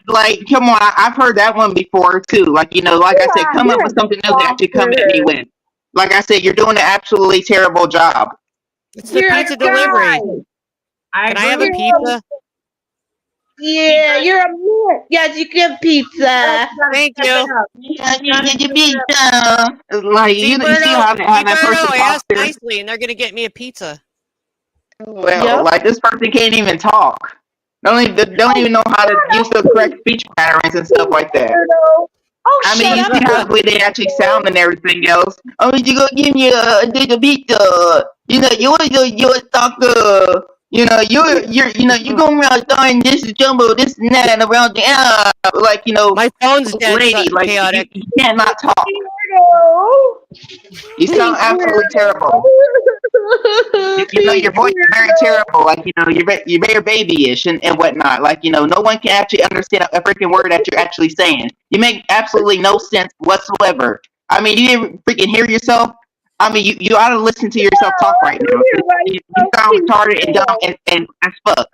Like, come on. I've heard that one before too. Like, like I said, come up with something else to actually come at me with. Like I said, you're doing an absolutely terrible job. It's the pizza delivery. Can I have a pizza? Yeah, you're a man. Yes, you get pizza. Thank you. Get your pizza. Like you see how that person asked nicely, and they're gonna get me a pizza. Well, like this person can't even talk. Don't even know how to use the correct speech patterns and stuff like that. I mean, you see how the way they actually sound and everything else. Oh, you gonna give me a pizza? You're a stalker. You going around throwing this jumbo, this and that around the like my phone's dead, lady, like chaotic. You cannot talk. You sound absolutely terrible. Your voice is very terrible. Like you're very babyish and whatnot. Like no one can actually understand a freaking word that you're actually saying. You make absolutely no sense whatsoever. I mean, you didn't freaking hear yourself. I mean, you ought to listen to yourself talk right now. You sound retarded and dumb and as fuck.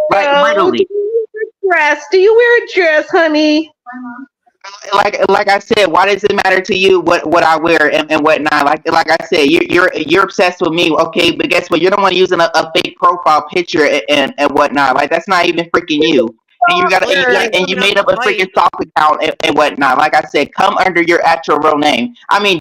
Like literally. Do you wear a dress, honey? Like I said, why does it matter to you what I wear and whatnot? Like I said, you're obsessed with me, okay? But guess what? You're the one using a fake profile picture and whatnot. Like that's not even freaking you. And you made up a freaking stock account and whatnot. Like I said, come under your actual real name. I mean,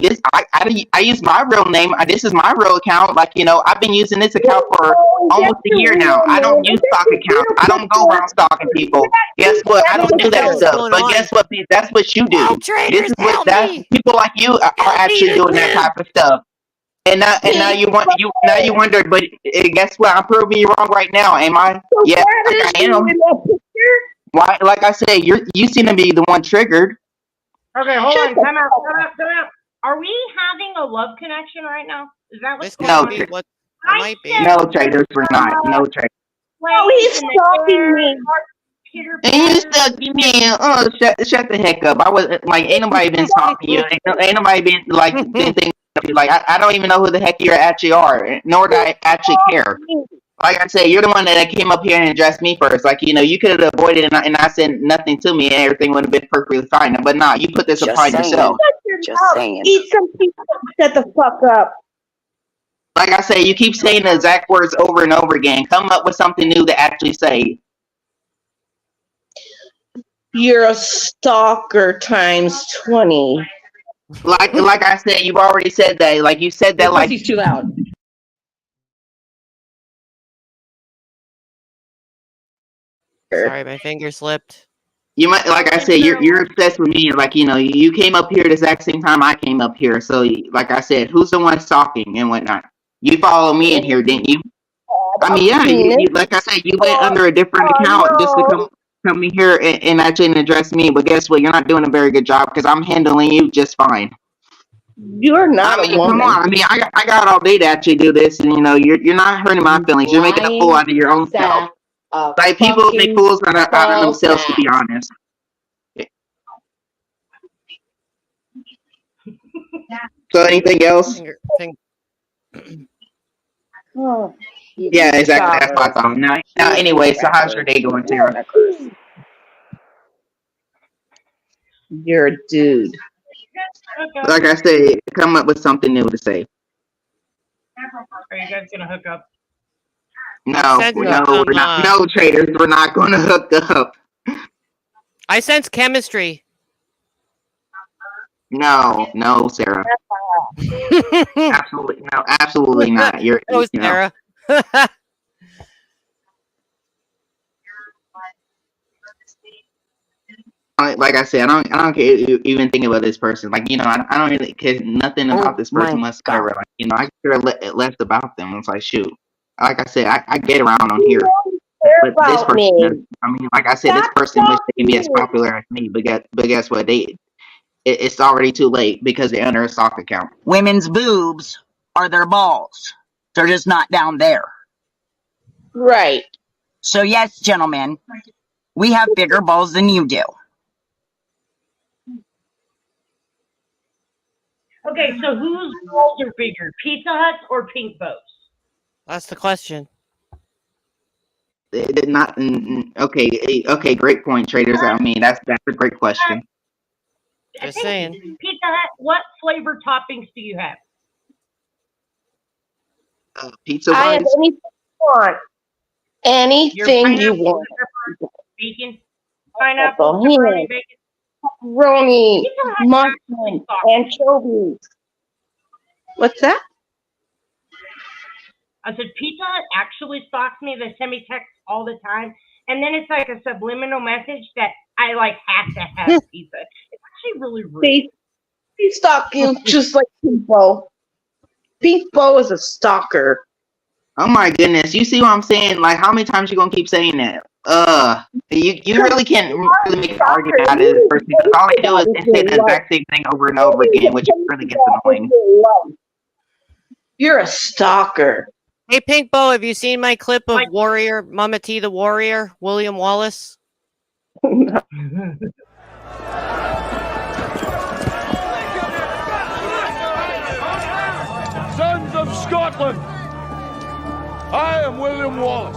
I use my real name. This is my real account. Like I've been using this account for almost a year now. I don't use stock accounts. I don't go around stalking people. Guess what? I don't do that stuff. But guess what? That's what you do. This is what people like you are actually doing that type of stuff. And now you wonder, but guess what? I'm proving you wrong right now. Am I? Yeah, I am. Why? Like I said, you seem to be the one triggered. Okay, hold on. Come out. Are we having a love connection right now? Is that what's going on? No, traders, we're not. No traders. Oh, he's stalking me. And you stalking me. Oh, shut the heck up. I was like, ain't nobody been stalking you. Ain't nobody been been thinking of you. Like, I don't even know who the heck you actually are, nor do I actually care. Like I said, you're the one that came up here and addressed me first. Like, you could have avoided it and not said nothing to me and everything would have been perfectly fine. But nah, you put this upon yourself. Just saying. Eat some pizza. Shut the fuck up. Like I say, you keep saying the exact words over and over again. Come up with something new to actually say. You're a stalker times 20. Like I said, you've already said that. Like you said that. Your Like pussy's too loud. Sorry, my finger slipped. You might, like I said, you're obsessed with me. Like, you came up here the exact same time I came up here. So, like I said, who's the one stalking and whatnot? You follow me in here, didn't you? I mean, yeah. Like I said, you went under a different account just to come in here and actually address me. But guess what? You're not doing a very good job because I'm handling you just fine. You're not a woman. Come on. I mean, I got all day to actually do this, and you're not hurting my feelings. You're making a fool out of your own self. Like, people make fools out of themselves, to be honest. So, anything else? Oh, yeah, exactly. That's my thought. Now, anyway, so how's your day going, Sarah? You're a dude. Like I said, come up with something new to say. Are you guys gonna hook up? No, we're not. No, traders, we're not going to hook up. I sense chemistry. No, Sarah. Absolutely not. You're Sarah. Like I said, I don't care even thinking about this person. Like, I don't really care nothing about this person whatsoever. Like, I care less about them. It's like, shoot. Like I said, I get around on here. But this person, like I said, this person wish they can be as popular as me. But guess what? It's already too late because they're under a stock account. Women's boobs are their balls. They're just not down there. Right. So yes, gentlemen, we have bigger balls than you do. Okay, so whose balls are bigger, Pizza Hut's or Pink Bo's? That's the question. Not okay. Great point, traders. I mean, that's a great question. Just saying. Pizza Hut, what flavor toppings do you have? Pizza. I have anything you want. Anything you want. Bacon, pineapple, pepperoni, bacon. Pepperoni, mushroom, anchovies. What's that? I said Pizza Hut actually stalks me. They send me texts all the time, and then it's like a subliminal message that I have to have pizza. It's actually really rude. They stalk you just like Pink Bo. Pink Bo is a stalker. Oh my goodness! You see what I'm saying? Like, how many times you gonna keep saying that? You really can't really make an argument out of this person. All they do is say the exact same thing over and over again, which really gets annoying. You're a stalker. Hey, Pink Bo, have you seen my clip of Warrior, Mama T the Warrior, William Wallace? Sons of Scotland, I am William Wallace.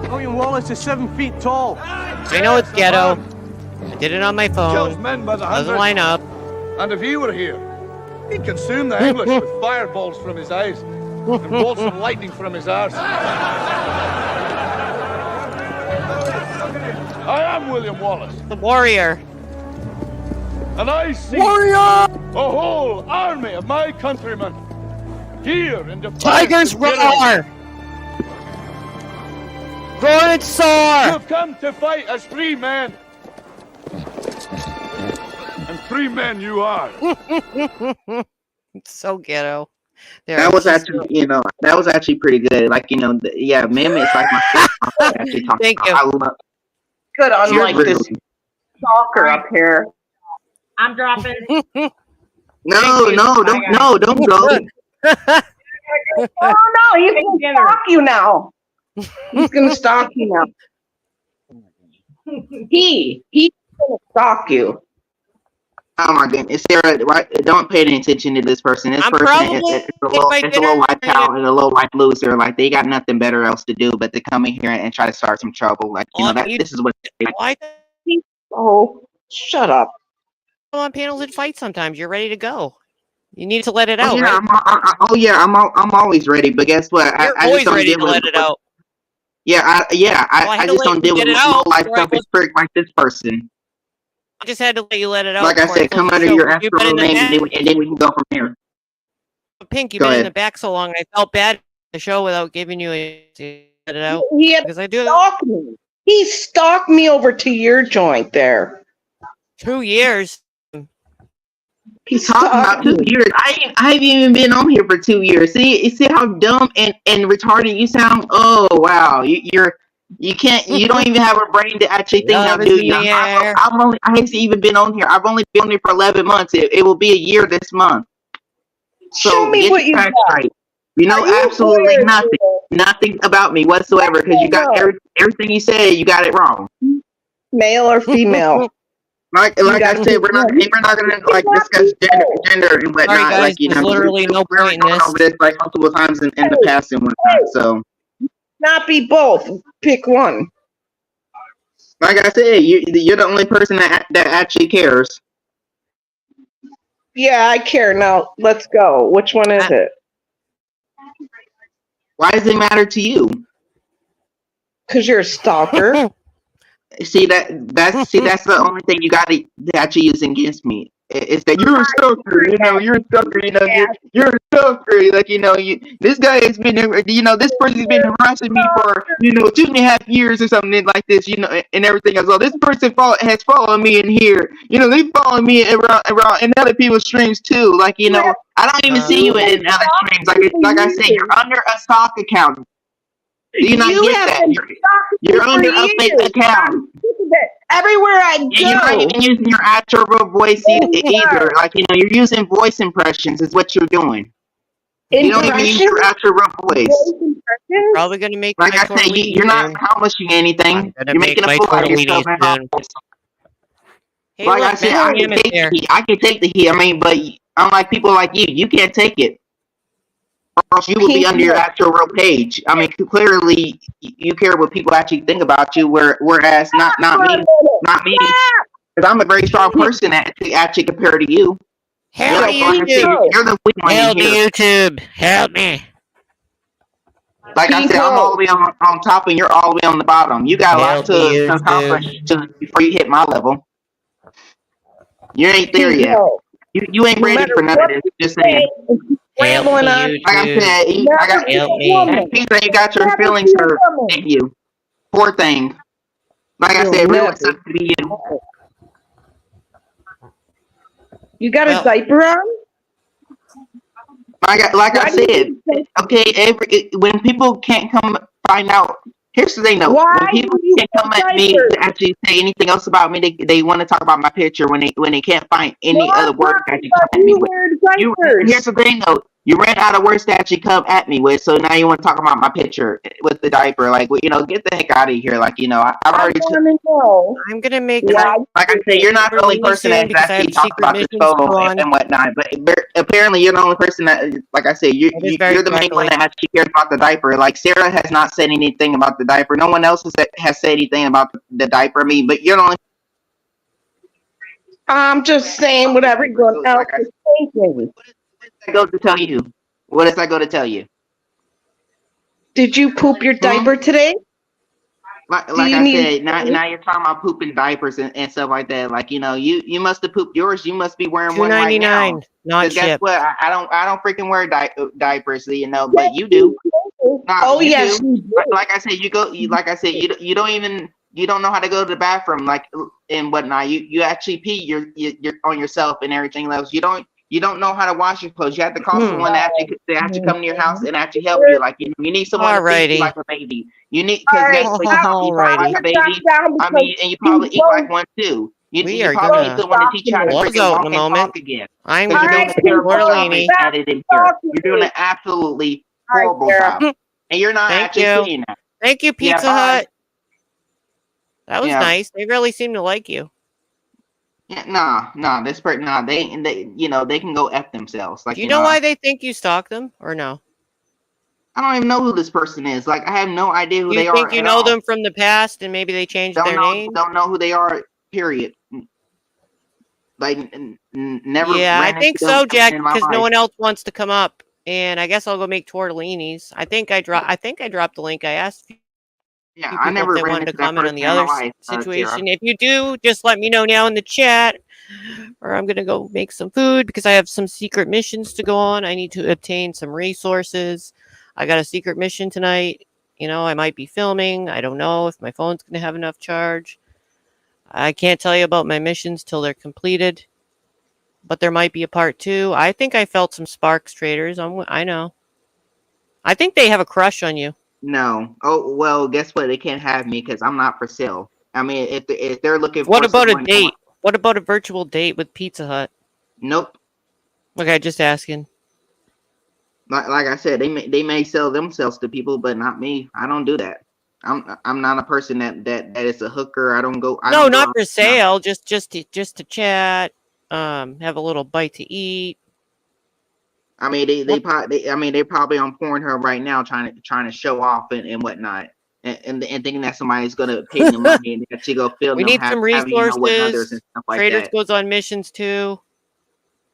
William Wallace is 7 feet tall. I know it's ghetto. I did it on my Kills phone. men by the Doesn't hundred. line up. And if he were here, he'd consume the English with fireballs from his eyes and bolts of lightning from his arse. I am William Wallace. The Warrior. And I see Warrior! a whole army of my countrymen here in the Tigers roar! Roar and soar! You've come to fight as free men. And free men you are. It's so ghetto. That was actually pretty good. Like, yeah, Mehmet's like my favorite. Actually talking Thank you. I love. Good, unlike this stalker up here. I'm dropping. No, don't go. Oh no, he's gonna stalk you now. He's gonna stalk you now. He's gonna stalk you. Oh my goodness, Sarah! Don't pay any attention to this person. This person is a low life cow and a low life loser. Like they got nothing better else to do but to come in here and try to start some trouble. Like this is what. Oh, shut up! Go on panels and fight. Sometimes you're ready to go. You need to let it out, Yeah, right? I'm always ready. But guess what? You're I always just don't ready deal to with let it out. I just don't deal with low life selfish prick like this person. I just had to let you let it out. Like I said, come under your actual name and then we can go from there. Pink, you've been in the back so long. I felt bad in the show without giving you a to let it out. Because I do. Stalked me. He stalked me over to your joint there. 2 years. He's talking about 2 years. I haven't even been on here for 2 years. See how dumb and retarded you sound. Oh wow, you don't even have a brain to actually think now, do you? I haven't even been on here. I've only been on here for 11 months. It will be a year this month. So show me what you got. Right. You know absolutely nothing about me whatsoever because you got everything you said. You got it wrong. Male or female? Like I said, we're not gonna like discuss gender and whatnot. Sorry, guys, like literally no point in this. Over this like multiple times in the past and whatnot. So not be both. Pick one. Like I said, you're the only person that actually cares. Yeah, I care. Now let's go. Which one is it? Why does it matter to you? Because you're a stalker. See that's the only thing you got to actually use against me. It's that you're a stalker, you're a stalker, you're a stalker. Like, this guy has been, this person's been harassing me for, 2.5 years or something like this, and everything else. Well, this person has followed me in here. They follow me around in other people's streams too. Like, I don't even see you in other streams. Like I said, you're under a stock account. Do you not get that? You're under a fake account. Everywhere I go. You're not even using your actual voice either. Like, you're using voice impressions is what you're doing. You don't even use your actual voice. Probably going to make like I said, you're not accomplishing anything. You're making a fool out of yourself. Hey, like look, I said, I can take the heat. I mean, but unlike people like you can't take it. Or else you will be under your actual real page. I mean, clearly you care what people actually think about you, whereas not me. Because I'm a very strong person actually compared to you. Help me, YouTube. You're the weak one. Help me, YouTube. Help me. Like I said, I'm all the way on top and you're all the way on the bottom. You got a lot to accomplish before you hit my level. You ain't there yet. You ain't ready for none of this. Just saying. Help me, like I said, you got your feelings hurt, didn't you? Poor thing. Like I said, really sucks to be you. You got a diaper on? Like I said, okay, when people can't come find out, here's the thing though. When people can't come at me to actually say anything else about me, they want to talk about my picture when they can't find any other word to actually come at me with. Here's the thing though. You ran out of words to actually come at me with, so now you want to talk about my picture with the diaper. Like, get the heck out of here. Like, I've already. I'm gonna make. Like I said, you're not the only person that actually talks about this photo and whatnot. But apparently, you're the only person that, like I said, you're the main one that actually cares about the diaper. Like Sarah has not said anything about the diaper. No one else has said anything about the diaper. I mean, but you're the only. I'm just saying what everyone else is thinking. I go to tell you? What does I go to tell you? Did you poop your diaper today? Like I said, now you're talking about pooping diapers and stuff like that. Like, you must have pooped yours. You must be wearing one right now. Not guess what? I don't freaking wear diapers, but you do. Yes. You do. Like I said, you don't know how to go to the bathroom, like and whatnot. You actually pee you're on yourself and everything else. You don't know how to wash your clothes. You have to call someone to actually come to your house and actually help you. Like, you need someone to feed you like a baby. You need, because guess what? You probably like a baby. I mean, and you probably eat like one too. You probably need someone to teach you how to freaking walk and talk again. I'm you're doing a terrible job at it in here. You're doing an absolutely horrible job. And you're not actually seeing that. Thank you, Pizza Hut. That was nice. They really seem to like you. Yeah, nah. This person, nah. They, they can go f themselves. Like, Do you know why they think you stalk them, or no? I don't even know who this person is. Like, I have no idea who Do you they are think you at know all. them from the past, and maybe they changed their name? Don't know who they are. Period. Like, never Yeah, I ran into think them so, Jack, in my because no life. one else wants to come up. And I guess I'll go make tortellinis. I think I dropped the link. I asked a Yeah, few I people if never they ran wanted to into that comment on person the in my other life, situation. Tara. If you do, just let me know now in the chat, or I'm gonna go make some food because I have some secret missions to go on. I need to obtain some resources. I got a secret mission tonight. I might be filming. I don't know if my phone's gonna have enough charge. I can't tell you about my missions till they're completed. But there might be a part 2. I think I felt some sparks, traders. I know. I think they have a crush on you. No. Oh well, guess what? They can't have me because I'm not for sale. I mean, if they're looking What for about a someone, date? What about a virtual date with Pizza Hut? nope. Okay, just asking. Like I said, they may sell themselves to people, but not me. I don't do that. I'm not a person that is a hooker. I don't go. No, not out. for sale. Just to chat. Have a little bite to eat. I mean, they're probably on Pornhub right now trying to show off and whatnot, and thinking that somebody's gonna pay them money and actually go film We them need some having with others resources. and stuff like Traders that. goes on missions too.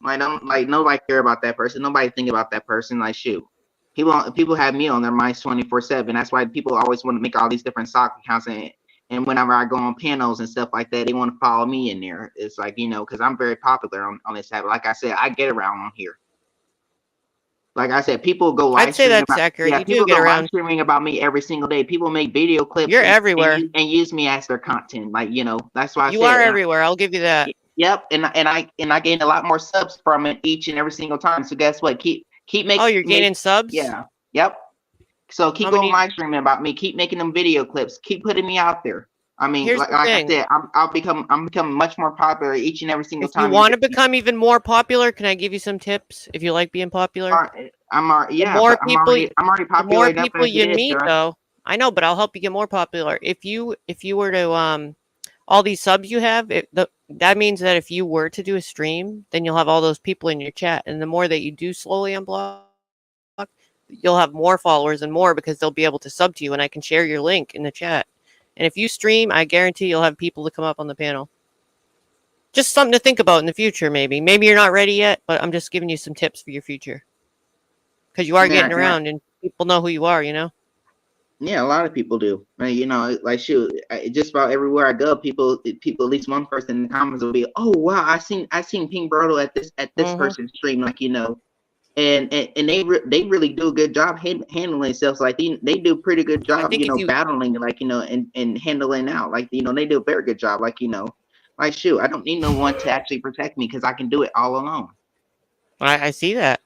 Nobody care about that person. Nobody think about that person. Like, shoot, people have me on their minds 24/7. That's why people always want to make all these different stock accounts and whenever I go on panels and stuff like that, they want to follow me in there. It's like, because I'm very popular on this app. Like I said, I get around on here. Like I said, people go live I'd say streaming that's about accurate. You do people get go live around. streaming about me every single day. People make video clips You're everywhere. and use me as their content. Like, that's why I You said are everywhere. I'll give you that. Yep, and I gained a lot more subs from it each and every single time. So guess what? Keep making. Oh, you're gaining subs? Yeah. Yep. So keep going live streaming about me. Keep making them video clips. Keep putting me out there. I mean, Here's like the thing. I said, I'm becoming much more popular each and every single If time. you want to become even more popular, can I give you some tips? If you like being popular, I'm already popular the more enough people as you it is, meet, Sarah. though, I know, but I'll help you get more popular. If you were to all these subs you have, that means that if you were to do a stream, then you'll have all those people in your chat, and the more that you do slowly unblock, you'll have more followers and more because they'll be able to sub to you, and I can share your link in the chat. And if you stream, I guarantee you'll have people to come up on the panel. Just something to think about in the future, maybe. Maybe you're not ready yet, but I'm just giving you some tips for your future. Because you are getting around and people know who you are, Yeah, a lot of people do. Like shoot, just about everywhere I go, people, at least one person in the comments will be, "Oh wow, I seen Pink Brodo at this person's stream," and they really do a good job handling themselves. Like they do a pretty good job, battling, and handling out. Like they do a very good job. Like shoot, I don't need no one to actually protect me because I can do it all alone. I see that.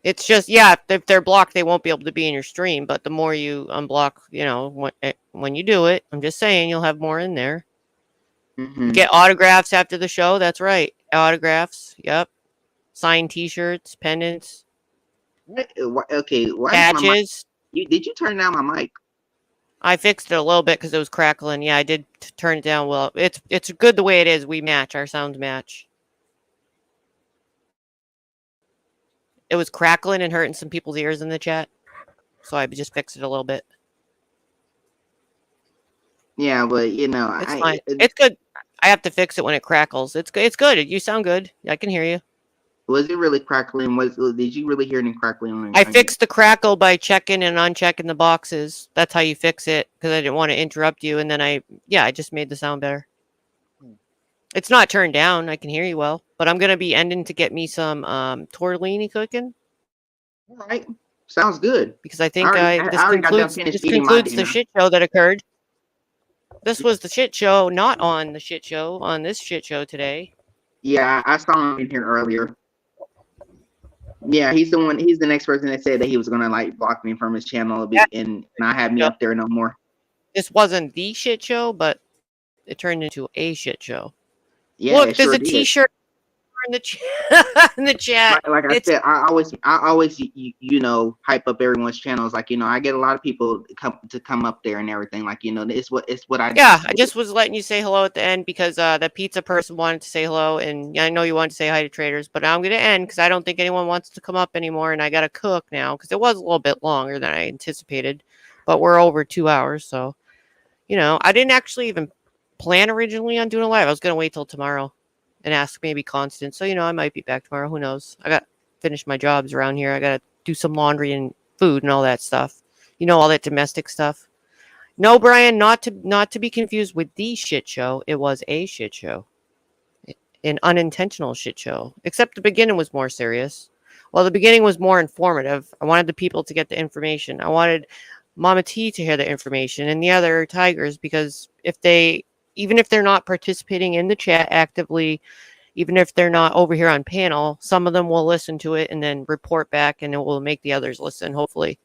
It's just, yeah, if they're blocked, they won't be able to be in your stream. But the more you unblock, when you do it, I'm just saying you'll have more in there. Mm-hmm. You get autographs after the show. That's right. Autographs. Yep. Signed T-shirts, pendants. Okay. Patches. Did you turn down my mic? I fixed it a little bit because it was crackling. Yeah, I did turn it down. Well, it's good the way it is. We match. Our sounds match. It was crackling and hurting some people's ears in the chat, so I just fixed it a little bit. Yeah, but it's fine. It's good. I have to fix it when it crackles. It's good. You sound good. I can hear you. Was it really crackling? Did you really hear any crackling? I fixed the crackle by checking and unchecking the boxes. That's how you fix it because I didn't want to interrupt you. And then I just made the sound better. It's not turned down. I can hear you well, but I'm gonna be ending to get me some tortellini cooking. All right, sounds good. Because I think this concludes the shit show that occurred. This was the shit show, not on the shit show, on this shit show today. Yeah, I saw him in here earlier. Yeah, he's the next person that said that he was gonna block me from his channel and not have me up there no more. This wasn't the shit show, but it turned into a shit show. Yeah, look, there's a T-shirt in the chat. In the chat. Like I said, I always you know, hype up everyone's channels. Like, you know, I get a lot of people to come up there and everything. Like, you know, it's what I Yeah, I just was letting you say hello at the end because the pizza person wanted to say hello, and I know you wanted to say hi to traders, but now I'm going to end because I don't think anyone wants to come up anymore, and I got to cook now because it was a little bit longer than I anticipated, but we're over 2 hours, so, you know, I didn't actually even plan originally on doing a live. I was going to wait till tomorrow and ask maybe Constant, so, you know, I might be back tomorrow. Who knows? I got to finish my jobs around here. I got to do some laundry and food and all that stuff. You know, all that domestic stuff. No, Brian, not to be confused with the shit show. It was a shit show. An unintentional shit show. Except the beginning was more serious. Well, the beginning was more informative. I wanted the people to get the information. I wanted Mama T to hear the information and the other tigers, because even if they're not participating in the chat actively, even if they're not over here on panel, some of them will listen to it and then report back, and it will make the others listen, hopefully.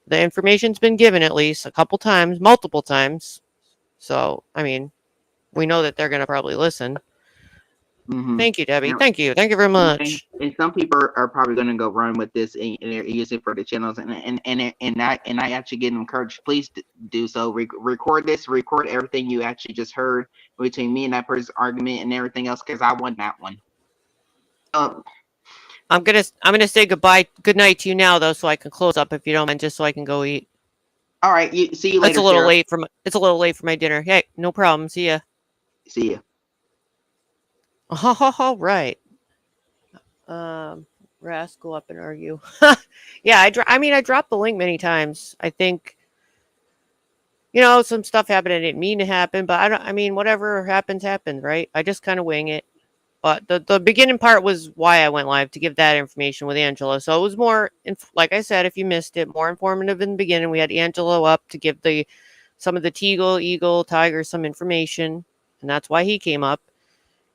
The information's been given at least a couple times, multiple times. So, I mean, we know that they're going to probably listen. Mm-hmm. Thank you, Debbie. Thank you. Thank you very much. And some people are probably going to go run with this and use it for the channels. And I actually get encouraged. Please do so. Record this. Record everything you actually just heard between me and that person's argument and everything else, because I won that one. I'm gonna say goodbye, good night to you now, though, so I can close up if you don't mind, just so I can go eat. All right, see you later. It's a little late for my dinner. Hey, no problem. See ya. See ya. All right. Ras, go up and argue. Yeah, I dropped the link many times. I think, you know, some stuff happened I didn't mean to happen, but whatever happens, right? I just kind of wing it. But the beginning part was why I went live, to give that information with Angela. So it was more, like I said, if you missed it, more informative in the beginning. We had Angelo up to give some of the eagle, tiger some information, and that's why he came up.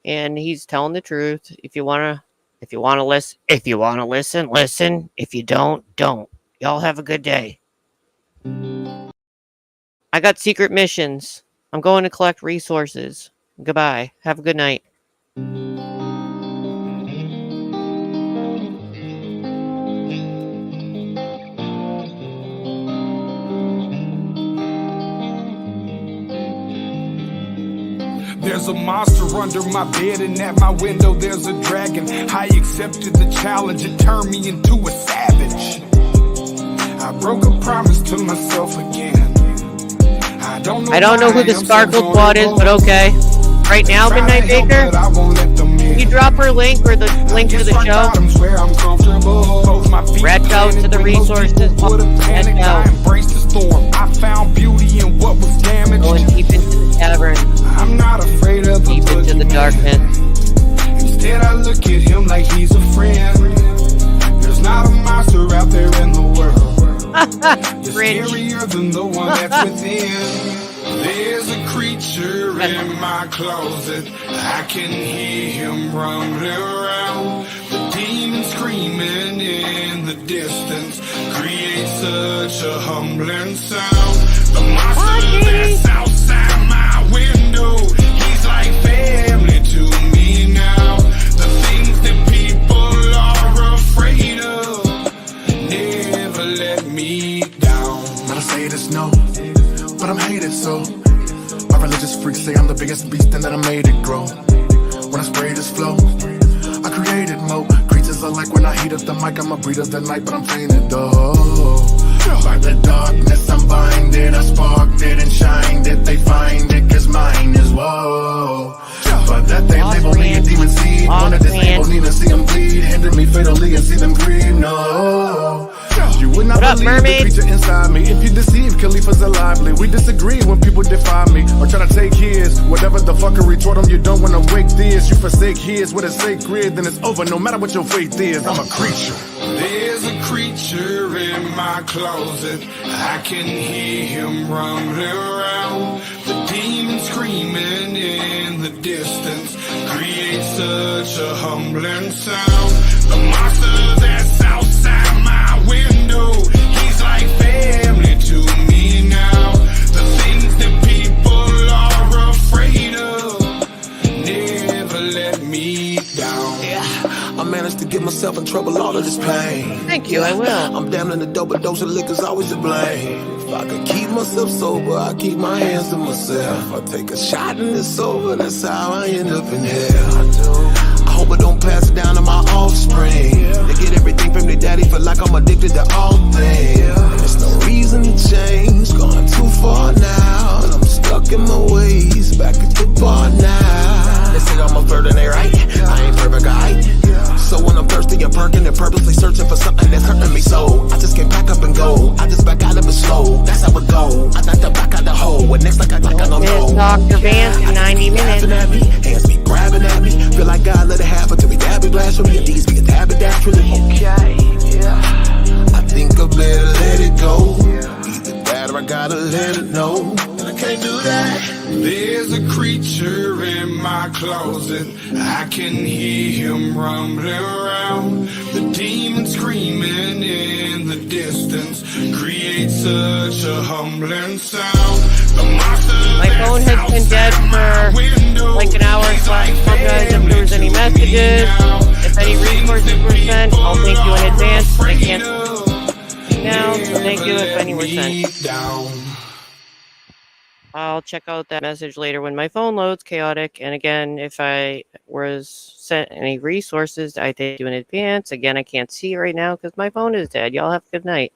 And he's telling the truth. If you wanna listen, listen. If you don't. Y'all have a good day. I got secret missions. I'm going to collect resources. Goodbye. Have a good night. There's a monster under my bed, and at my window there's a dragon. I accepted the challenge, it turned me into a savage. I broke a promise to myself again. I don't know who the sparkled quad is, but okay. Right now, Midnight Baker, you drop her link or the link to the show. Reach out to the resources. And now, I found beauty in what was damaged. Going deep into the tavern. I'm not afraid of deep into the darkness. Instead, I look at him like he's a friend. There's not a monster out there in the world. It's scarier than the one that's within. There's a creature in my closet. I can hear him rumbling around. The demon screaming in the distance creates such a humbling sound. The monster that's outside my window, he's like family to me now. The things that people are afraid of never let me down. Gotta say this no, but I'm hated so. My religious freaks say I'm the biggest beast and that I made it grow. When I spray this flow, I created mo. Creatures are like when I heat up the mic, I'm a breed of the night, but I'm painted though. By the darkness I'm binded, I sparked it and shined it. They find it cause mine is woe. But that they label me a demon seed. Wanna disable me to see them bleed. Hinder me fatally and see them grieve, no. You would not believe the creature inside me. If you deceive, Khalifa's lively. We disagree when people defy me or try to take his. Whatever the fuckery toward them, you don't wanna wake this. You forsake his with a sacred, then it's over no matter what your faith is. I'm a creature. There's a creature in my closet. I can hear him rumbling around. The demon screaming in the distance creates such a humbling sound. The monster that's outside my window, he's like family to me now. The things that people are afraid of never let me down. trouble, all of this pain. Thank you, I will. I'm damn in the dope, but dose of liquor's always to blame. If I could keep myself sober, I keep my hands to myself. I take a shot and it's over, that's how I end up in hell. I hope I don't pass it down to my offspring. They get everything from their daddy, feel like I'm addicted to all things. There's no reason to change, gone too far now. And I'm stuck in my ways, back at the bar now. They say I'm a flirt and they right, I ain't perfect, alright. So when I'm thirsty and perking and purposely searching for something that's hurting me so I just can't pack up and go, I just back out of it slow. That's how it go, I like to back out the hole. And next like I don't know. Dr. Vance, 90 minutes. Hands be grabbing at me, feel like God let it happen to me. Dabby blasphemy and these be a dabby naturally. Okay, yeah. I think I better let it go. Either that or I gotta let it know. And I can't do that. There's a creature in my closet. I can hear him rumbling around. The demon screaming in the distance creates such a humbling sound. My phone has been dead for like an hour, so I apologize if there was any messages. If any resources were sent, I'll thank you in advance. I can't now, so thank you if any were sent. I'll check out that message later when my phone loads. Chaotic. And again, if I was sent any resources, I thank you in advance. Again, I can't see right now because my phone is dead. Y'all have a good night.